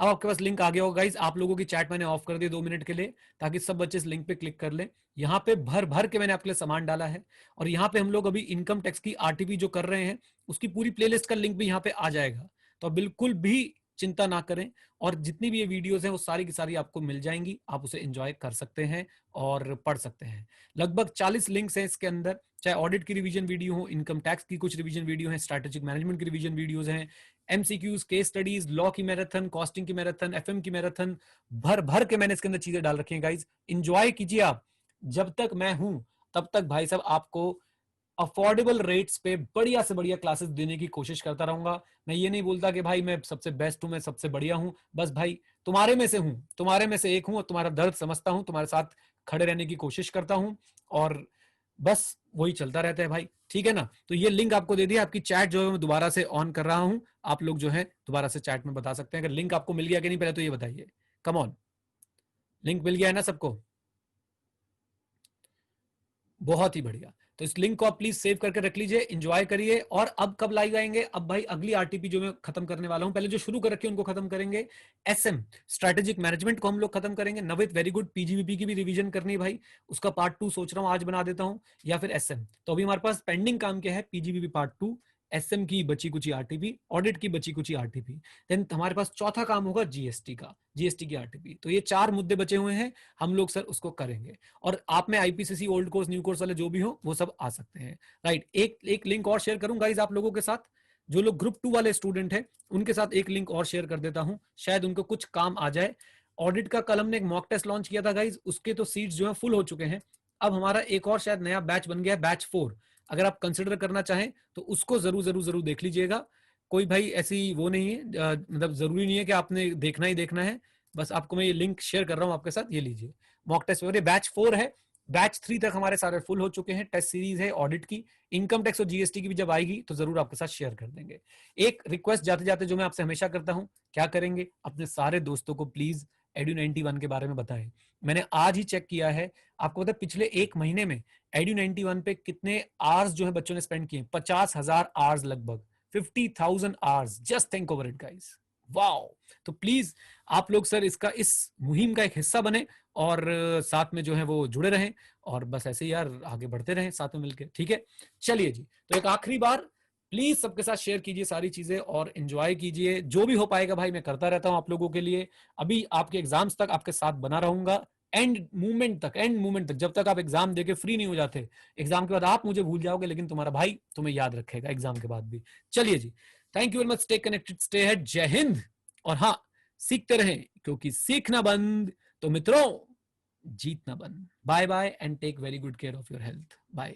अब आपके पास लिंक आ गया होगा गाइज, आप लोगों की चैट मैंने ऑफ कर दी 2 मिनट के लिए, ताकि सब बच्चे इस लिंक पे क्लिक कर लें। यहाँ पे भर भर के मैंने आपके लिए सामान डाला है, और यहाँ पे हम लोग अभी इनकम टैक्स की आरटीपी जो कर रहे हैं उसकी पूरी प्लेलिस्ट का लिंक भी यहाँ पे आ जाएगा, तो बिल्कुल भी चिंता ना करें। और जितनी भी ये वीडियोस हैं वो सारी की सारी आपको मिल जाएंगी, आप उसे एंजॉय कर सकते हैं और पढ़ सकते हैं। लगभग 40 लिंक्स हैं इसके अंदर, चाहे ऑडिट की रिवीजन वीडियो हो, इनकम टैक्स की कुछ रिवीजन वीडियो है, स्ट्रैटेजिक मैनेजमेंट की रिवीजन वीडियोस हैं, एमसीक्यूज, केस स्टडीज, लॉ की मैराथन, कॉस्टिंग की मैराथन, एफएम की मैराथन, भर भर के मैंने इसके अंदर चीजें डाल रखी हैं गाइज। एंजॉय कीजिए आप, जब तक मैं हूं तब तक भाई साहब आपको अफोर्डेबल रेट्स पे बढ़िया से बढ़िया क्लासेस देने की कोशिश करता रहूंगा। मैं ये नहीं बोलता कि भाई मैं सबसे बेस्ट हूं, मैं सबसे बढ़िया हूं, बस भाई तुम्हारे में से हूं, तुम्हारे में से एक हूं, और तुम्हारा दर्द समझता हूं, तुम्हारे साथ खड़े रहने की कोशिश करता हूं, और बस वही चलता रहता है भाई, ठीक है ना। तो ये लिंक आपको दे दिया, आपकी चैट जो है मैं दोबारा से ऑन कर रहा हूं, आप लोग जो है दोबारा से चैट में बता सकते हैं अगर लिंक आपको मिल गया कि नहीं, पहले तो ये बताइए। कम ऑन, लिंक मिल गया है ना सबको? बहुत ही बढ़िया। तो इस लिंक को आप प्लीज सेव करके रख लीजिए, एंजॉय करिए। और अब कब लाइव आएंगे? अब भाई अगली आरटीपी जो मैं खत्म करने वाला हूं, पहले जो शुरू कर रखे उनको खत्म करेंगे। एसएम स्ट्रैटेजिक मैनेजमेंट को हम लोग खत्म करेंगे। नवित वेरी गुड, पीजीबीपी की भी रिवीजन करनी है भाई, उसका पार्ट 2 सोच रहा हूं आज बना देता हूं, या फिर एसएम। तो अभी हमारे पास पेंडिंग काम क्या है? पीजीबीपी पार्ट 2, एसएम की बची कुची आरटीपी, ऑडिट की बची कुची आरटीपी, देन हमारे पास चौथा काम होगा जीएसटी का, जीएसटी की आरटीपी। तो ये 4 मुद्दे बचे हुए हैं, हम लोग सर उसको करेंगे। और आप में IPCC old course new course वाले जो भी हो वो सब आ सकते हैं, राइट। एक लिंक और शेयर करूंगा गाइस आप लोगों के साथ, जो लोग ग्रुप 2 वाले स्टूडेंट हैं उनके साथ एक लिंक और शेयर कर देता हूं, शायद उनको कुछ काम आ जाए। ऑडिट का कल हमने एक मॉक टेस्ट लॉन्च किया था गाइस, उसके तो सीट्स जो है फुल हो चुके हैं। अब हमारा एक और शायद नया बैच बन गया है, बैच 4। अगर आप कंसिडर करना चाहें तो उसको जरूर जरूर जरूर देख लीजिएगा। कोई भाई ऐसी वो नहीं है, मतलब जरूरी नहीं है कि आपने देखना ही देखना है, बस आपको मैं ये लिंक शेयर कर रहा हूं आपके साथ, ये लीजिए। मॉक टेस्ट बैच 4 है, बैच 3 तक हमारे सारे फुल हो चुके हैं। टेस्ट सीरीज है ऑडिट की, इनकम टैक्स और जीएसटी की भी जब आएगी तो जरूर आपके साथ शेयर कर देंगे। एक रिक्वेस्ट जाते जाते जो मैं आपसे हमेशा करता हूं, क्या करेंगे, अपने सारे दोस्तों को प्लीज एड्यू 91 के बारे में बताएं। मैंने आज ही चेक किया है, आपको पता है पिछले एक महीने में एड्यू 91 पे कितने आवर्स जो है बच्चों ने स्पेंड किए? 50,000 आवर्स, लगभग 50,000 hours. Just think over it guys, wow. तो प्लीज आप लोग सर इसका, इस मुहिम का एक हिस्सा बने, और साथ में जो है वो जुड़े रहें, और बस ऐसे ही यार आगे बढ़ते रहें साथ में मिलकर, ठीक है। चलिए जी, तो एक आखिरी बार प्लीज सबके साथ शेयर कीजिए सारी चीजें और एंजॉय कीजिए, जो भी हो पाएगा भाई मैं करता रहता हूं आप लोगों के लिए। अभी आपके एग्जाम्स तक आपके साथ बना रहूंगा, एंड मूवमेंट तक, एंड मूवमेंट तक, जब तक आप एग्जाम देके फ्री नहीं हो जाते। एग्जाम के बाद आप मुझे भूल जाओगे, लेकिन तुम्हारा भाई तुम्हें याद रखेगा एग्जाम के बाद भी। चलिए जी, thank you very much, stay connected, stay head, जय हिंद। और हाँ, सीखते रहें, क्योंकि सीखना बंद तो मित्रों जीतना बंद। Bye bye and take very good care of your health. Bye.